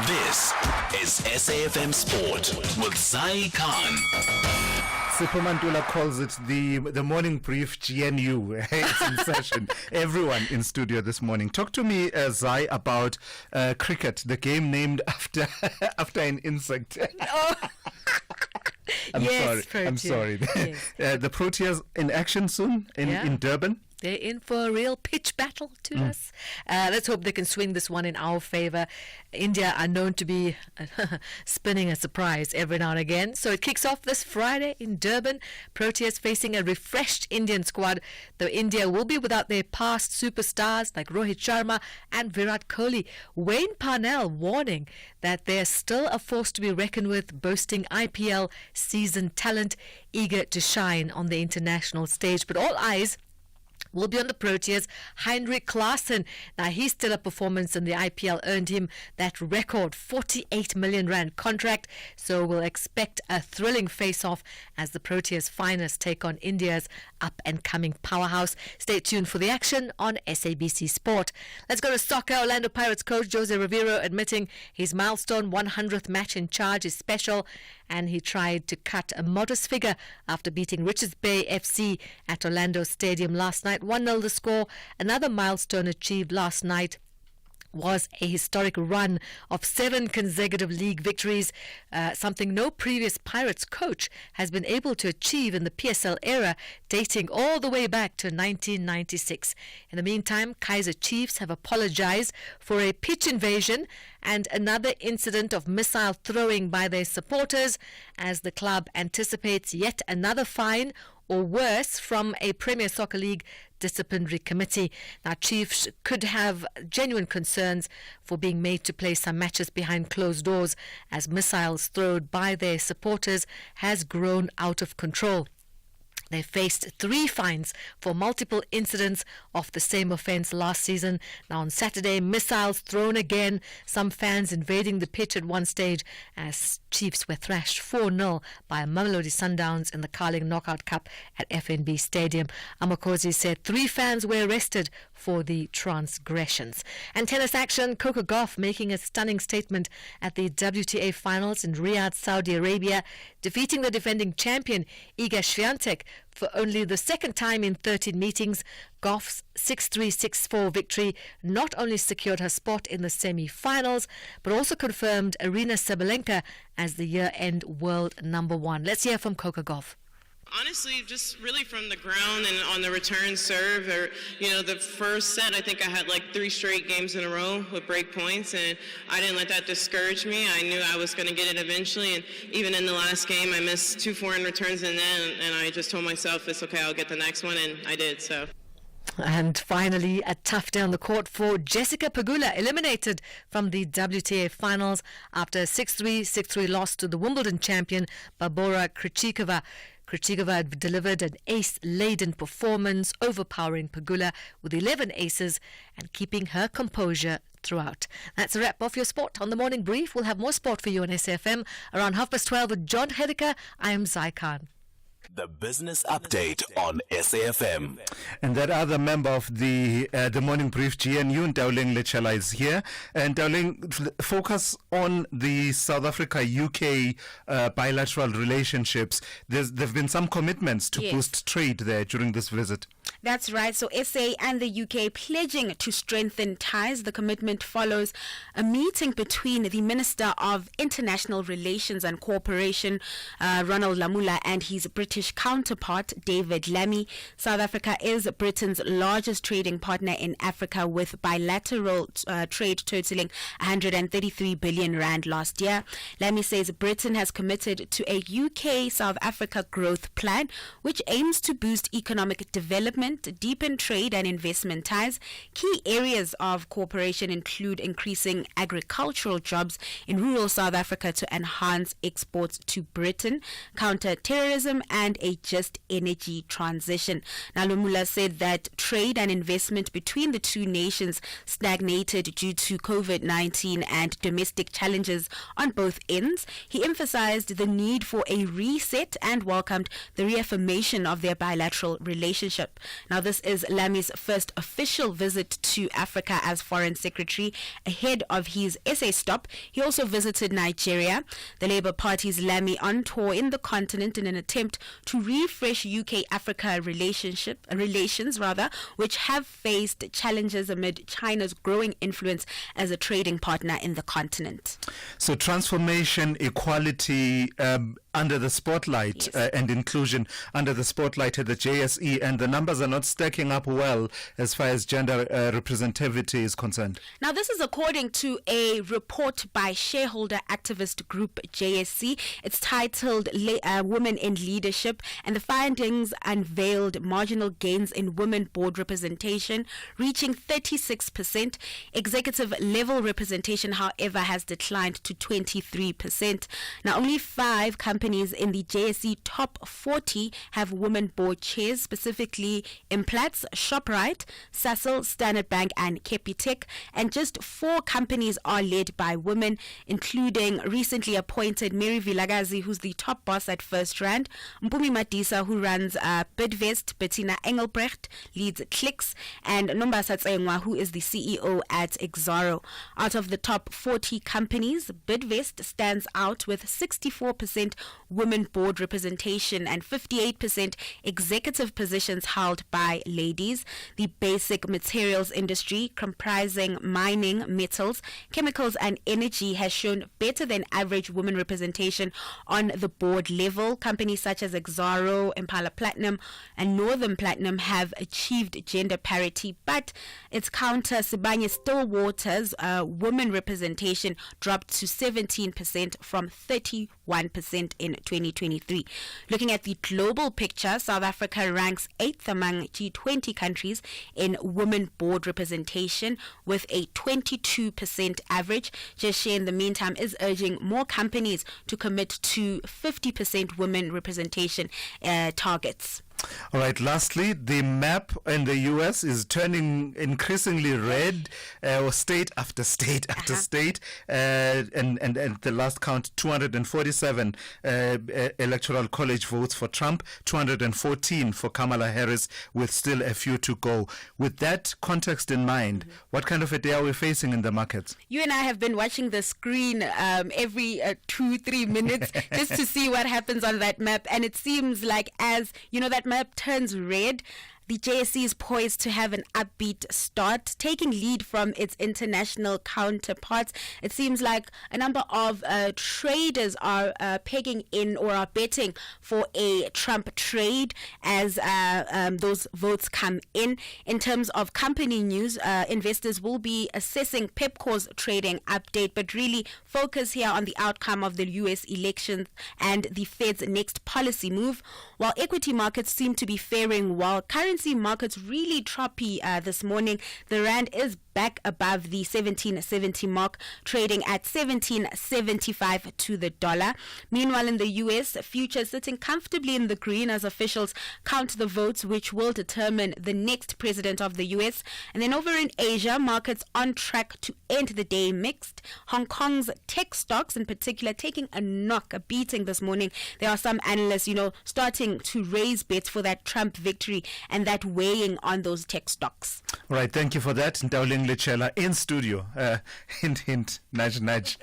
This is SAFM Sport with Zai Khan. Sipho calls it the morning brief GNU. It's in session. Everyone in studio this morning. Talk to me, Zai, about cricket, the game named after an insect. Oh. I'm sorry. Yes. The Proteas in action soon in Durban. They're in for a real pitch battle to us. Let's hope they can swing this one in our favor. India are known to be spinning a surprise every now and again. So it kicks off this Friday in Durban. Proteas facing a refreshed Indian squad, though India will be without their past superstars like Rohit Sharma and Virat Kohli. Wayne Parnell warning that they're still a force to be reckoned with, boasting IPL seasoned talent eager to shine on the international stage. But all eyes will be on the Proteas. Heinrich Klaassen, now his stellar performance in the IPL earned him that record 48 million rand contract, so we'll expect a thrilling face-off as the Proteas finest take on India's up-and-coming powerhouse. Stay tuned for the action on SABC Sport. Let's go to soccer. Orlando Pirates coach Jose Rivero admitting his milestone 100th match in charge is special, and he tried to cut a modest figure after beating Richards Bay FC at Orlando Stadium last night. 1-0 the score. Another milestone achieved last night was a historic run of 7 consecutive league victories, something no previous Pirates coach has been able to achieve in the PSL era, dating all the way back to 1996. In the meantime, Kaizer Chiefs have apologized for a pitch invasion and another incident of missile throwing by their supporters, as the club anticipates yet another fine or worse from a Premier Soccer League disciplinary committee. Now, Chiefs could have genuine concerns for being made to play some matches behind closed doors, as missiles thrown by their supporters has grown out of control. They faced 3 fines for multiple incidents of the same offence last season. Now on Saturday, missiles thrown again, some fans invading the pitch at one stage, as Chiefs were thrashed 4-0 by Mamelodi Sundowns in the Carling Knockout Cup at FNB Stadium. Amakosi said 3 fans were arrested for the transgressions. And tennis action, Coco Gauff making a stunning statement at the WTA finals in Riyadh, Saudi Arabia, defeating the defending champion Iga Swiatek for only the second time in 13 meetings. Gauff's 6-3, 6-4 victory not only secured her spot in the semi-finals, but also confirmed Arina Sabalenka as the year-end world number 1. Let's hear from Coco Gauff. Honestly, just really from the ground and on the return serve, or, the first set, I think I had like 3 straight games in a row with break points, and I didn't let that discourage me. I knew I was going to get it eventually, and even in the last game, I missed 2 foreign returns in then, and I just told myself, it's okay, I'll get the next one, and I did, so. And finally, a tough day on the court for Jessica Pegula, eliminated from the WTA finals after a 6-3, 6-3 loss to the Wimbledon champion Barbora Krejcikova. Krejcikova delivered an ace-laden performance, overpowering Pegula with 11 aces and keeping her composure throughout. That's a wrap of your sport on the morning brief. We'll have more sport for you on SAFM around 12:30 with John Hedeka. I am Zai Khan. The Business Update on SAFM. And that other member of the morning brief, GNU, Dowling Lechala, is here. And Dowling, focus on the South Africa-UK bilateral relationships. There have been some commitments to boost trade there during this visit. That's right. So SA and the UK pledging to strengthen ties. The commitment follows a meeting between the Minister of International Relations and Cooperation, Ronald Lamula, and his British counterpart, David Lammy. South Africa is Britain's largest trading partner in Africa, with bilateral trade totaling 133 billion rand last year. Lammy says Britain has committed to a UK-South Africa growth plan, which aims to boost economic development, deepen trade and investment ties. Key areas of cooperation include increasing agricultural jobs in rural South Africa to enhance exports to Britain, counter terrorism, and a just energy transition. Now, Lamula said that trade and investment between the two nations stagnated due to COVID-19 and domestic challenges on both ends. He emphasized the need for a reset and welcomed the reaffirmation of their bilateral relationship. Now, this is Lammy's first official visit to Africa as Foreign Secretary. Ahead of his SA stop, he also visited Nigeria. The Labour Party's Lammy on tour in the continent in an attempt to refresh UK-Africa relations, which have faced challenges amid China's growing influence as a trading partner in the continent. So transformation, equality under the spotlight, and inclusion under the spotlight at the JSE, and the numbers are not stacking up well as far as gender representativity is concerned. Now, this is according to a report by shareholder activist group JSC. It's titled Women in Leadership, and the findings unveiled marginal gains in women board representation, reaching 36%. Executive level representation, however, has declined to 23%. Now, only 5 companies in the JSE top 40 have women board chairs, specifically Implats, ShopRite, Sasol, Standard Bank and Capitec. And just 4 companies are led by women, including recently appointed Mary Vilagazi, who's the top boss at First Rand, Mpumi Madisa, who runs Bidvest, Bettina Engelbrecht leads Clicks, and Nombasa Tsengwa, who is the CEO at Exaro. Out of the top 40 companies, Bidvest stands out with 64% women board representation and 58% executive positions held by ladies. The basic materials industry, comprising mining, metals, chemicals and energy, has shown better than average women representation on the board level. Companies such as Exaro, Impala Platinum and Northern Platinum have achieved gender parity, but its counter, Sibanye Stillwater's women representation dropped to 17% from 31% in 2023. Looking at the global picture, South Africa ranks 8th among G20 countries in women board representation with a 22% average. Jeshe, in the meantime, is urging more companies to commit to 50% women representation targets. All right, lastly, the map in the U.S. is turning increasingly red, state after state after state, and at the last count, 247 electoral college votes for Trump, 214 for Kamala Harris, with still a few to go. With that context in mind, what kind of a day are we facing in the markets? You and I have been watching the screen every 2-3 minutes just to see what happens on that map, and it seems like, as you know, that map turns red, the JSE is poised to have an upbeat start, taking lead from its international counterparts. It seems like a number of traders are pegging in or are betting for a Trump trade as those votes come in. In terms of company news, investors will be assessing Pepcor's trading update, but really focus here on the outcome of the U.S. elections and the Fed's next policy move. While equity markets seem to be faring well, currency markets really choppy this morning. The rand is back above the 1770 mark, trading at 1775 to the dollar. Meanwhile, in the US, futures sitting comfortably in the green as officials count the votes which will determine the next president of the US. And then over in Asia, markets on track to end the day mixed. Hong Kong's tech stocks in particular taking a beating this morning. There are some analysts, starting to raise bets for that Trump victory and that weighing on those tech stocks. Right, thank you for that. Ndauling Lechela in studio, hint, hint, nudge, nudge,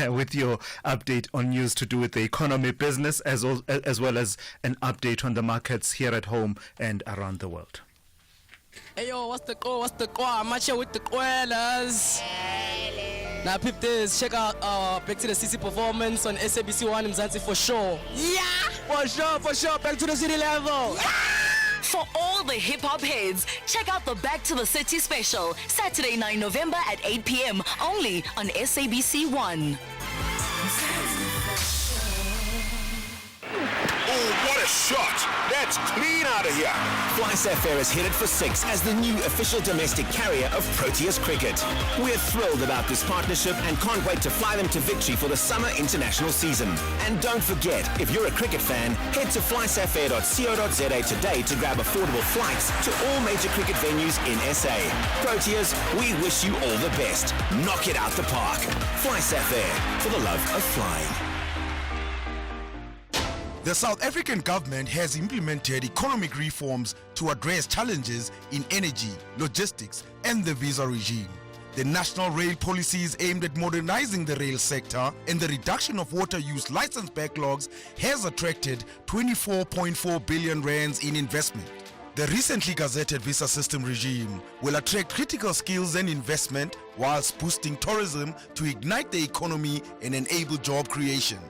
with your update on news to do with the economy, business, as well as an update on the markets here at home and around the world. Hey yo, what's the go? I'm out here with the Quellas. Now peep this, check out Back to the City performance on SABC1 in Mzansi for sure. Yeah! For sure, Back to the City level. Yeah! For all the hip-hop heads, check out the Back to the City special, Saturday 9 November at 8 p.m. only on SABC1. Oh, what a shot! That's clean out of here! FlySafair is headed for 6 as the new official domestic carrier of Proteas cricket. We're thrilled about this partnership and can't wait to fly them to victory for the summer international season. And don't forget, if you're a cricket fan, head to flysafair.co.za today to grab affordable flights to all major cricket venues in SA. Proteas, we wish you all the best. Knock it out the park. FlySafair, for the love of flying. The South African government has implemented economic reforms to address challenges in energy, logistics, and the visa regime. The national rail policy is aimed at modernizing the rail sector, and the reduction of water use license backlogs has attracted 24.4 billion rands in investment. The recently gazetted visa system regime will attract critical skills and investment whilst boosting tourism to ignite the economy and enable job creation.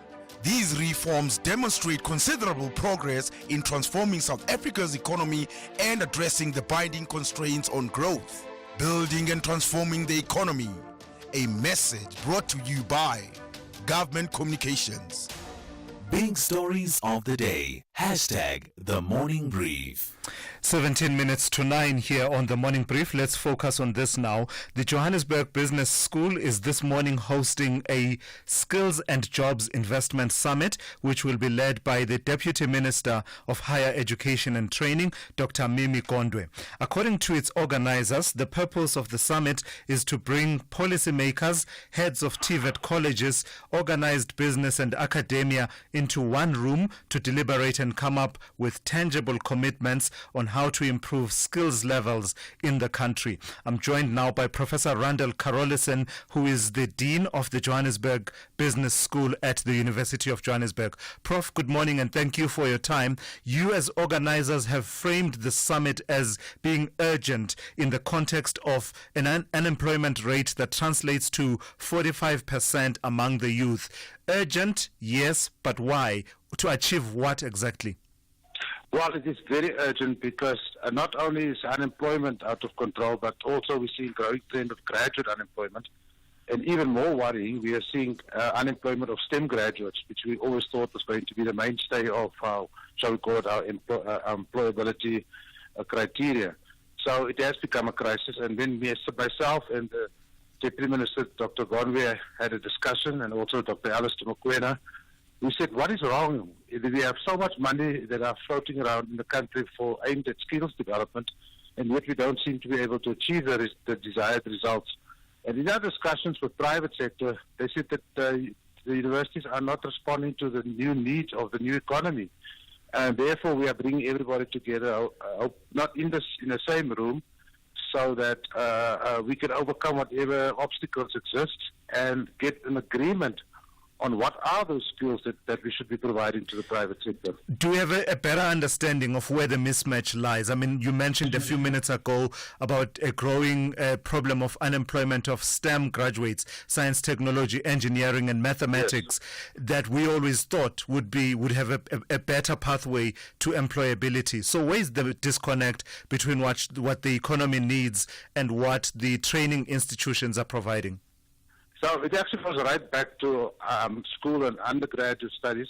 These reforms demonstrate considerable progress in transforming South Africa's economy and addressing the binding constraints on growth. Building and transforming the economy. A message brought to you by Government Communications. Big stories of the day. The Morning Brief. 17 minutes to 9 here on the Morning Brief. Let's focus on this now. The Johannesburg Business School is this morning hosting a Skills and Jobs Investment Summit, which will be led by the Deputy Minister of Higher Education and Training, Dr. Mimi Gondwe. According to its organizers, the purpose of the summit is to bring policymakers, heads of TVET colleges, organized business and academia into one room to deliberate and come up with tangible commitments on how to improve skills levels in the country. I'm joined now by Professor Randall Carolison, who is the Dean of the Johannesburg Business School at the University of Johannesburg. Prof, good morning and thank you for your time. You as organizers have framed the summit as being urgent in the context of an unemployment rate that translates to 45% among the youth. Urgent, yes, but why? To achieve what exactly? Well, it is very urgent because not only is unemployment out of control, but also we see a growing trend of graduate unemployment. And even more worrying, we are seeing unemployment of STEM graduates, which we always thought was going to be the mainstay of our, shall we call it, our employability criteria. So it has become a crisis. And when myself and the Deputy Minister, Dr. Gondwe, had a discussion, and also Dr. Alistair Mokoena, we said, what is wrong? We have so much money that are floating around in the country for aimed at skills development, and yet we don't seem to be able to achieve the desired results. And in our discussions with private sector, they said that the universities are not responding to the new needs of the new economy. And therefore, we are bringing everybody together, not in the same room, so that we can overcome whatever obstacles exist and get an agreement on what are those skills that we should be providing to the private sector. Do we have a better understanding of where the mismatch lies? I mean, you mentioned a few minutes ago about a growing problem of unemployment of STEM graduates, science, technology, engineering, and mathematics, yes, that we always thought would have a better pathway to employability. So where is the disconnect between what the economy needs and what the training institutions are providing? So it actually goes right back to school and undergraduate studies.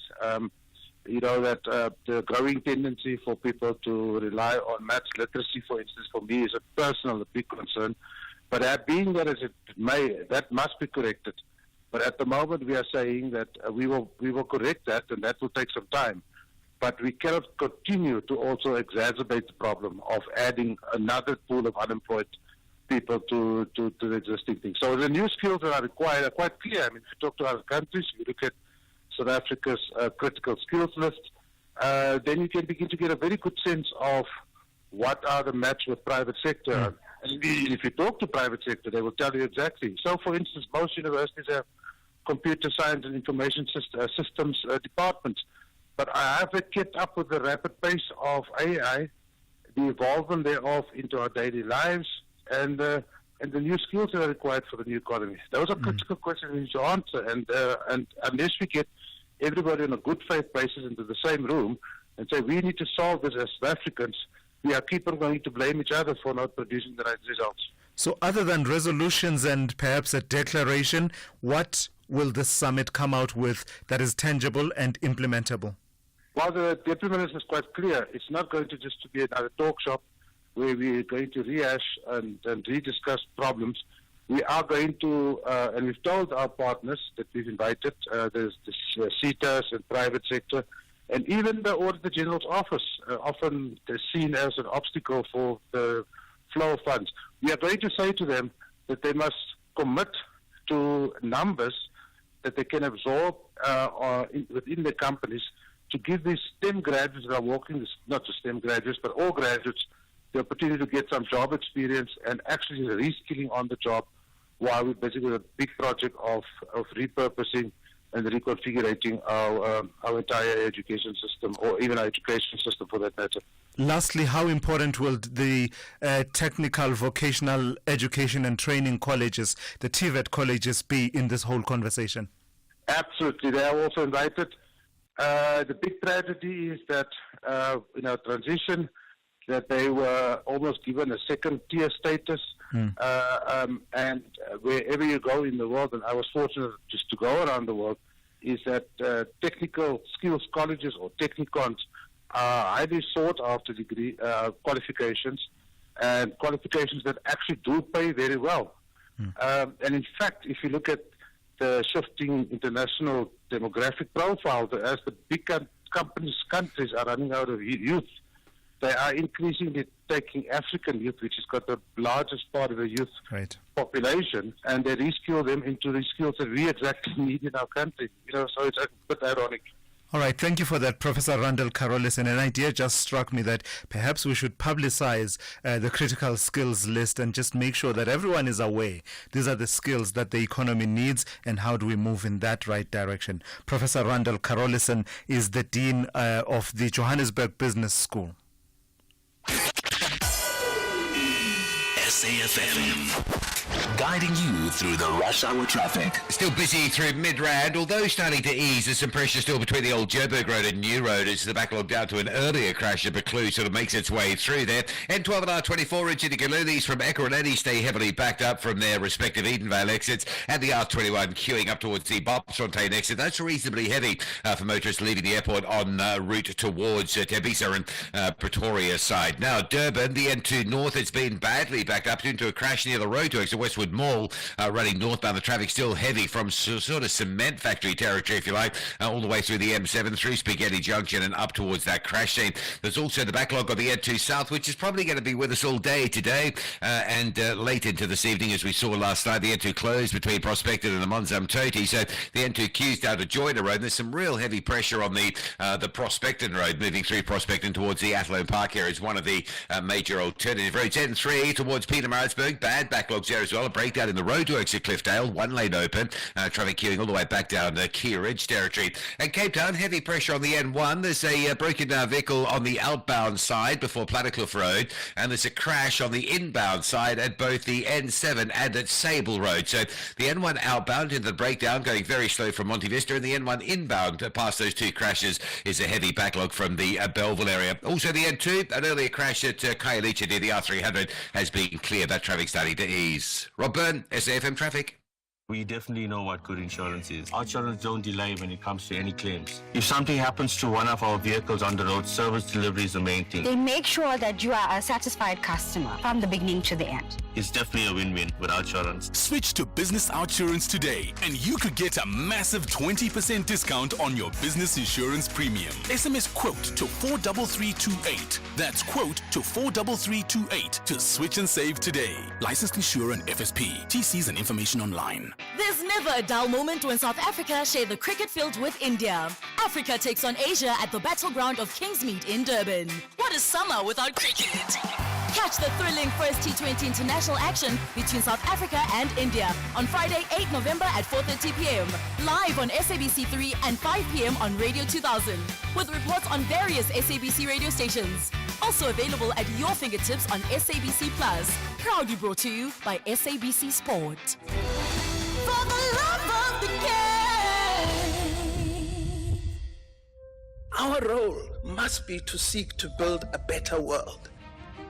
You know, that the growing tendency for people to rely on maths literacy, for instance, for me is a big concern. But being that as it may, that must be corrected. But at the moment we are saying that we will correct that, and that will take some time. But we cannot continue to also exacerbate the problem of adding another pool of unemployed people to the existing things. So the new skills that are required are quite clear. I mean, if you talk to other countries, you look at South Africa's critical skills list, then you can begin to get a very good sense of what are the match with private sector. Mm. And if you talk to private sector, they will tell you exactly. So, for instance, most universities have computer science and information systems departments. But I haven't kept up with the rapid pace of AI, the involvement thereof into our daily lives, and the new skills that are required for the new economy. Those are critical questions we need to answer. And unless we get everybody on a good faith basis into the same room and say we need to solve this as South Africans, we are keep on going to blame each other for not producing the right results. So other than resolutions and perhaps a declaration, what will this summit come out with that is tangible and implementable? Well, the Deputy Minister is quite clear. It's not going to just be another talk shop where we're going to rehash and rediscuss problems. We are going to, and we've told our partners that we've invited, there's CETAs and private sector, and even the Auditor General's office, often seen as an obstacle for the flow of funds. We are going to say to them that they must commit to numbers that they can absorb within their companies to give these STEM graduates that are working, not just STEM graduates, but all graduates, the opportunity to get some job experience and actually reskilling on the job while we're busy with a big project of repurposing and reconfiguring our entire education system, or even our education system for that matter. Lastly, how important will the technical vocational education and training colleges, the TVET colleges, be in this whole conversation? Absolutely. They are also invited. The big tragedy is that in our transition, that they were almost given a second-tier status. And wherever you go in the world, and I was fortunate just to go around the world, is that technical skills colleges or technicons highly sought after degree qualifications, and qualifications that actually do pay very well. And in fact, if you look at the shifting international demographic profile, as the big countries are running out of youth, they are increasingly taking African youth, which has got the largest part of the youth population, and they reskill them into the skills that we exactly need in our country. So it's a bit ironic. All right, thank you for that, Professor Randall Carolison. An idea just struck me that perhaps we should publicize the critical skills list and just make sure that everyone is aware. These are the skills that the economy needs, and how do we move in that right direction? Professor Randall Carolison is the Dean of the Johannesburg Business School. SAFM, guiding you through the rush hour traffic. Still busy through Midrand, although starting to ease. There's some pressure still between the old Joburg Road and New Road as the backlog down to an earlier crash at Buccleuch sort of makes its way through there. N12 and R24 into the Galulis from Ekurhuleni stay heavily backed up from their respective Edenvale exits, and the R21 queuing up towards the Bobsfontein exit. That's reasonably heavy for motorists leaving the airport on route towards Tembisa and Pretoria side. Now, Durban, the N2 North, it's been badly backed up into a crash near the road to exit Westwood Mall, running northbound. The traffic still heavy from sort of cement factory territory, if you like, all the way through the M7 through Spaghetti Junction and up towards that crash scene. There's also the backlog of the N2 South, which is probably going to be with us all day today and late into this evening, as we saw last night. The N2 closed between Prospector and the Monzam Toti, so the N2 queues down to Joyner Road. There's some real heavy pressure on the Prospecton Road, moving through Prospecton towards the Athlone Park area. Is one of the major alternative roads. N3 towards Pietermaritzburg, bad backlogs there as well. A breakdown in the road to exit Cliffdale, one lane open. Traffic queuing all the way back down Key Ridge territory. And Cape Town, heavy pressure on the N1. There's a broken down vehicle on the outbound side before Plattekloof Road, and there's a crash on the inbound side at both the N7 and at Sable Road. So the N1 outbound into the breakdown, going very slow from Monte Vista, and the N1 inbound past those two crashes is a heavy backlog from the Belleville area. Also the N2, an earlier crash at Khayelitsha near the R300 has been cleared. That traffic starting to ease. Rob Byrne, SAFM Traffic. We definitely know what good insurance is. Our insurance don't delay when it comes to any claims. If something happens to one of our vehicles on the road, service delivery is the main thing. They make sure that you are a satisfied customer from the beginning to the end. It's definitely a win-win with our insurance. Switch to Business Outsurance today, and you could get a massive 20% discount on your business insurance premium. SMS quote to 43328. That's quote to 43328 to switch and save today. Licensed insurer and FSP. TCs and information online. There's never a dull moment when South Africa share the cricket field with India. Africa takes on Asia at the battleground of Kingsmead in Durban. What is summer without cricket? Catch the thrilling first T20 international action between South Africa and India on Friday, 8 November at 4:30 p.m. Live on SABC3 and 5 p.m. on Radio 2000, with reports on various SABC radio stations. Also available at your fingertips on SABC Plus. Proudly brought to you by SABC Sport. For the love of the game. Our role must be to seek to build a better world.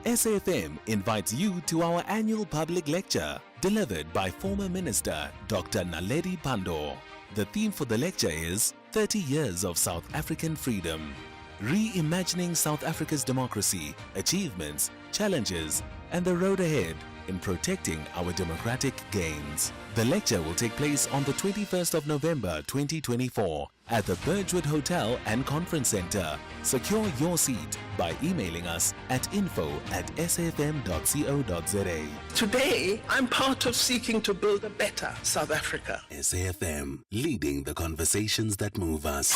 SAFM invites you to our annual public lecture, delivered by former Minister Dr. Naledi Pandor. The theme for the lecture is 30 Years of South African Freedom, reimagining South Africa's democracy, achievements, challenges, and the road ahead in protecting our democratic gains. The lecture will take place on the 21st of November 2024 at the Birchwood Hotel and Conference Center. Secure your seat by emailing us at info@safm.co.za. Today, I'm part of seeking to build a better South Africa. SAFM, leading the conversations that move us.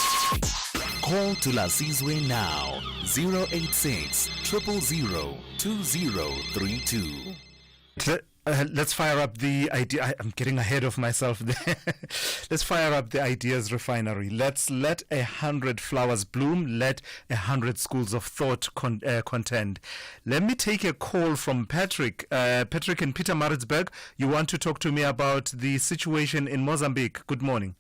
Call Thulasizwe now, 086 000 2032. Let's fire up the idea. I'm getting ahead of myself there. Let's fire up the ideas refinery. Let's let 100 flowers bloom. Let 100 schools of thought contend. Let me take a call from Patrick. Patrick in Pietermaritzburg. You want to talk to me about the situation in Mozambique. Good morning.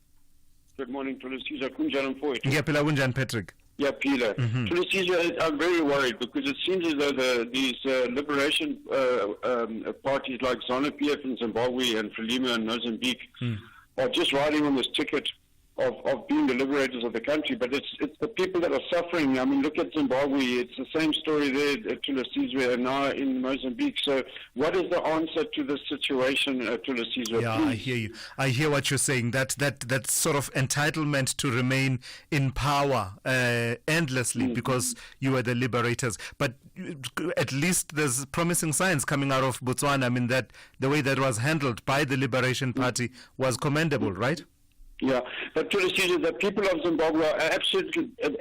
Good morning, Thulasizwe. Kunjani mfowethu? Ngiyaphila kunjani, Patrick? Yaphila. Thulasizwe, I'm very worried because it seems as though these liberation parties like ZANU-PF in Zimbabwe and Frelimo in Mozambique are just riding on this ticket of being the liberators of the country, but it's the people that are suffering. I mean, look at Zimbabwe. It's the same story there at Thulasizwe and now in Mozambique. So what is the answer to this situation, Thulasizwe? Yeah, I hear you. I hear what you're saying. That sort of entitlement to remain in power endlessly because you are the liberators. But at least there's promising signs coming out of Botswana. I mean, that the way that was handled by the Liberation Party was commendable, right? Yeah, but Thulasizwe, the people of Zimbabwe are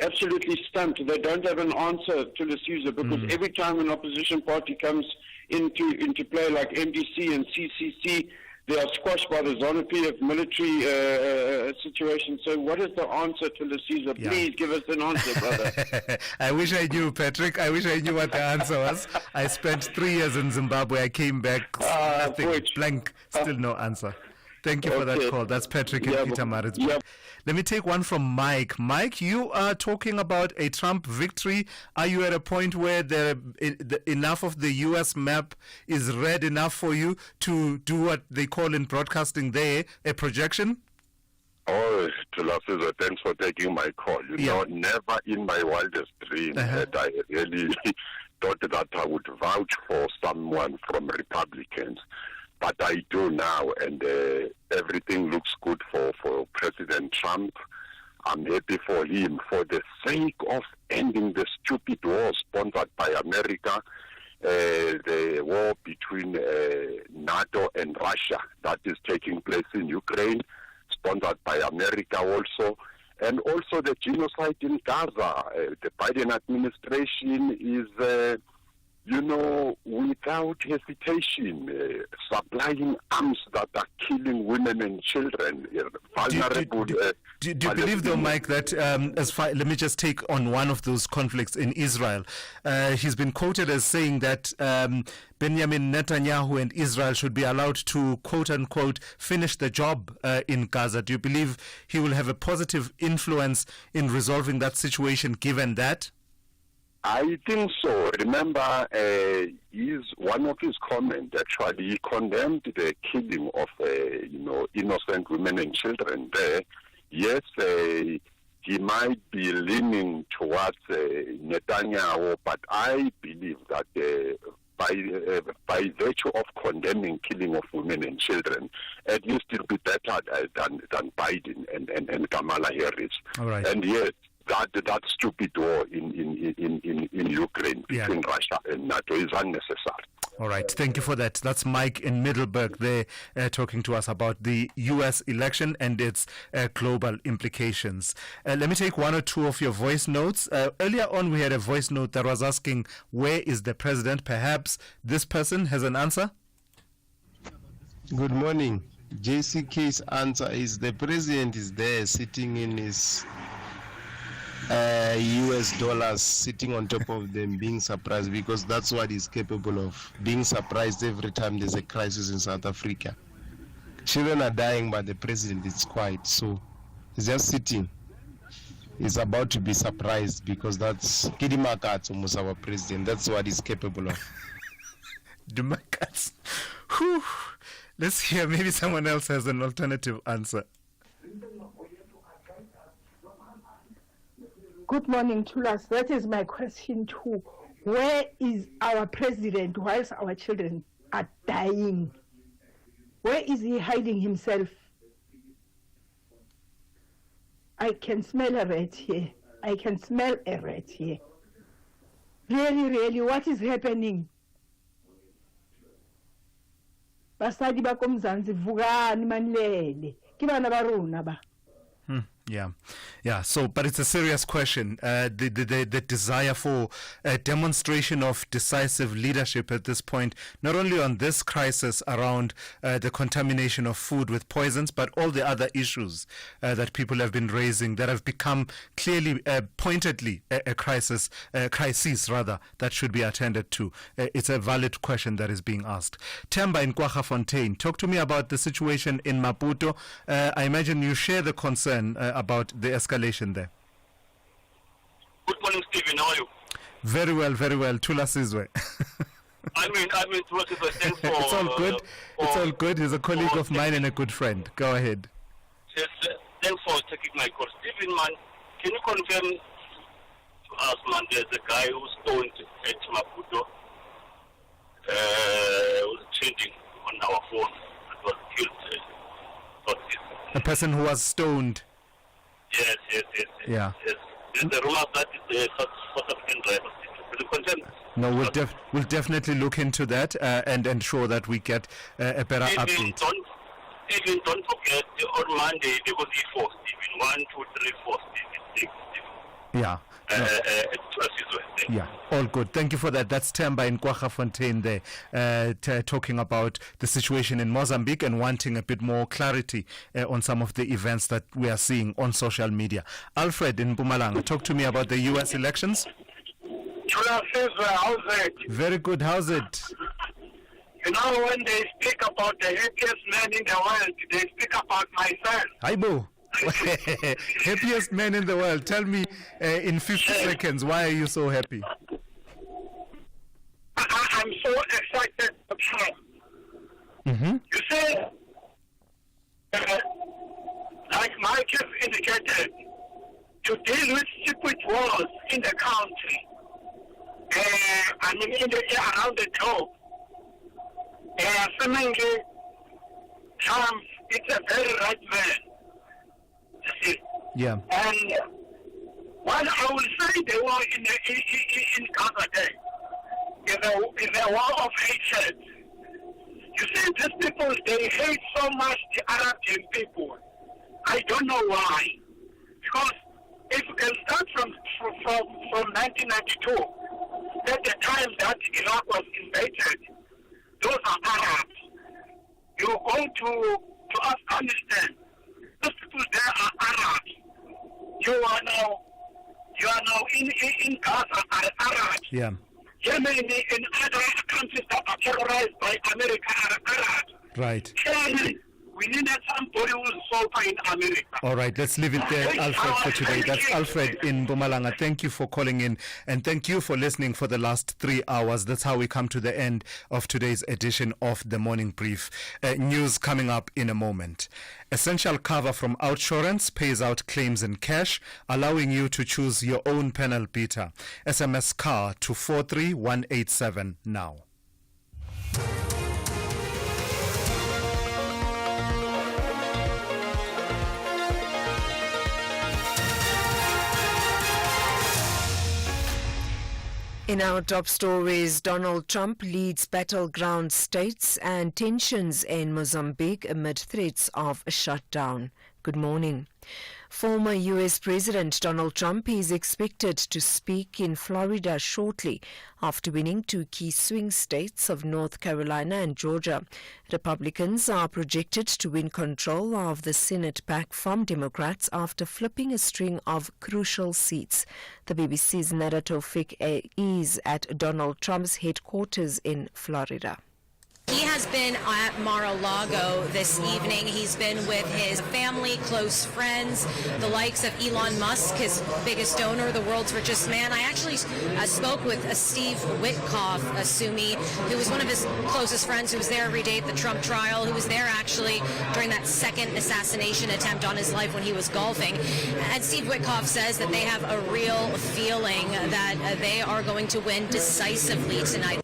absolutely stumped. They don't have an answer, Thulasizwe, because every time an opposition party comes into play, like MDC and CCC, they are squashed by the ZANU-PF military situation. So what is the answer, Thulasizwe? Please give us an answer, brother. I wish I knew, Patrick. I wish I knew what the answer was. I spent 3 years in Zimbabwe. I came back, nothing, blank, still no answer. Thank you for that call. That's Patrick in Pietermaritzburg. Yeah. Let me take one from Mike. Mike, you are talking about a Trump victory. Are you at a point where enough of the U.S. map is red enough for you to do what they call in broadcasting there, a projection? Oh, Thulasizwe, thanks for taking my call. You know, never in my wildest dreams had I really thought that I would vouch for someone from Republicans. But I do now, and everything looks good for President Trump. I'm happy for him for the sake of ending the stupid war sponsored by America, the war between NATO and Russia that is taking place in Ukraine, sponsored by America also, and also the genocide in Gaza. The Biden administration is... without hesitation, supplying arms that are killing women and children, vulnerable. Do you believe, though, Mike, that let me just take on one of those conflicts in Israel. He's been quoted as saying that Benjamin Netanyahu and Israel should be allowed to, quote-unquote, finish the job in Gaza. Do you believe he will have a positive influence in resolving that situation, given that? I think so. Remember, one of his comments, actually, he condemned the killing of, innocent women and children there. Yes, he might be leaning towards Netanyahu, but I believe that by virtue of condemning killing of women and children, at least it'll be better than Biden and Kamala Harris. All right. And yes, that stupid war in Ukraine between Russia and NATO is unnecessary. All right. Thank you for that. That's Mike in Middleburg there talking to us about the U.S. election and its global implications. Let me take one or two of your voice notes. Earlier on, we had a voice note that was asking, where is the president? Perhaps this person has an answer? Good morning. JCK's answer is the president is there sitting in his US dollars, sitting on top of them, being surprised, because that's what he's capable of, being surprised every time there's a crisis in South Africa. Children are dying, but the president is quiet, so he's just sitting. He's about to be surprised, because that's Kidimakats, almost our president. That's what he's capable of. Dimakats. Let's hear, maybe someone else has an alternative answer. Good morning, Thulas. That is my question too. Where is our president whilst our children are dying? Where is he hiding himself? I can smell a rat here. I can smell a rat here. Really, really, what is happening? Basadi ba ko Mzansi vukani manilele. Ke bana ba rona ba. Yeah. So, but it's a serious question. The desire for a demonstration of decisive leadership at this point, not only on this crisis around the contamination of food with poisons, but all the other issues that people have been raising that have become clearly, pointedly, a crisis that should be attended to. It's a valid question that is being asked. Temba in Kwaggafontein, talk to me about the situation in Maputo. I imagine you share the concern about the escalation there. Good morning, Stephen. How are you? Very well. Thulasizwe. I mean, Thulasizwe, thanks for... It's all good. It's all good. He's a colleague of mine and a good friend. Go ahead. Yes, Thanks for taking my call. Stephen, man, can you confirm to us, man, there's a guy who's stoned at Maputo, was trading on our phone and was killed. A person who was stoned. Yes. Yeah. Yes. There's the rumor that it's a South African driver. Will you confirm? No, we'll definitely look into that and ensure that we get a better update. Don't forget, on Monday there will be 4, Stephen. 1, 2, 3, 4, Stephen. Yeah. Yeah, all good. Thank you for that. That's Temba in Kwaggafontein there, talking about the situation in Mozambique and wanting a bit more clarity on some of the events that we are seeing on social media. Alfred in Mpumalanga, talk to me about the U.S. elections. Thulasizwe, how's it? Very good. How's it? You know, when they speak about the happiest man in the world, they speak about myself. Hi, Bo. Happiest man in the world. Tell me in 50 seconds, why are you so happy? I'm so excited. Mm-hmm. You see, like Mike has indicated, to deal with stupid wars in the country, I mean, in the around the globe, seemingly, Trump is a very right man. Yeah. And what I will say the war in Gaza is a war of hatred. You see, these people, they hate so much the Arab people. I don't know why. Because if you can start from 1992, at the time that Iraq was invaded, those are Arabs. You go to Afghanistan, those people there are Arabs. You are now in Gaza are Arabs. Yeah. Germany and other countries that are terrorized by America are Arabs. Right. Clearly, we needed somebody who is sober in America. All right, let's leave it there, Alfred, for today. That's Alfred in Mpumalanga. Thank you for calling in, and thank you for listening for the last 3 hours. That's how we come to the end of today's edition of the Morning Brief. News coming up in a moment. Essential cover from Outsurance pays out claims in cash, allowing you to choose your own panel beater. SMS CAR to 43187 now. In our top stories, Donald Trump leads battleground states and tensions in Mozambique amid threats of a shutdown. Good morning. Former U.S. President Donald Trump is expected to speak in Florida shortly after winning 2 key swing states of North Carolina and Georgia. Republicans are projected to win control of the Senate back from Democrats after flipping a string of crucial seats. The BBC's Nada Tawfik is at Donald Trump's headquarters in Florida. He has been at Mar-a-Lago this evening. He's been with his family, close friends, the likes of Elon Musk, his biggest donor, the world's richest man. I actually spoke with Steve Witkoff, Sumi, who was one of his closest friends, who was there every day at the Trump trial, who was there actually during that second assassination attempt on his life when he was golfing. And Steve Witkoff says that they have a real feeling that they are going to win decisively tonight.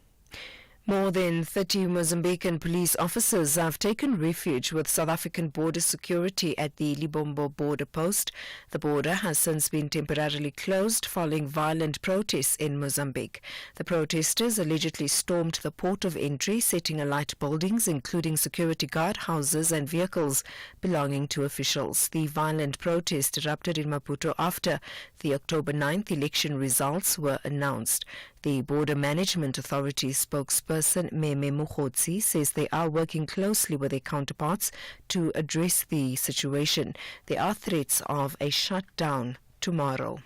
More than 30 Mozambican police officers have taken refuge with South African border security at the Libombo border post. The border has since been temporarily closed following violent protests in Mozambique. The protesters allegedly stormed the port of entry, setting alight buildings, including security guard houses and vehicles belonging to officials. The violent protest erupted in Maputo after the October 9th election results were announced. The Border Management Authority spokesperson Meme Mukhodzi says they are working closely with their counterparts to address the situation. There are threats of a shutdown tomorrow.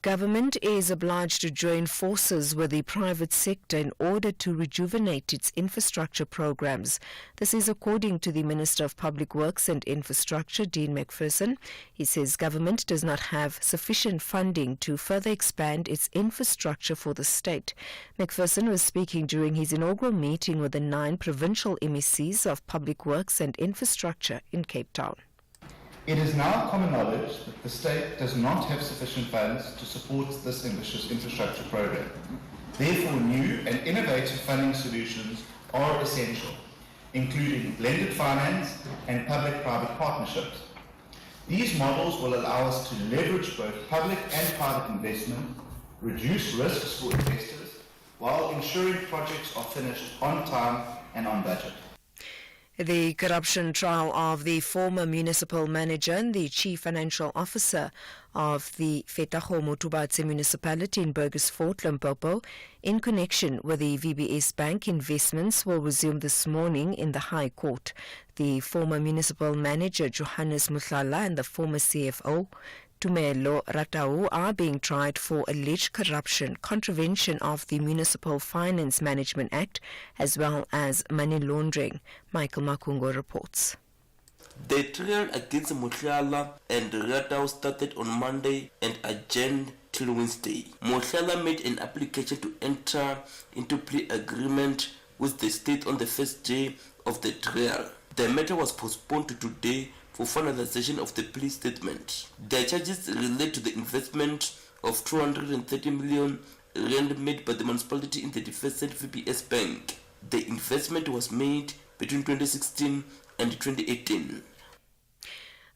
Government is obliged to join forces with the private sector in order to rejuvenate its infrastructure programs. This is according to the Minister of Public Works and Infrastructure, Dean McPherson. He says government does not have sufficient funding to further expand its infrastructure for the state. McPherson was speaking during his inaugural meeting with the 9 provincial MECs of Public Works and Infrastructure in Cape Town. It is now common knowledge that the state does not have sufficient funds to support this ambitious infrastructure program. Therefore, new and innovative funding solutions are essential, including blended finance and public-private partnerships. These models will allow us to leverage both public and private investment, reduce risks for investors, while ensuring projects are finished on time and on budget. The corruption trial of the former municipal manager and the chief financial officer of the Fetago Motubatse municipality in Burgersfort, Limpopo, in connection with the VBS Bank investments will resume this morning in the High Court. The former municipal manager, Johannes Muhlala, and the former CFO, Tumelo Ratau, are being tried for alleged corruption, contravention of the Municipal Finance Management Act, as well as money laundering. Michael Makungo reports. The trial against Muhlala and Ratau started on Monday and adjourned till Wednesday. Muhlala made an application to enter into plea agreement with the state on the first day of the trial. The matter was postponed to today for finalization of the plea statement. The charges relate to the investment of 230 million rand made by the municipality in the deficit VBS Bank. The investment was made between 2016 and 2018.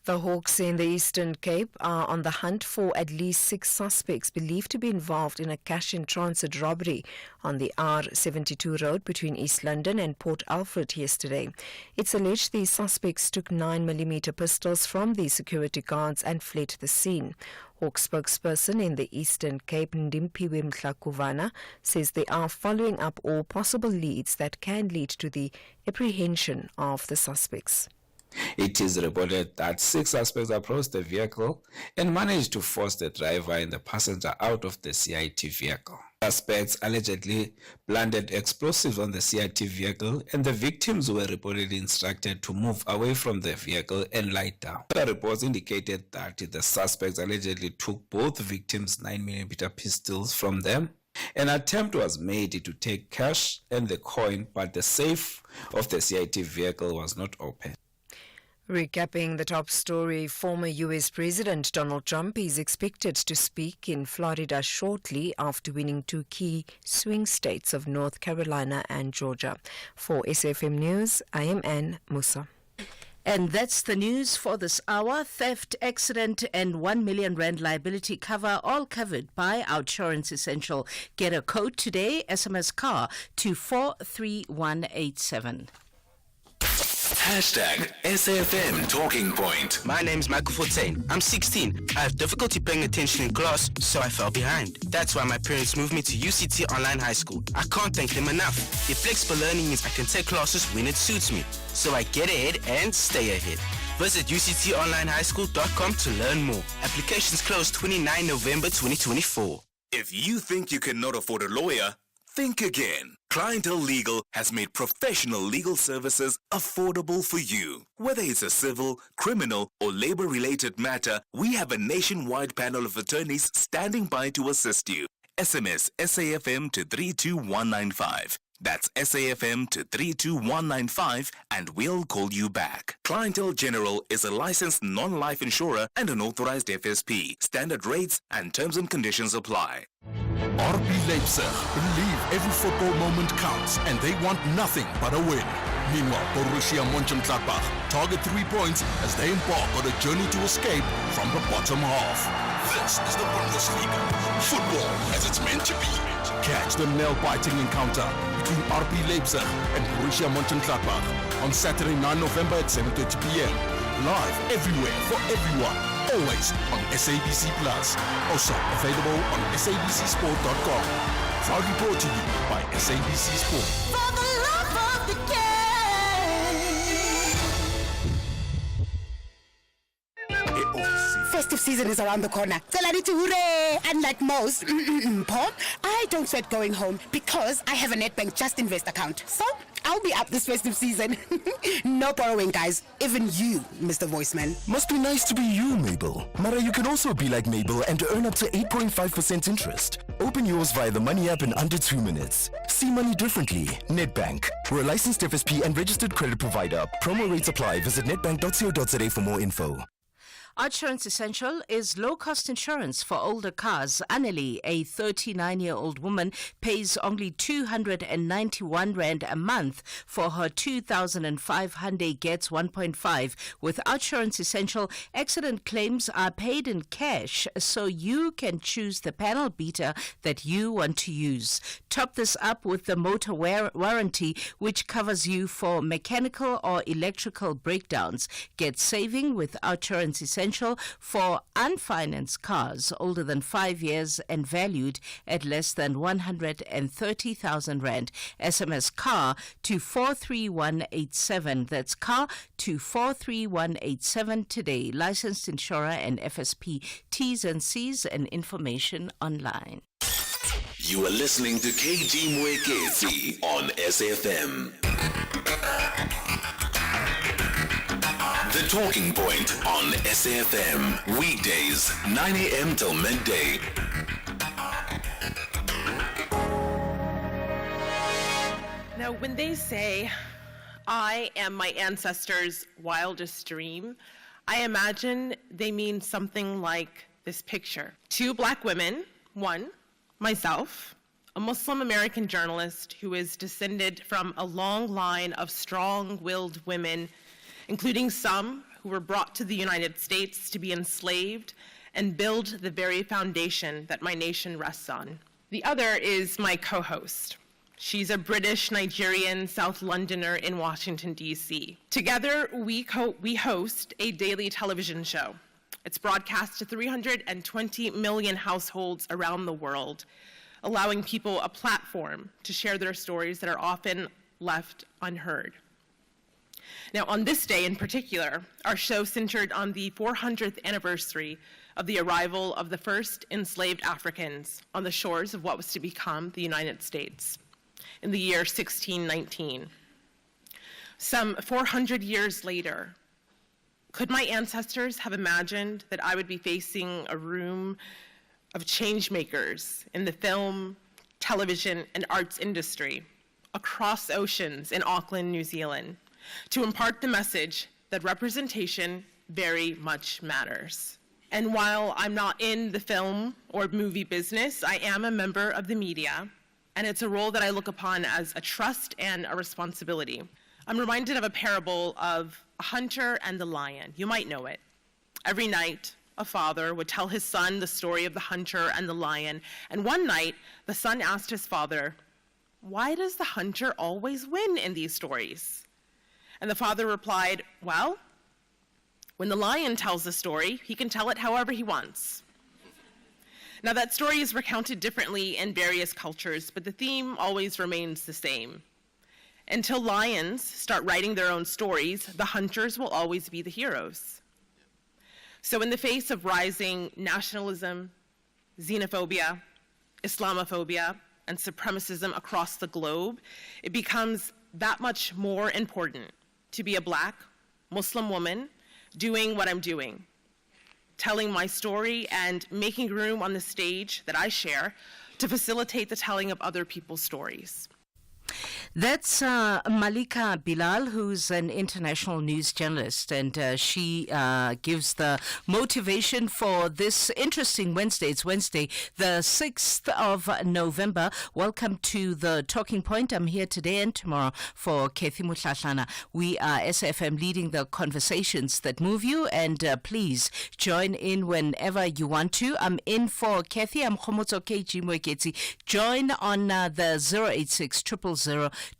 The Hawks in the Eastern Cape are on the hunt for at least 6 suspects believed to be involved in a cash-in-transit robbery on the R72 road between East London and Port Alfred yesterday. It's alleged the suspects took 9mm pistols from the security guards and fled the scene. Hawk spokesperson in the Eastern Cape, Ndimpiwe Mhlakuvana, says they are following up all possible leads that can lead to the apprehension of the suspects. It is reported that 6 suspects approached the vehicle and managed to force the driver and the passenger out of the CIT vehicle. Suspects allegedly planted explosives on the CIT vehicle, and the victims were reportedly instructed to move away from the vehicle and lie down. The reports indicated that the suspects allegedly took both victims' 9mm pistols from them. An attempt was made to take cash and the coin, but the safe of the CIT vehicle was not opened. Recapping the top story, former U.S. President Donald Trump is expected to speak in Florida shortly after winning 2 key swing states of North Carolina and Georgia. For SFM News, I am Ann Musa. And that's the news for this hour. Theft, accident and 1 million rand liability cover, all covered by Outsurance Essential. Get a code today, SMS CAR to 43187. Hashtag SAFM Talking Point. My name's Michael Fontaine. I'm 16. I have difficulty paying attention in class, so I fell behind. That's why my parents moved me to UCT Online High School. I can't thank them enough. Their flexible learning means I can take classes when it suits me, so I get ahead and stay ahead. Visit uctonlinehighschool.com to learn more. Applications close 29 November 2024. If you think you cannot afford a lawyer, think again. Clientele Legal has made professional legal services affordable for you. Whether it's a civil, criminal, or labor-related matter, we have a nationwide panel of attorneys standing by to assist you. SMS SAFM to 32195. That's SAFM to 32195 and we'll call you back. Clientele General is a licensed non-life insurer and an authorized FSP. Standard rates and terms and conditions apply. RB Leipzig believe every football moment counts and they want nothing but a win. Meanwhile, Borussia Mönchengladbach target 3 points as they embark on a journey to escape from the bottom half. This is the Bundesliga. Football as it's meant to be. Catch the nail-biting encounter between RB Leipzig and Borussia Mönchengladbach on Saturday 9 November at 7:30 p.m. Live everywhere for everyone. Always on SABC Plus. Also available on sabcsport.com. Proudly brought to you by SABC Sport. For the love of the game. Festive season is around the corner. Tell hooray! Unlike most, Paul, I don't sweat going home because I have a Nedbank Just Invest account. So I'll be up this festive season. No borrowing, guys. Even you, Mr. Voiceman. Must be nice to be you, Mabel. Mara, you can also be like Mabel and earn up to 8.5% interest. Open yours via the Money app in under 2 minutes. See money differently. Nedbank. We're a licensed FSP and registered credit provider. Promo rates apply. Visit nedbank.co.za for more info. OUTsurance Essential is low-cost insurance for older cars. Annelie, a 39-year-old woman, pays only 291 Rand a month for her 2005 Hyundai Getz 1.5. With OUTsurance Essential, accident claims are paid in cash, so you can choose the panel beater that you want to use. Top this up with the motor warranty, which covers you for mechanical or electrical breakdowns. Get saving with OUTsurance Essential for unfinanced cars older than 5 years and valued at less than 130,000 Rand. SMS CAR to 43187. That's CAR to 43187 today. Licensed insurer and FSP. T's and C's and information online. You are listening to KG Mwekezi on SFM. The Talking Point on SFM. Weekdays, 9 a.m. till midday. Now, when they say, I am my ancestors' wildest dream, I imagine they mean something like this picture. 2 black women, one, myself, a Muslim American journalist who is descended from a long line of strong-willed women, including some who were brought to the United States to be enslaved and build the very foundation that my nation rests on. The other is my co-host. She's a British Nigerian South Londoner in Washington, D.C. Together, we host a daily television show. It's broadcast to 320 million households around the world, allowing people a platform to share their stories that are often left unheard. Now, on this day in particular, our show centered on the 400th anniversary of the arrival of the first enslaved Africans on the shores of what was to become the United States in the year 1619. Some 400 years later, could my ancestors have imagined that I would be facing a room of change makers in the film, television, and arts industry across oceans in Auckland, New Zealand, to impart the message that representation very much matters? And while I'm not in the film or movie business, I am a member of the media, and it's a role that I look upon as a trust and a responsibility. I'm reminded of a parable of a hunter and the lion. You might know it. Every night, a father would tell his son the story of the hunter and the lion, and one night, the son asked his father, "Why does the hunter always win in these stories?" And the father replied, "Well, when the lion tells the story, he can tell it however he wants." Now, that story is recounted differently in various cultures, but the theme always remains the same. Until lions start writing their own stories, the hunters will always be the heroes. So in the face of rising nationalism, xenophobia, Islamophobia, and supremacism across the globe, it becomes that much more important to be a Black Muslim woman doing what I'm doing, telling my story and making room on the stage that I share to facilitate the telling of other people's stories. That's Malika Bilal, who's an international news journalist, and she gives the motivation for this interesting Wednesday. It's Wednesday, the 6th of November. Welcome to the Talking Point. I'm here today and tomorrow for Kathy Mutlatlana. We are SFM leading the conversations that move you, and please join in whenever you want to. I'm in for Kathy. I'm Khomotso KG Mwekezi. Join on the 086 000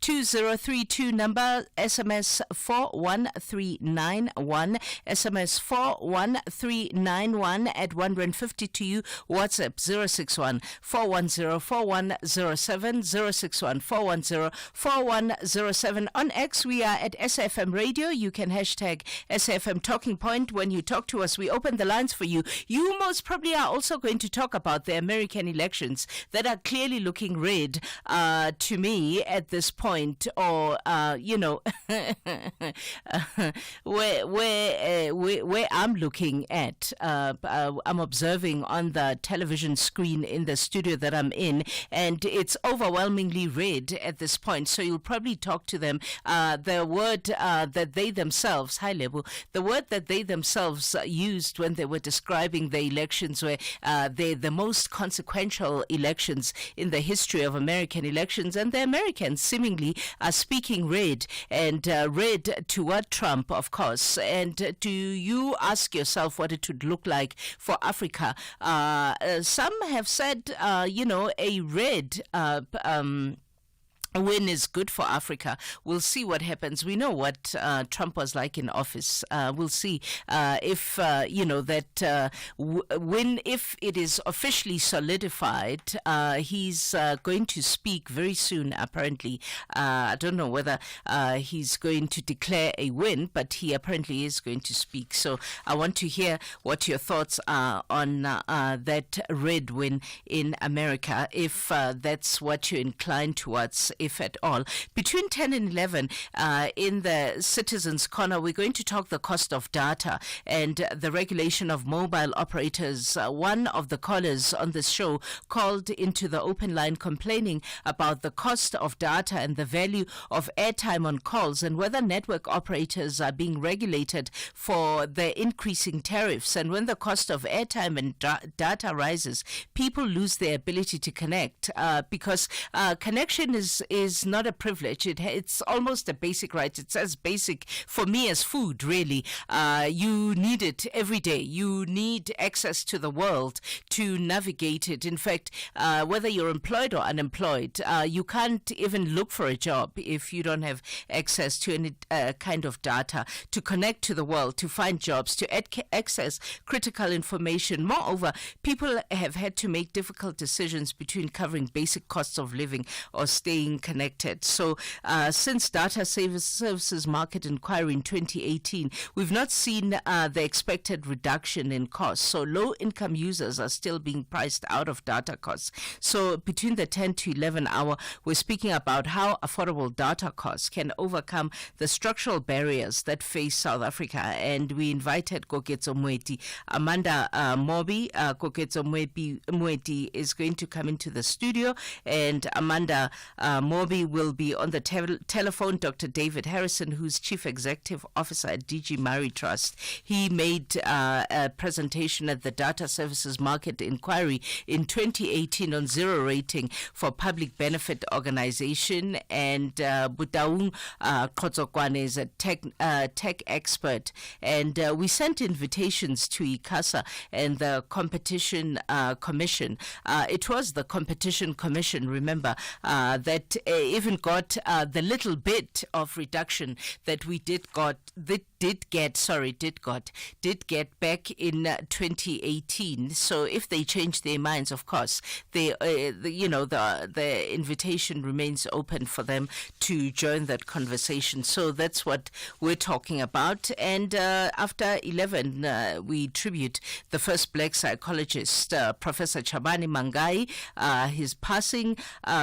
2032 number, SMS 41391, SMS 41391 at 150 to you, WhatsApp 061 410 4107, 061 410 4107. On X, we are at SFM Radio. You can hashtag SFM Talking Point. When you talk to us, we open the lines for you. You most probably are also going to talk about the American elections that are clearly looking red to me at this point, or where I'm looking at, I'm observing on the television screen in the studio that I'm in, and it's overwhelmingly red at this point. So you'll probably talk to them. The word that they themselves, hi Lebu, the word that they themselves used when they were describing the elections were the most consequential elections in the history of American elections, and the Americans seemingly are speaking red, and red toward Trump, of course. And do you ask yourself what it would look like for Africa? Some have said, a red a win is good for Africa. We'll see what happens. We know what Trump was like in office. We'll see if, that win, if it is officially solidified, he's going to speak very soon, apparently. I don't know whether he's going to declare a win, but he apparently is going to speak. So I want to hear what your thoughts are on that red win in America, if that's what you're inclined towards, if at all. Between 10 and 11 in the Citizens Corner, we're going to talk the cost of data and the regulation of mobile operators. One of the callers on this show called into the open line complaining about the cost of data and the value of airtime on calls, and whether network operators are being regulated for their increasing tariffs. And when the cost of airtime and data rises, people lose their ability to connect because connection is not a privilege. It's almost a basic right. It's as basic for me as food, really. You need it every day. You need access to the world to navigate it. In fact, whether you're employed or unemployed, you can't even look for a job if you don't have access to any kind of data to connect to the world, to find jobs, to access critical information. Moreover, people have had to make difficult decisions between covering basic costs of living or staying connected. So since Data Services Market Inquiry in 2018, we've not seen the expected reduction in costs. So low-income users are still being priced out of data costs. So between the 10 to 11 hour, we're speaking about how affordable data costs can overcome the structural barriers that face South Africa. And we invited Koketso Moeti. Amanda Mobi, Koketso Moeti is going to come into the studio, and Amanda Mobi will be on the telephone. Dr. David Harrison, who's Chief Executive Officer at DG Murray Trust. He made a presentation at the Data Services Market Inquiry in 2018 on zero rating for public benefit organization, and Butaung Kotsokwane is a tech expert, and we sent invitations to ICASA and the Competition Commission. It was the Competition Commission, remember, that even got the little bit of reduction that we did get back in 2018. So if they change their minds, of course, the invitation remains open for them to join that conversation. So that's what we're talking about. And after 11, we tribute the first black psychologist, Professor Chabani Mangai. His passing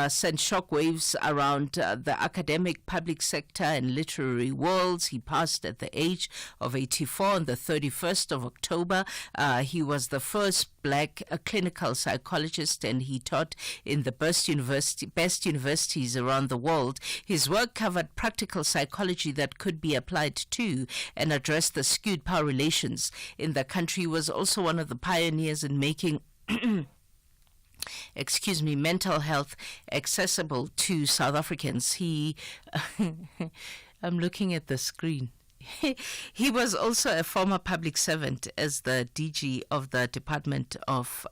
sent shockwaves around the academic, public sector, and literary worlds. He passed at the age of 84 on the 31st of October. He was the first black clinical psychologist, and he taught in the best universities around the world. His work covered practical psychology that could be applied to and address the skewed power relations in the country. He was also one of the pioneers in making mental health accessible to South Africans. I'm looking at the screen. He was also a former public servant as the DG of the Department of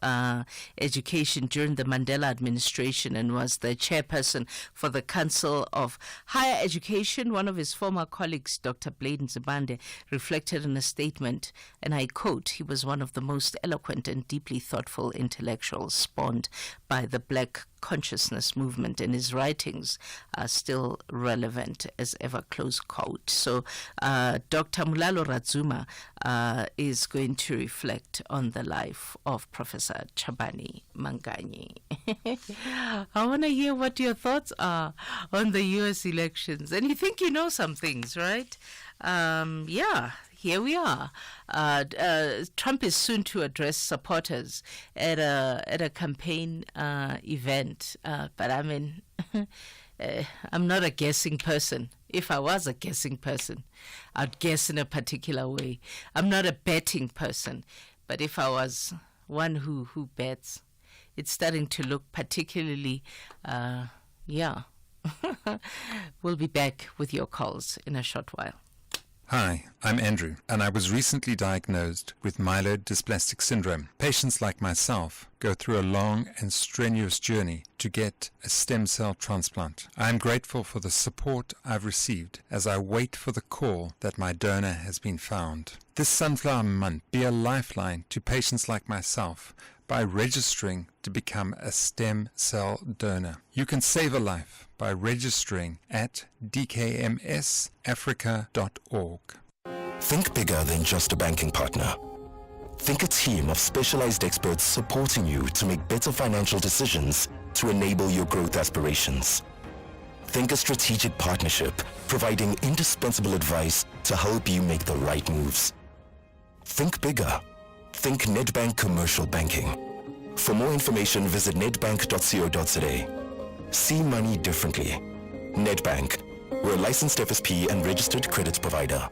Education during the Mandela administration, and was the chairperson for the Council of Higher Education. One of his former colleagues, Dr. Bladen Zibande, reflected in a statement, and I quote, "He was one of the most eloquent and deeply thoughtful intellectuals spawned by the black consciousness movement, and his writings are still relevant as ever, close quote. So Dr. Mulalo Radzuma is going to reflect on the life of Professor Chabani Manganyi. I want to hear what your thoughts are on the U.S. elections. And you think you know some things, right? Here we are. Trump is soon to address supporters at a campaign event. But I mean, I'm not a guessing person. If I was a guessing person, I'd guess in a particular way. I'm not a betting person. But if I was one who bets, it's starting to look particularly, We'll be back with your calls in a short while. Hi, I'm Andrew, and I was recently diagnosed with myelodysplastic syndrome. Patients like myself go through a long and strenuous journey to get a stem cell transplant. I am grateful for the support I've received as I wait for the call that my donor has been found. This Sunflower Month, be a lifeline to patients like myself by registering to become a stem cell donor. You can save a life by registering at dkmsafrica.org. Think bigger than just a banking partner. Think a team of specialized experts supporting you to make better financial decisions to enable your growth aspirations. Think a strategic partnership providing indispensable advice to help you make the right moves. Think bigger. Think Nedbank Commercial Banking. For more information, visit nedbank.co.za. See money differently. Nedbank. We're a licensed FSP and registered credit provider.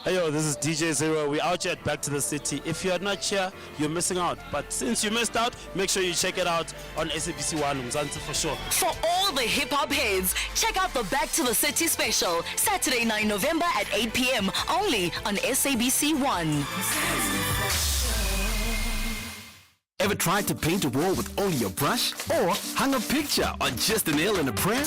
Hey yo, this is DJ Zero. We're out here at Back to the City. If you're not here, you're missing out. But since you missed out, make sure you check it out on SABC 1 Mzansi for sure. For all the hip-hop heads, check out the Back to the City special, Saturday 9 November at 8 p.m. only on SABC 1. Ever tried to paint a wall with only a brush? Or hung a picture on just a nail and a prayer?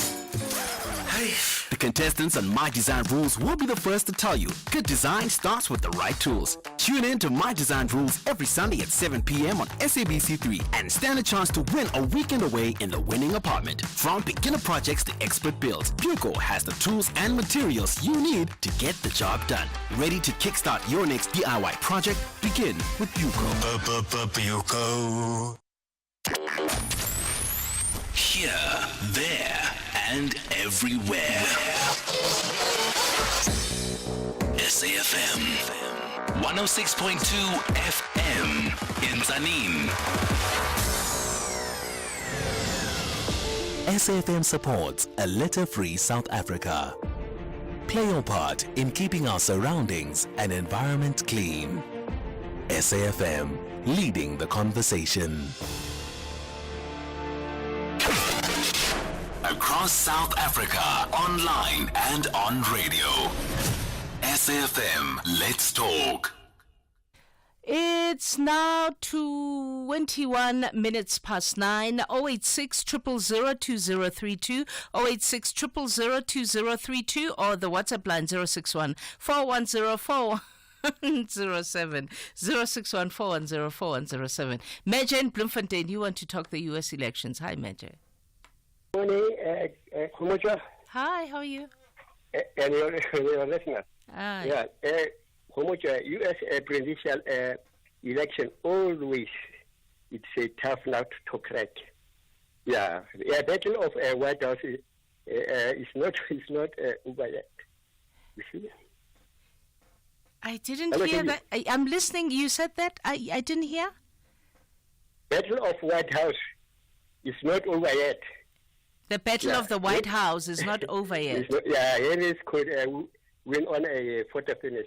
The contestants on My Design Rules will be the first to tell you good design starts with the right tools. Tune in to My Design Rules every Sunday at 7 p.m. on SABC3 and stand a chance to win a weekend away in the winning apartment. From beginner projects to expert builds, Buco has the tools and materials you need to get the job done. Ready to kickstart your next DIY project? Begin with Buco. Buco. Here, there, and everywhere. SAFM 106.2 FM in Zanin. SAFM supports a litter-free South Africa. Play your part in keeping our surroundings and environment clean. SAFM, leading the conversation. Across South Africa, online and on radio. SAFM, let's talk. It's now 21 minutes past 9. 086 000 2032, 086 000 2032, or the WhatsApp line 061 410 4107, 061 410 4107. Major in Bloemfontein, you want to talk the U.S. elections. Hi, Major. Morning, Kumucha. Hi, how are you? And your listeners. Hi. Yeah, Kumucha, U.S. presidential election always it's a tough nut to crack. Yeah, battle of White House is not over yet. You see? I didn't hear that. I'm listening. You said that. I didn't hear. Battle of White House is not over yet. The battle of the White House is not over yet. Harris could win on a photo finish.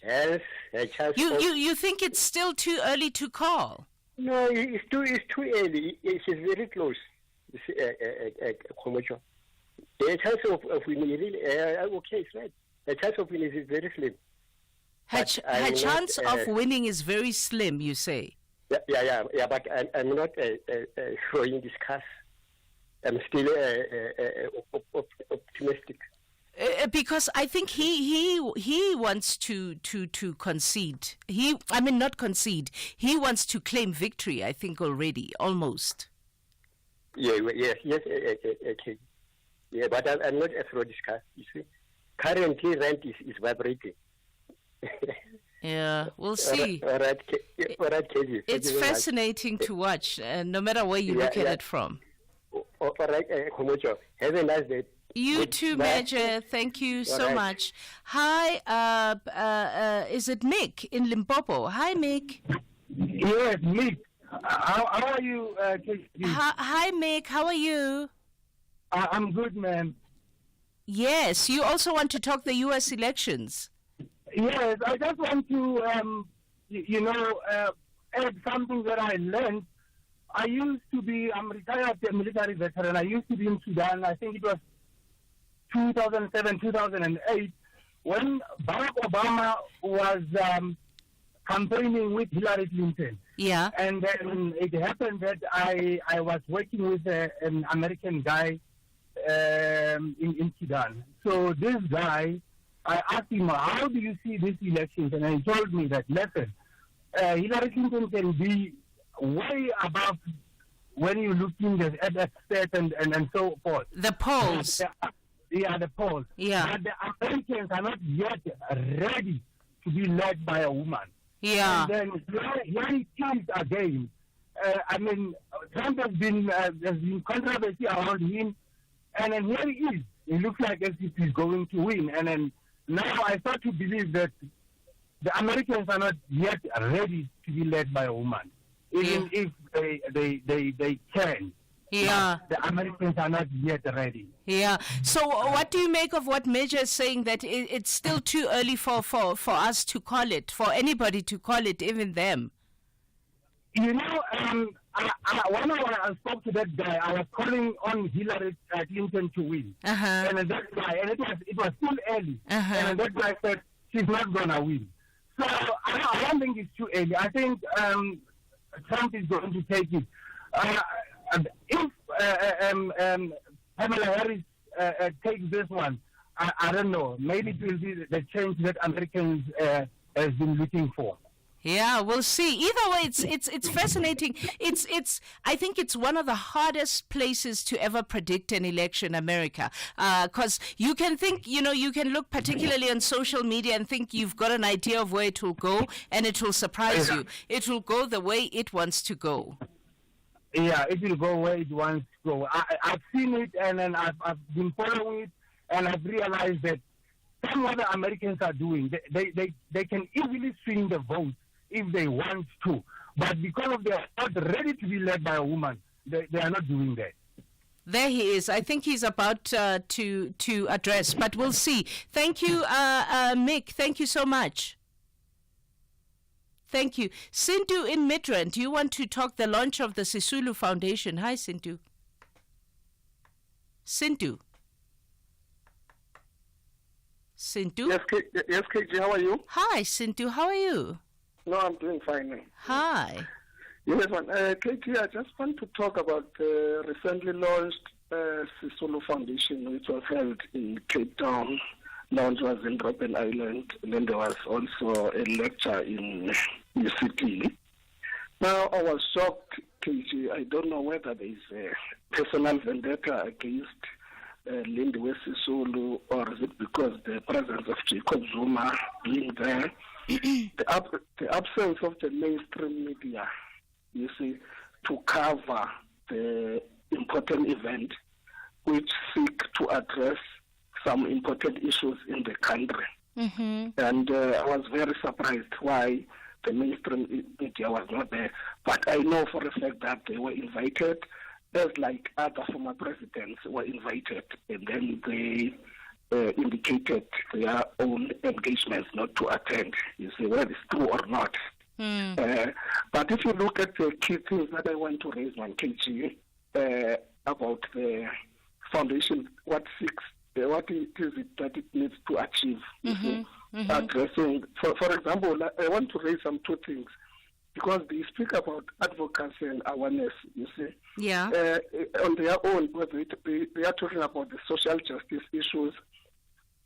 Yes, a chance. You think it's still too early to call? No, it's too early. It's very close. Commercial. The chance of winning really okay, it's right. The chance of winning is very slim. Her chance of winning is very slim, you say? Yeah. But I'm not showing discuss. I'm still optimistic. Because I think he wants to concede. Not concede. He wants to claim victory, I think, already, almost. Yes. Okay. Yeah, but I'm not a fraud discuss. You see, currently rent is vibrating. Yeah, we'll see. All right, Katie. It's fascinating to watch, no matter where you look at it from. All right, Komocho. Have a nice day. You too, Major. Thank you so much. Hi, is it Mick in Limpopo? Hi, Mick. Yes, Mick. How are you, Katie? Hi, Mick. How are you? I'm good, ma'am. Yes, you also want to talk the U.S. elections. Yes, I just want to, add something that I learned. I'm retired military veteran. I used to be in Sudan. I think it was 2007, 2008, when Barack Obama was campaigning with Hillary Clinton. Yeah. And then it happened that I was working with an American guy in Sudan. So this guy, I asked him, how do you see these elections? And he told me that, listen, Hillary Clinton can be way above when you're looking at that state and so forth. The polls. Yeah, the polls. Yeah. But the Americans are not yet ready to be led by a woman. Yeah. And then here it comes again. Trump has been controversy around him, and then here he is. It looks like as if he's going to win. And then now I start to believe that the Americans are not yet ready to be led by a woman, even if they can. Yeah. The Americans are not yet ready. Yeah. So what do you make of what Major is saying, that it's still too early for us to call it, for anybody to call it, even them? You know, when I spoke to that guy, I was calling on Hillary Clinton to win. And that guy, and it was still early. And that guy said she's not going to win. So I don't think it's too early. I think Trump is going to take it. If Kamala Harris takes this one, I don't know. Maybe it will be the change that Americans have been looking for. Yeah, we'll see. Either way, it's fascinating. I think it's one of the hardest places to ever predict an election, America, because you can think, you can look particularly on social media and think you've got an idea of where it will go, and it will surprise you. It will go the way it wants to go. Yeah, it will go where it wants to go. I've seen it, and then I've been following it, and I've realized that some of the Americans are doing. They can easily swing the vote if they want to, but because they are not ready to be led by a woman, they are not doing that. There he is. I think he's about to address, but we'll see. Thank you, Mick. Thank you so much. Thank you. Sintu in Midrand, do you want to talk the launch of the Sisulu Foundation? Hi, Sintu. Sintu. Sintu? Yes, KG, how are you? Hi, Sintu, how are you? No, I'm doing fine. Hi. Yes, KG, I just want to talk about the recently launched Sisulu Foundation, which was held in Cape Town. Launch was in Robben Island, and then there was also a lecture in UCT. Now, I was shocked, KG. I don't know whether there is a personal vendetta against Lindiwe Sisulu, or is it because the presence of Jacob Zuma being there, the absence of the mainstream media, you see, to cover the important event, which seek to address some important issues in the country. And I was very surprised why the mainstream media was not there. But I know for a fact that they were invited, as like other former presidents were invited, and then they indicated their own engagements not to attend. You see, whether it's true or not. But if you look at the key things that I want to raise on KG about the foundation, what it is that it needs to achieve. Addressing, for example, I want to raise some two things, because they speak about advocacy and awareness, you see. Yeah. On their own, they are talking about the social justice issues,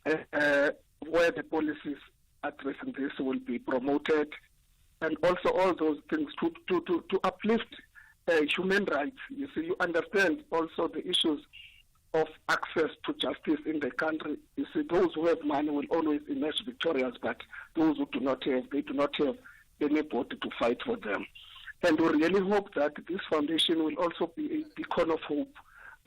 where the policies addressing this will be promoted, and also all those things to uplift human rights. You see, you understand also the issues of access to justice in the country. You see, those who have money will always emerge victorious, but those who do not have, they do not have anybody to fight for them. And we really hope that this foundation will also be a beacon of hope,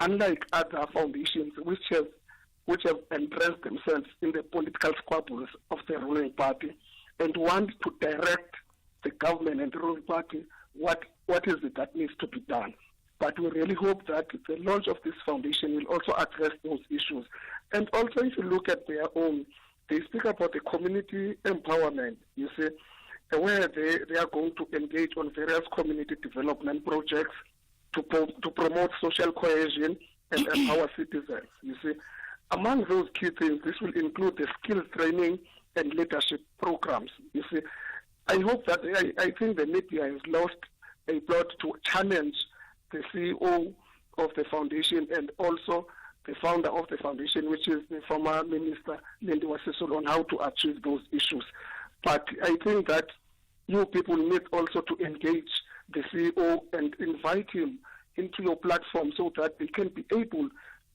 unlike other foundations which have entrenched themselves in the political squabbles of the ruling party and want to direct the government and the ruling party what is it that needs to be done. But we really hope that the launch of this foundation will also address those issues. And also, if you look at their own, they speak about the community empowerment, you see, where they are going to engage on various community development projects to promote social cohesion and empower citizens, you see. Among those key things, this will include the skills training and leadership programs, you see. I hope that, I think the media has lost a plot to challenge the CEO of the foundation and also the founder of the foundation, which is the former Minister Lindiwe Sisulu, on how to achieve those issues. But I think that you people need also to engage the CEO and invite him into your platform so that they can be able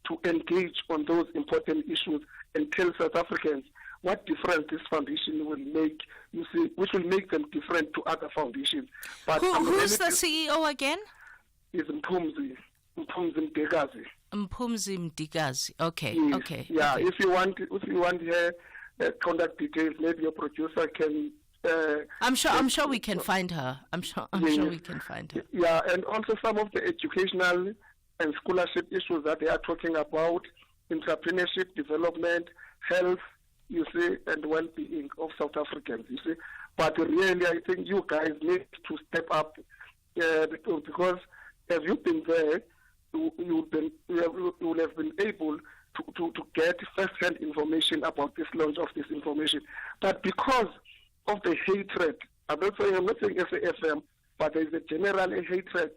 to engage on those important issues and tell South Africans what difference this foundation will make, you see, which will make them different to other foundations. But who's the CEO again? Is Mpumzi Mdikazi. Mpumzi Mdikazi. Okay. Yes. Okay. Yeah. Okay. If you want her contact details, maybe your producer can. I'm sure we can find her. I'm sure we can find her. Yeah, and also some of the educational and scholarship issues that they are talking about, entrepreneurship, development, health, you see, and well-being of South Africans, you see. But really, I think you guys need to step up because if you've been there, you will have been able to get first-hand information about this launch of this information. But because of the hatred, I'm not saying SAFM, but there is a general hatred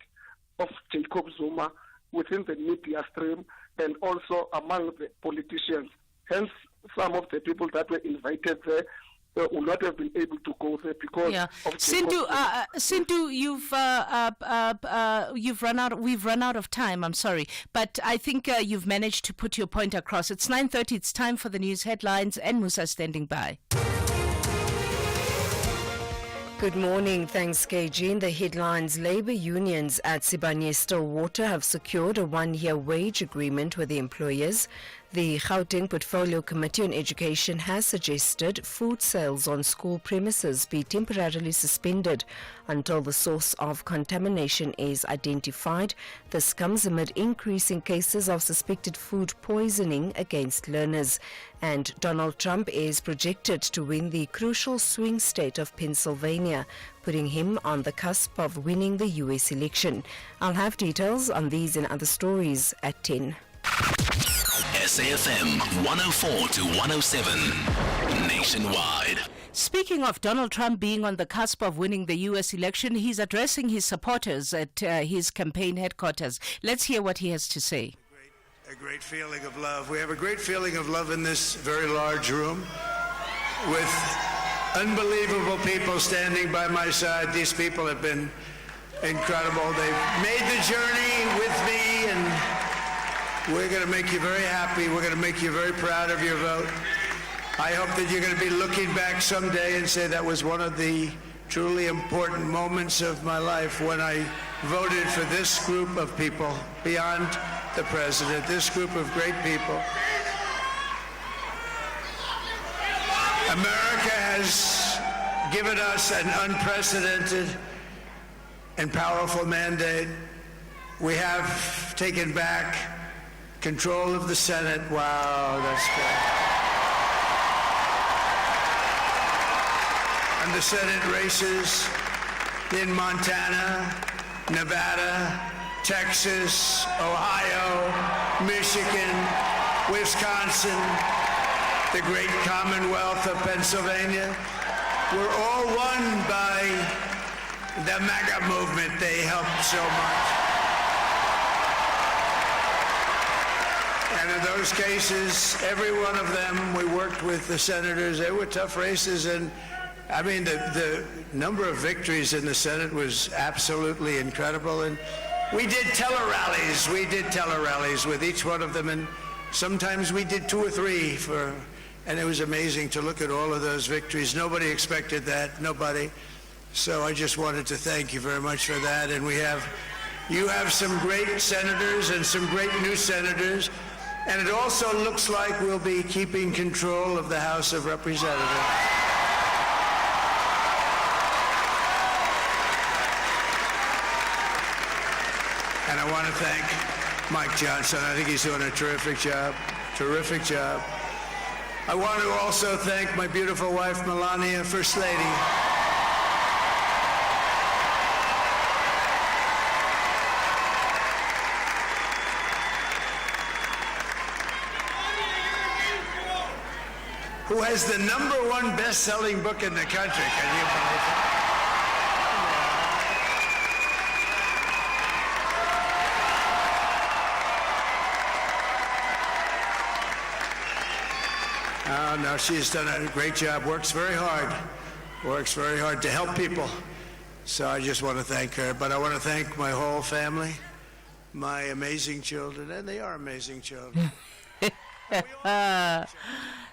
of Jacob Zuma within the media stream and also among the politicians. Hence, some of the people that were invited there will not have been able to go there because of Sindu, you've run out. We've run out of time. I'm sorry, but I think you've managed to put your point across. It's 9:30. It's time for the news headlines, and Musa standing by. Good morning. Thanks, KG. In the headlines, labour unions at Sibanye-Stillwater have secured a one-year wage agreement with the employers. The Gauteng Portfolio Committee on Education has suggested food sales on school premises be temporarily suspended until the source of contamination is identified. This comes amid increasing cases of suspected food poisoning against learners. And Donald Trump is projected to win the crucial swing state of Pennsylvania, putting him on the cusp of winning the U.S. election. I'll have details on these and other stories at 10. SAFM 104 to 107 nationwide. Speaking of Donald Trump being on the cusp of winning the U.S. election, he's addressing his supporters at his campaign headquarters. Let's hear what he has to say. A great feeling of love. We have a great feeling of love in this very large room with unbelievable people standing by my side. These people have been incredible. They've made the journey with me, and we're going to make you very happy. We're going to make you very proud of your vote. I hope that you're going to be looking back someday and say that was one of the truly important moments of my life when I voted for this group of people beyond the president, this group of great people. America has given us an unprecedented and powerful mandate. We have taken back control of the Senate. Wow, that's good. And the Senate races in Montana, Nevada, Texas, Ohio, Michigan, Wisconsin, the great Commonwealth of Pennsylvania, were all won by the MAGA movement. They helped so much. And in those cases, every one of them, we worked with the senators. They were tough races, and I mean, the number of victories in the Senate was absolutely incredible. And we did tele-rallies. We did tele-rallies with each one of them. And sometimes we did 2 or 3 and it was amazing to look at all of those victories. Nobody expected that, nobody. So I just wanted to thank you very much for that. And you have some great senators and some great new senators. And it also looks like we'll be keeping control of the House of Representatives. And I want to thank Mike Johnson. I think he's doing a terrific job. Terrific job. I want to also thank my beautiful wife, Melania, First Lady. Who has the #1 best-selling book in the country. Can you believe it? Oh, no, she's done a great job, works very hard to help people. So I just want to thank her. But I want to thank my whole family, my amazing children, and they are amazing children.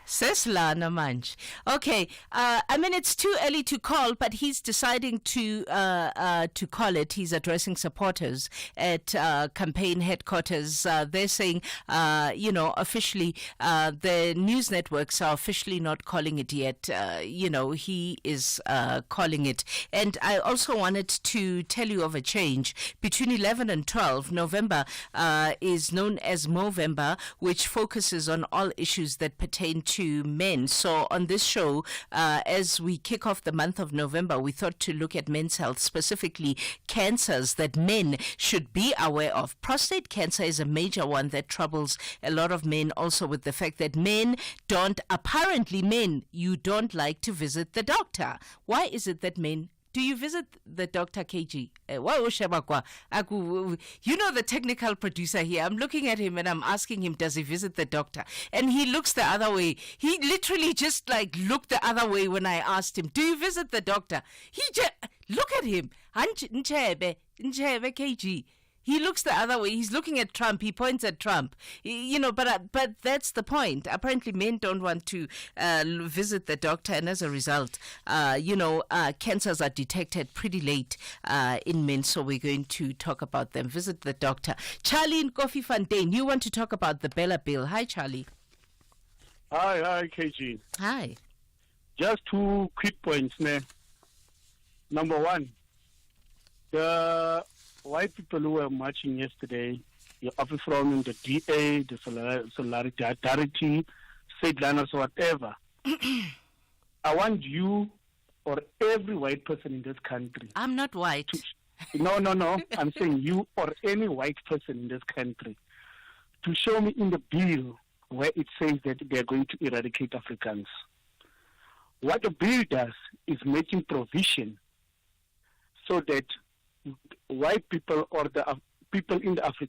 Seslana Manch. Okay, I mean, it's too early to call, but he's deciding to call it. He's addressing supporters at campaign headquarters. They're saying, officially, the news networks are officially not calling it yet. He is calling it. And I also wanted to tell you of a change. Between 11 and 12, November is known as Movember, which focuses on all issues that pertain to men. So on this show, as we kick off the month of November, we thought to look at men's health, specifically cancers that men should be aware of. Prostate cancer is a major one that troubles a lot of men, also with the fact that you don't like to visit the doctor. Why is it that men... Do you visit the doctor, KG? You know the technical producer here. I'm looking at him and I'm asking him, does he visit the doctor? And he looks the other way. He literally just looked the other way when I asked him, do you visit the doctor? He just, look at him. KG. He looks the other way. He's looking at Trump. He points at Trump. But that's the point. Apparently, men don't want to visit the doctor, and as a result, cancers are detected pretty late in men. So we're going to talk about them. Visit the doctor. Charlie in Kofi Fontaine, you want to talk about the Bella Bill. Hi, Charlie. Hi, KG. Hi. Just 2 quick points, man. Number 1, the white people who were marching yesterday, you're often from the DA, the Solidarity, Sidelines, or whatever. I want you or every white person in this country. I'm not white. No. I'm saying you or any white person in this country to show me in the bill where it says that they're going to eradicate Africans. What the bill does is making provision so that white people or the people in the African